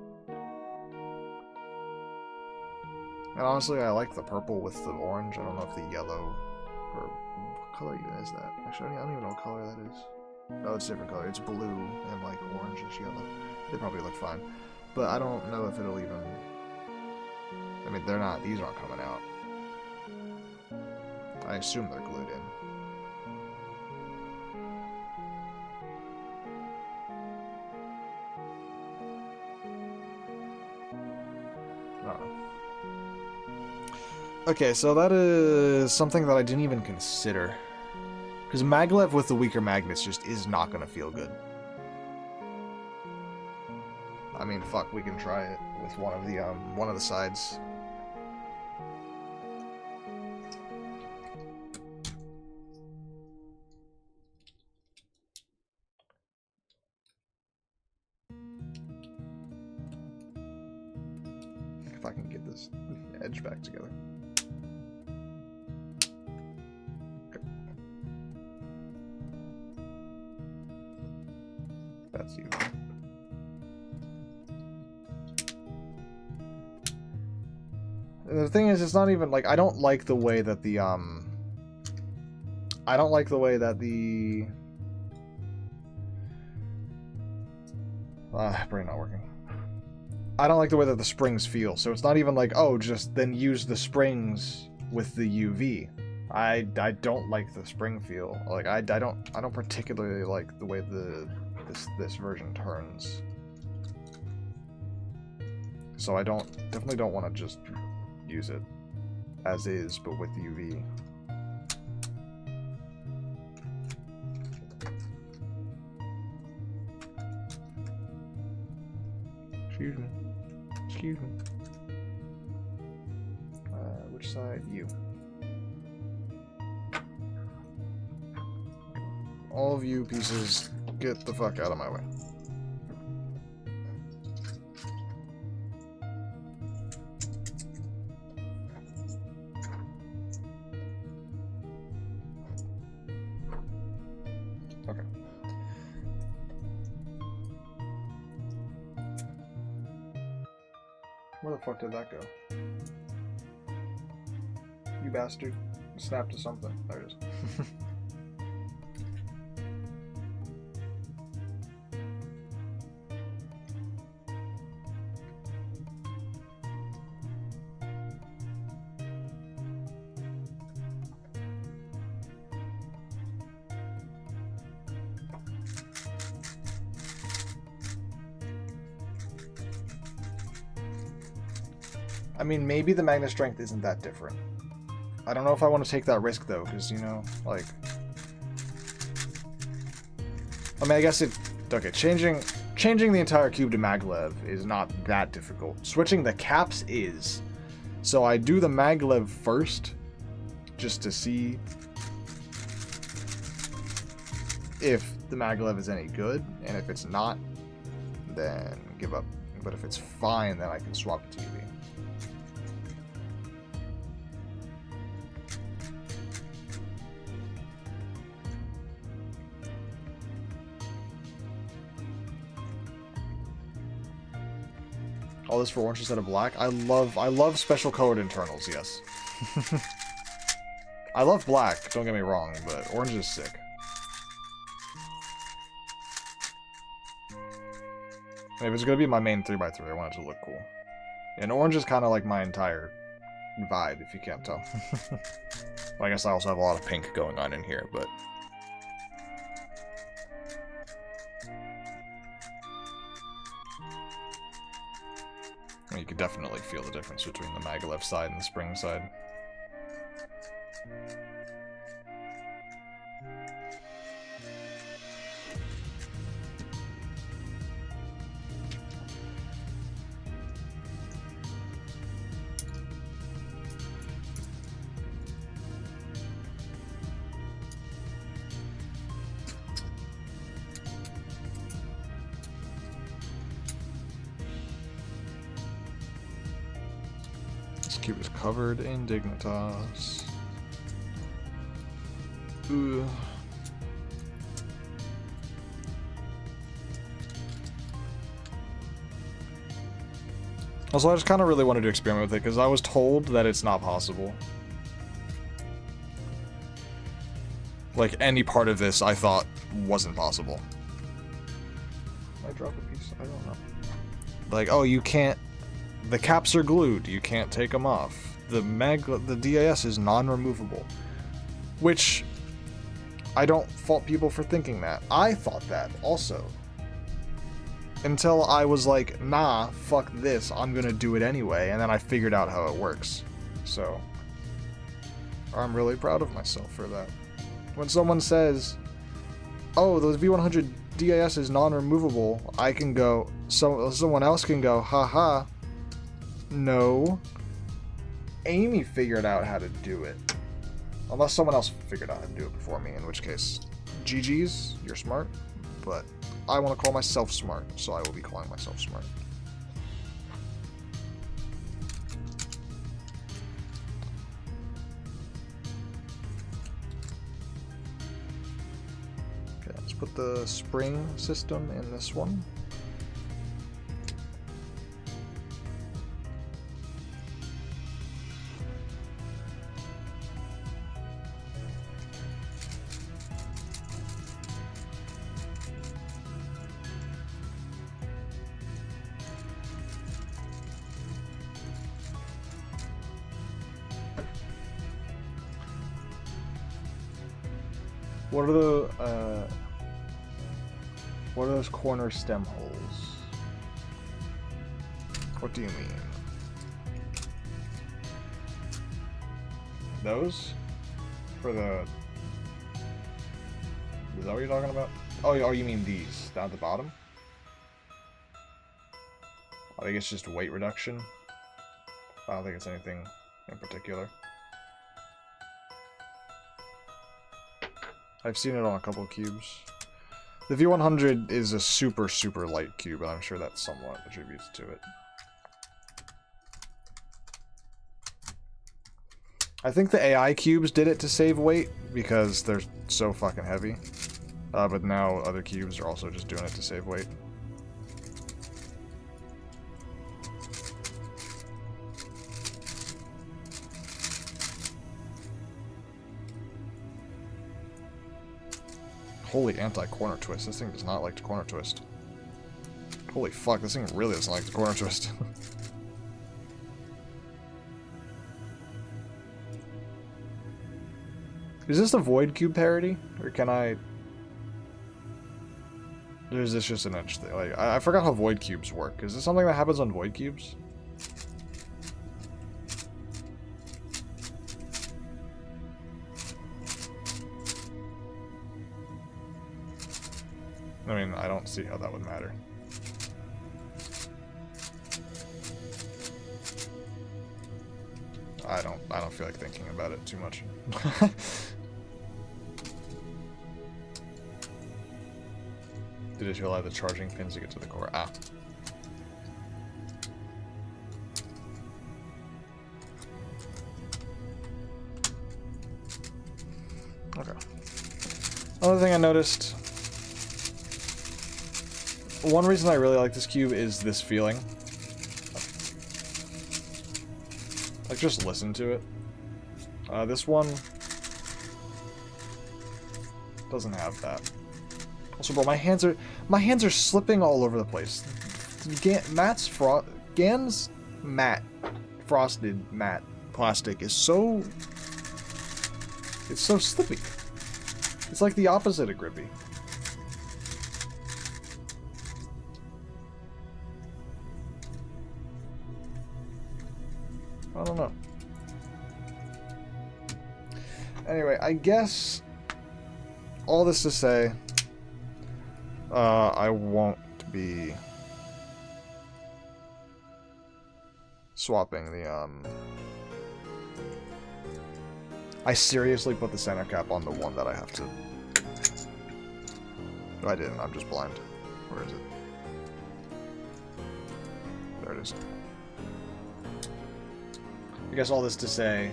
And honestly, I like the purple with the orange. I don't know if the yellow, or what color even is that? Actually, I don't even know what color that is. Oh, it's a different color. It's blue and like orangish yellow. They probably look fine. But I don't know if it'll even I mean, they're not, these aren't coming out. I assume they're glued in. Okay, so that is something that I didn't even consider. Because maglev with the weaker magnets just is not going to feel good. I mean, fuck, we can try it with one of the sides. If I can get this edge back together. That's you. The thing is, it's not even, like, I don't like the way that the, I don't like the way that the... brain not working. I don't like the way that the springs feel, so it's not even like, oh, just then use the springs with the UV. I don't like the spring feel. Like, I don't particularly like the way this version turns. So I definitely don't want to just use it as is, but with UV. Excuse me. Excuse me. Which side? You. All of you pieces, get the fuck out of my way. Okay. Where the fuck did that go? You bastard. Snap to something. There it is. I mean, maybe the magnet strength isn't that different. I don't know if I want to take that risk, though, because, you know, like... I mean, I guess it... Okay, changing the entire cube to maglev is not that difficult. Switching the caps is. So I do the maglev first, just to see if the maglev is any good, and if it's not, then give up. But if it's fine, then I can swap it to UV. All this for orange instead of black. I love special colored internals, yes. I love black, don't get me wrong, but orange is sick. If it's gonna be my main 3x3, I want it to look cool. And orange is kind of like my entire vibe, if you can't tell. Well, I guess I also have a lot of pink going on in here, but... You could definitely feel the difference between the maglev side and the spring side. Cube is covered in Dignitas. Ooh. Also, I just kind of really wanted to experiment with it because I was told that it's not possible. Like, any part of this I thought wasn't possible. I drop a piece? I don't know. Like, oh, you can't the caps are glued, you can't take them off. The DAS is non-removable, which I don't fault people for thinking that. I thought that also. Until I was like, nah, fuck this, I'm gonna do it anyway, and then I figured out how it works. So, I'm really proud of myself for that. When someone says, oh, the V100 DAS is non-removable, I can go, someone else can go, haha, no. Amy figured out how to do it. Unless someone else figured out how to do it before me, in which case, GG's, you're smart, but I want to call myself smart, so I will be calling myself smart. Okay, let's put the spring system in this one. What are those corner stem holes? What do you mean? Those? For the... Is that what you're talking about? Oh, you mean these, down at the bottom? I think it's just weight reduction. I don't think it's anything in particular. I've seen it on a couple of cubes. The V100 is a super, super light cube, and I'm sure that somewhat attributes to it. I think the AI cubes did it to save weight, because they're so fucking heavy. But now other cubes are also just doing it to save weight. Holy anti-corner twist. This thing does not like to corner twist. Holy fuck, this thing really doesn't like to corner twist. Is this a Void Cube parody? Or can I... Or is this just an edge thing? Like, I forgot how Void Cubes work. Is this something that happens on Void Cubes? I mean, I don't see how that would matter. I don't feel like thinking about it too much. Did it allow the charging pins to get to the core? Ah. Okay. Another thing I noticed. One reason I really like this cube is this feeling. Like, just listen to it. This one doesn't have that. Also, bro, my hands are slipping all over the place. Gan's matte frosted matte plastic is so... It's so slippy. It's like the opposite of grippy. I don't know. Anyway, I guess all this to say, I won't be swapping the, I seriously put the center cap on the one that I have to. No, I didn't. I'm just blind. Where is it? There it is. I guess all this to say,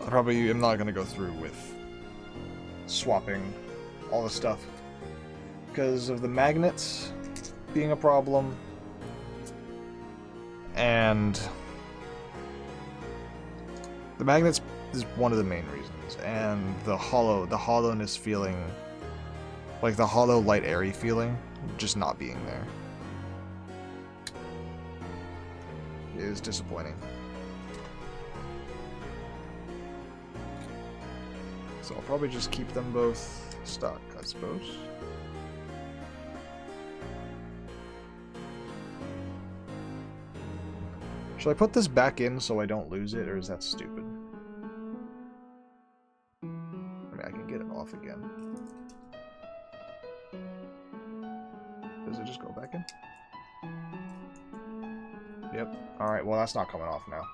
I probably am not going to go through with swapping all the stuff because of the magnets being a problem and the magnets is one of the main reasons, and the hollowness feeling Like the hollow, light, airy feeling, just not being there. It is disappointing. So I'll probably just keep them both stuck, I suppose. Should I put this back in so I don't lose it, or is that stupid? I mean, I can get it off again. Does it just go back in? Yep. Alright, well that's not coming off now.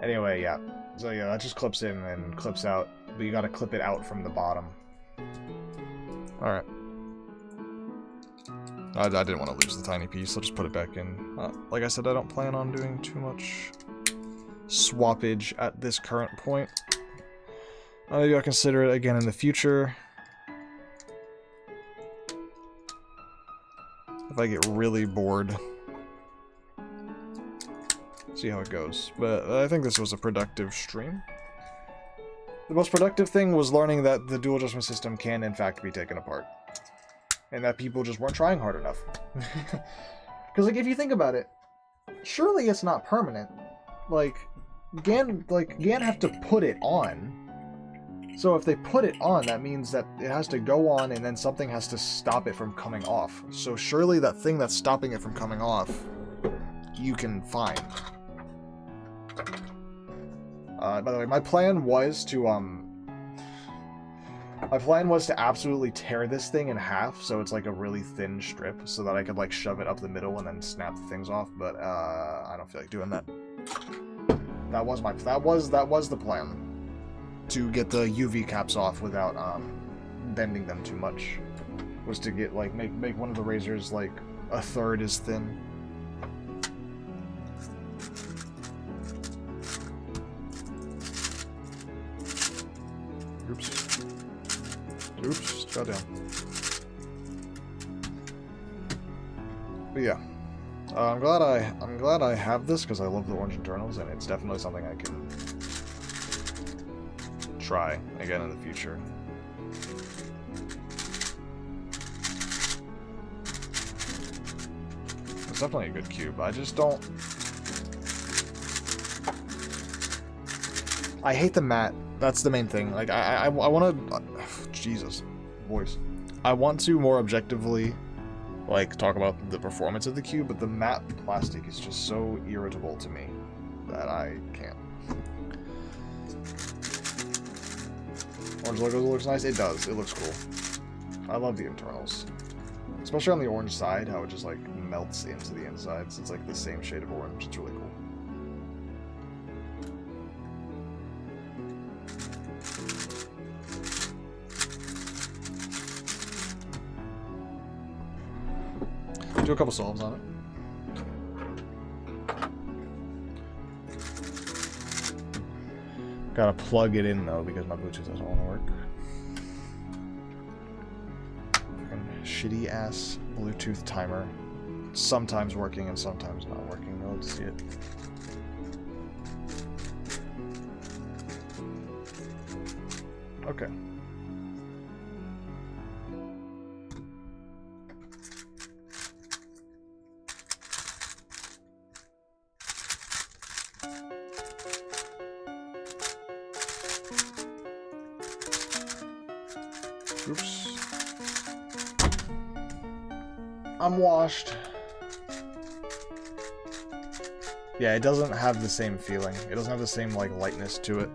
Anyway, yeah. So yeah, that just clips in and clips out, but you gotta clip it out from the bottom. Alright. I didn't want to lose the tiny piece, I'll just put it back in. Like I said, I don't plan on doing too much swappage at this current point. Maybe I'll consider it again in the future. If I get really bored. See how it goes. But I think this was a productive stream. The most productive thing was learning that the dual adjustment system can in fact be taken apart. And that people just weren't trying hard enough. Because, like, if you think about it, surely it's not permanent. Like, GAN have to put it on. So if they put it on, that means that it has to go on and then something has to stop it from coming off. So surely that thing that's stopping it from coming off, you can find. By the way, my plan was to absolutely tear this thing in half, so it's like a really thin strip, so that I could like shove it up the middle and then snap the things off. But I don't feel like doing that. That was the plan, to get the UV caps off without bending them too much. Was to get like make one of the razors like a third as thin. Oops. Oops, got down. But yeah, I'm glad I have this because I love the orange internals, and it's definitely something I can try again in the future. It's definitely a good cube. I just don't. I hate the matte. That's the main thing. Like, I want to... Jesus. Voice. I want to more objectively, like, talk about the performance of the cube, but the matte plastic is just so irritable to me that I can't. Orange logo looks nice. It does. It looks cool. I love the internals. Especially on the orange side, how it just, like, melts into the insides. It's, like, the same shade of orange. It's really cool. Do a couple solves on it. Gotta plug it in though because my Bluetooth doesn't want to work. Fucking shitty ass Bluetooth timer. Sometimes working and sometimes not working. You'll have to see it. Okay. Oops. I'm washed. Yeah, it doesn't have the same feeling. It doesn't have the same, like, lightness to it.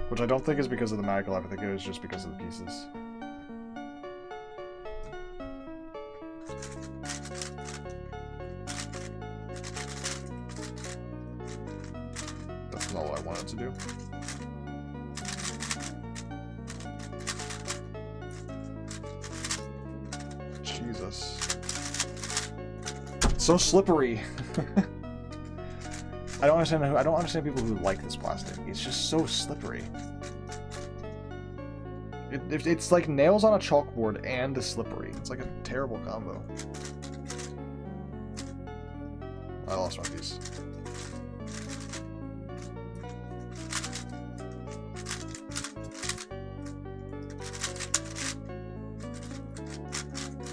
Which I don't think is because of the magical. I think it was just because of the pieces. That's not what I wanted to do. Jesus. It's so slippery. I don't understand people who like this plastic. It's just so slippery. It's like nails on a chalkboard and a slippery. It's like a terrible combo. I lost my piece.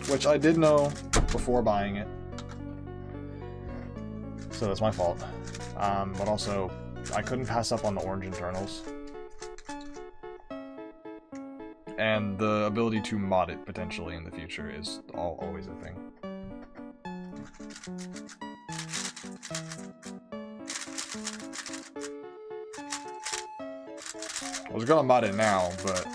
which I did know before buying it. So that's my fault. But also, I couldn't pass up on the orange internals. And the ability to mod it potentially in the future is always a thing. I was gonna mod it now, but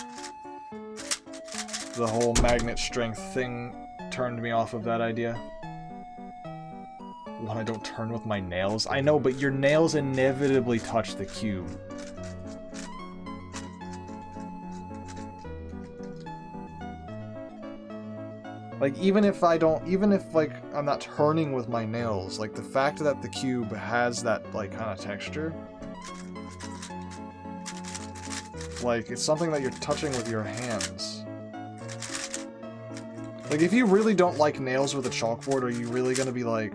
the whole magnet strength thing turned me off of that idea. When I don't turn with my nails? I know, but your nails inevitably touch the cube. Like, even if like, I'm not turning with my nails, like, the fact that the cube has that, like, kind of texture, like, it's something that you're touching with your hands. Like, if you really don't like nails with a chalkboard, are you really gonna be, like,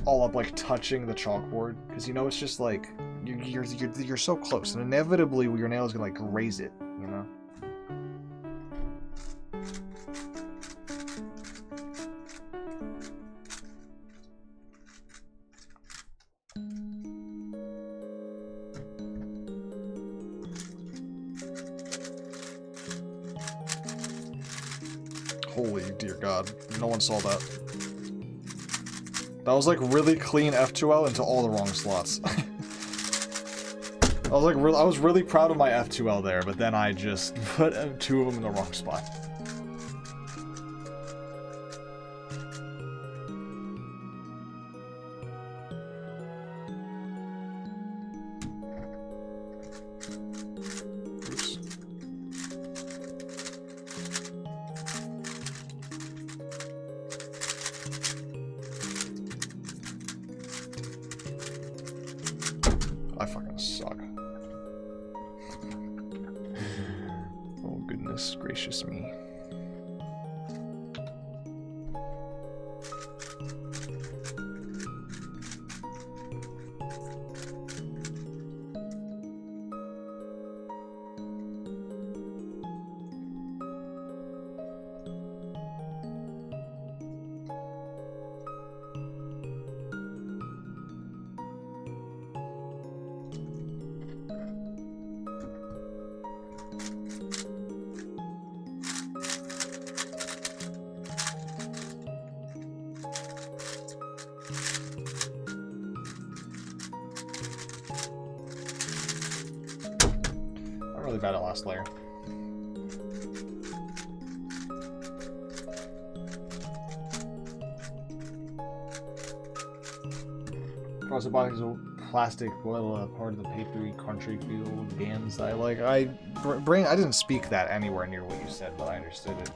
all up, like, touching the chalkboard? Because, you know, it's just, like, you're so close, and inevitably your nail is gonna, like, graze it, you know? Holy dear God, no one saw that. That was like really clean F2L into all the wrong slots. I was really proud of my F2L there, but then I just put 2 of them in the wrong spot. I fucking suck. Oh goodness gracious me. Really bad at last layer. Frosted is a plastic, well, part of the papery country feel games I like. I didn't speak that anywhere near what you said, but I understood it.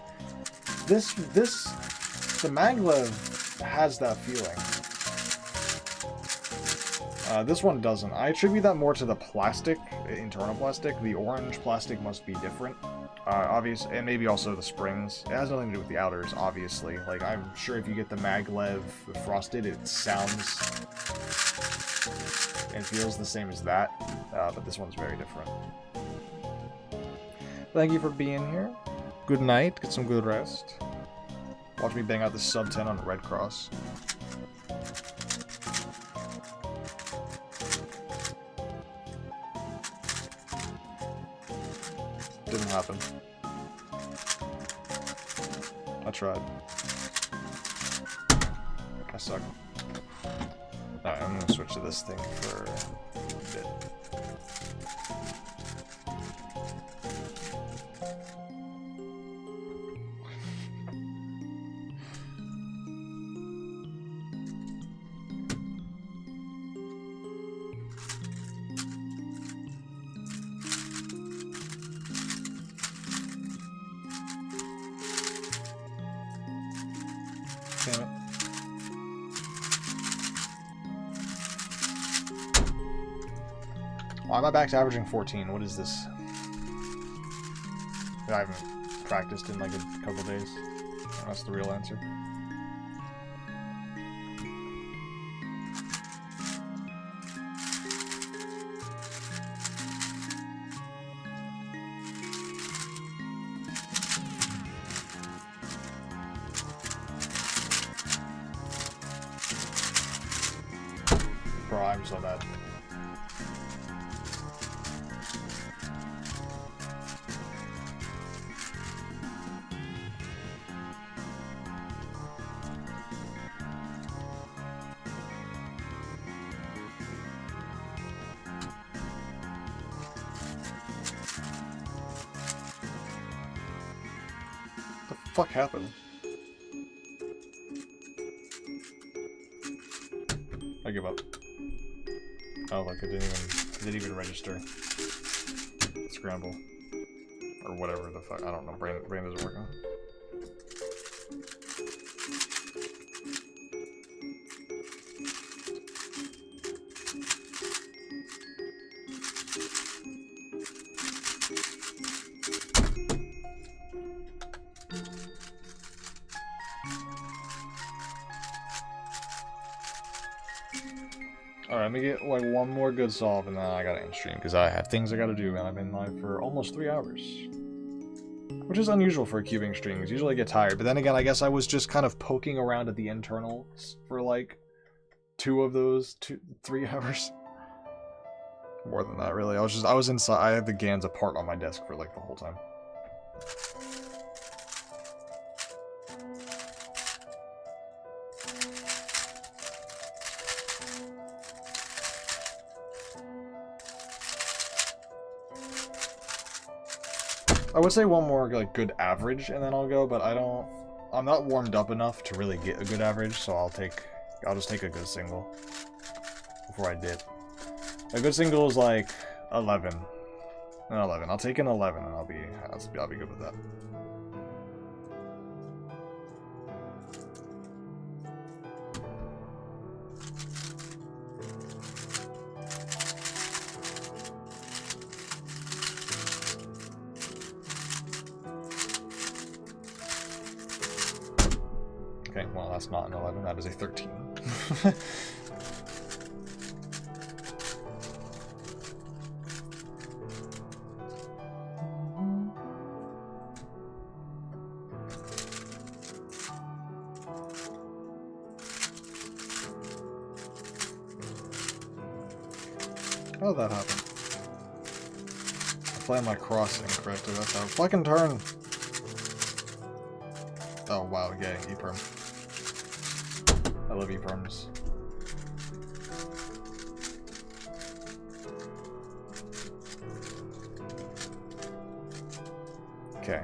The maglev has that feeling. This one doesn't. I attribute that more to the plastic, internal plastic. The orange plastic must be different. Obvious, and maybe also the springs. It has nothing to do with the outers, obviously. Like, I'm sure if you get the maglev frosted, it sounds and feels the same as that, but this one's very different. Thank you for being here. Good night, get some good rest. Watch me bang out this sub 10 on the Red Cross. Didn't happen. I tried. I suck. Alright, I'm gonna switch to this thing for a bit. Damn it. Why am I back to averaging 14? What is this? I haven't practiced in like a couple days. That's the real answer. Bro, I'm so bad. What the fuck happened? I give up. Oh, look, it didn't even register. Scramble. Or whatever the fuck. I don't know. Brain isn't working. Alright, let me get like one more good solve and then I gotta end stream because I have things I gotta do and I've been live for almost 3 hours. Which is unusual for a cubing stream because usually I get tired. But then again, I guess I was just kind of poking around at the internals for like 3 hours. More than that, really. I was inside. I had the GANs apart on my desk for like the whole time. I would say one more like good average and then I'll go, but I'm not warmed up enough to really get a good average, so I'll just take a good single before I dip. A good single is like 11. An 11. I'll take an 11 and I'll be good with that. Okay, well that's not an 11, that is a 13. How did that happen? I planned my crossing correctly, that's how fucking turn! Oh wow, yeah, E-perm. I love E-perms. Okay.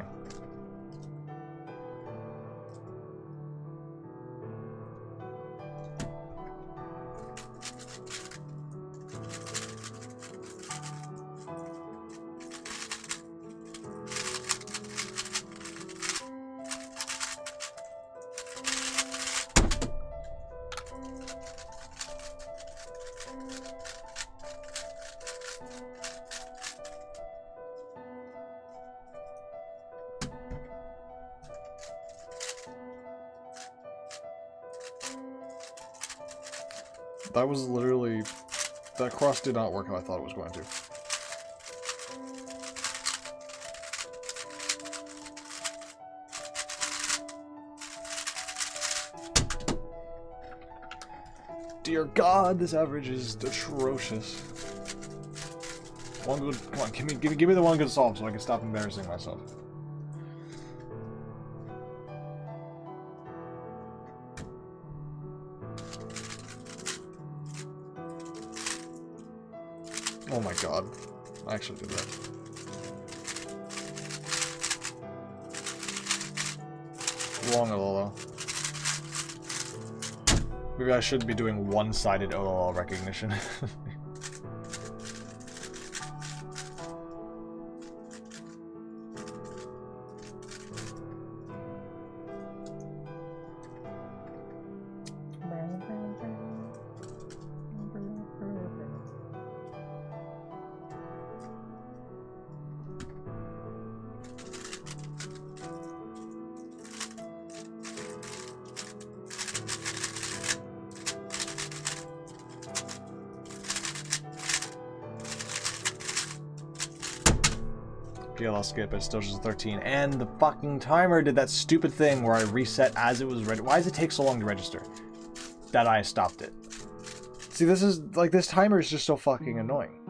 That was literally... That cross did not work how I thought it was going to. Dear God, this average is atrocious. One good... Come on, give me the one good solve so I can stop embarrassing myself. Oh my god. I actually did that. Wrong OLL. Maybe I should be doing one-sided OLL recognition. PLL skip, it's still just a 13. And the fucking timer did that stupid thing where I reset as it was ready. Why does it take so long to register? That I stopped it. See, this is, like, this timer is just so fucking annoying.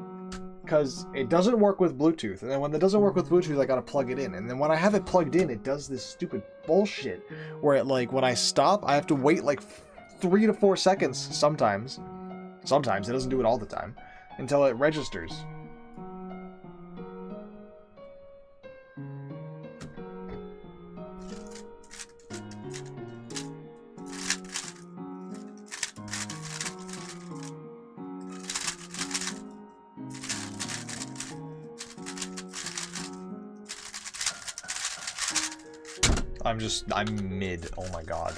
Because it doesn't work with Bluetooth, and then when it doesn't work with Bluetooth, I gotta plug it in. And then when I have it plugged in, it does this stupid bullshit where it, like, when I stop, I have to wait, like, 3 to 4 seconds sometimes. Sometimes, it doesn't do it all the time, until it registers. I'm mid. Oh my god.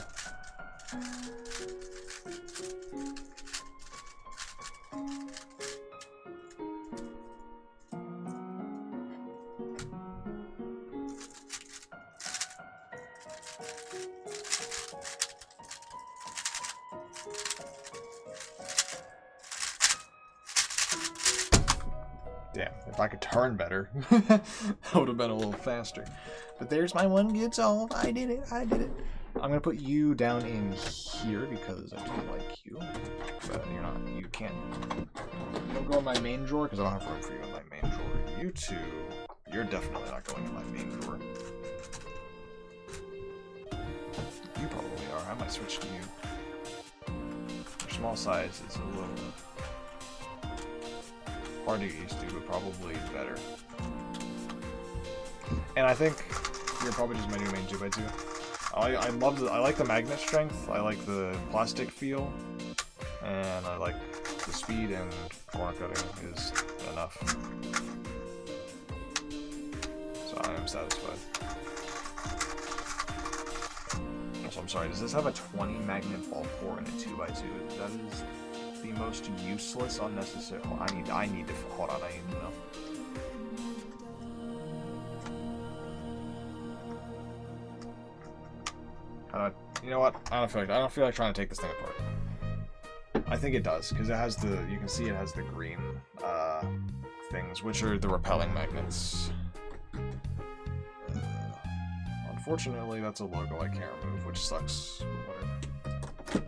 Damn, if I could turn better, that would have been a little faster. But there's my one good solve. I did it. I did it. I'm gonna put you down in here because I do like you. But you're not. You can't. You don't go in my main drawer because I don't have room for you in my main drawer. You two, you're definitely not going in my main drawer. You probably are. I might switch to you. Your small size is a little hard to get used to, but probably better. And I think you're probably just my new main 2x2. I like the magnet strength, I like the plastic feel, and I like the speed, and corner cutting is enough. So I am satisfied. Also, I'm sorry, does this have a 20 magnet ball core in a 2x2? That is the most useless, unnecessary. Oh, I need to hold on. I need to know. You know what? I don't feel like trying to take this thing apart. I think it does because it has the. You can see it has the green things, which are the repelling magnets. Unfortunately, that's a logo I can't remove, which sucks. Whatever.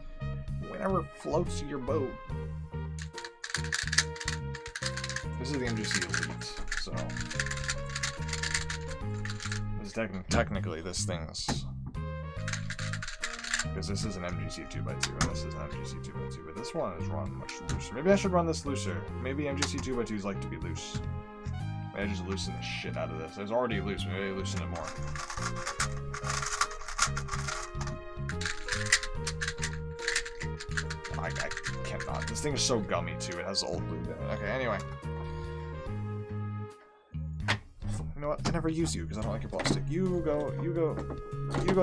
Whatever floats your boat. This is the MGC Elite, so this is technically this thing's, because this is an MGC 2x2 and this is an MGC 2x2, but this one is run much looser. Maybe I should run this looser. Maybe MGC 2x2s like to be loose. Maybe I just loosen the shit out of this. It's already loose. Maybe I loosen it more. I cannot. This thing is so gummy too. It has old lube in it. Okay, anyway. You know what? I never use you because I don't like your plastic. You go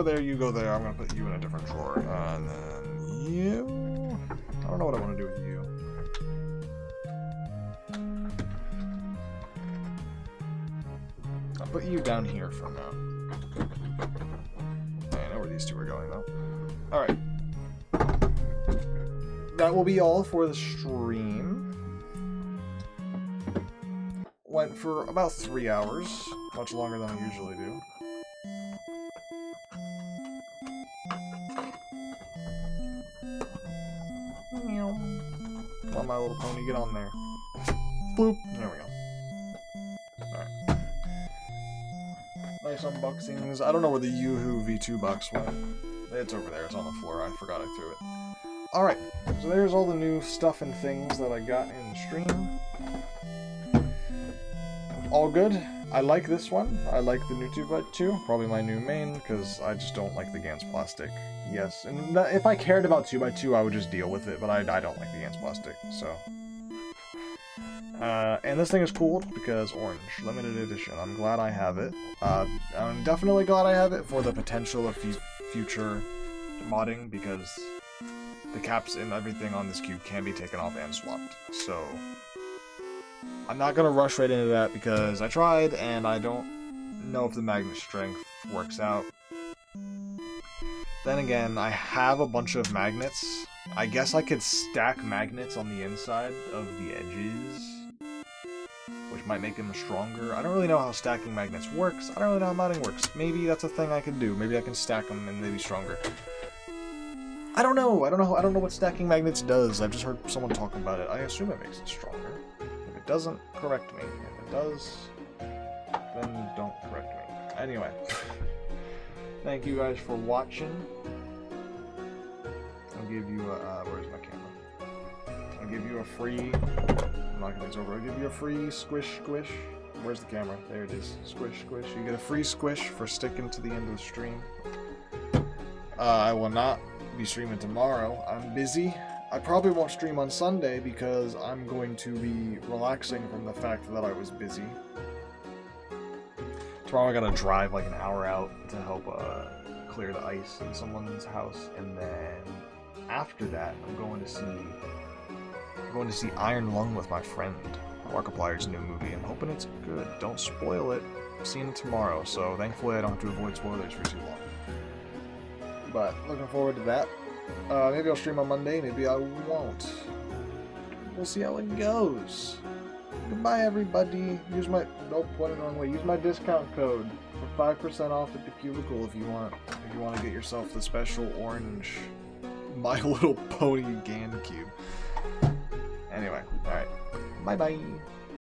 there, you go there. I'm gonna put you in a different drawer. And then you... I don't know what I want to do with you. I'll put you down here for now. I know where these two are going though. Alright. That will be all for the stream. Went for about 3 hours, much longer than I usually do. Come on, my little pony, get on there. Boop. There we go. Alright. Nice unboxings. I don't know where the Yoo-Hoo V2 box went. It's over there. It's on the floor. I forgot I threw it. Alright, so there's all the new stuff and things that I got in the stream. All good. I like this one. I like the new 2x2. Probably my new main, because I just don't like the Gans plastic. Yes, and if I cared about 2x2, I would just deal with it, but I don't like the Gans plastic, so... and this thing is cool because orange, limited edition. I'm glad I have it. I'm definitely glad I have it for the potential of future modding, because the caps and everything on this cube can be taken off and swapped. So I'm not gonna rush right into that because I tried and I don't know if the magnet strength works out. Then again, I have a bunch of magnets. I guess I could stack magnets on the inside of the edges, which might make them stronger. I don't really know how stacking magnets works. I don't really know how modding works. Maybe that's a thing I can do. Maybe I can stack them and they'd be stronger. I don't know. I don't know what stacking magnets does. I've just heard someone talk about it. I assume it makes it stronger. If it doesn't, correct me. If it does, then don't correct me. Anyway, thank you guys for watching. I'll give you a, where's my camera? I'll give you a free, I'm knocking things over, I'll give you a free squish squish. Where's the camera? There it is. Squish squish. You get a free squish for sticking to the end of the stream. I will not be streaming tomorrow. I'm busy. I probably won't stream on Sunday because I'm going to be relaxing from the fact that I was busy. Tomorrow I gotta drive like an hour out to help clear the ice in someone's house, and then after that I'm going to see Iron Lung with my friend. Markiplier's new movie. I'm hoping it's good. Don't spoil it. I'm seeing it tomorrow, so thankfully I don't have to avoid spoilers for too long. But looking forward to that. Maybe I'll stream on Monday, maybe I won't. We'll see how it goes. Goodbye, everybody. Use my use my discount code for 5% off at the cubicle if you want to get yourself the special orange My Little Pony Gan Cube. Anyway, alright. Bye bye.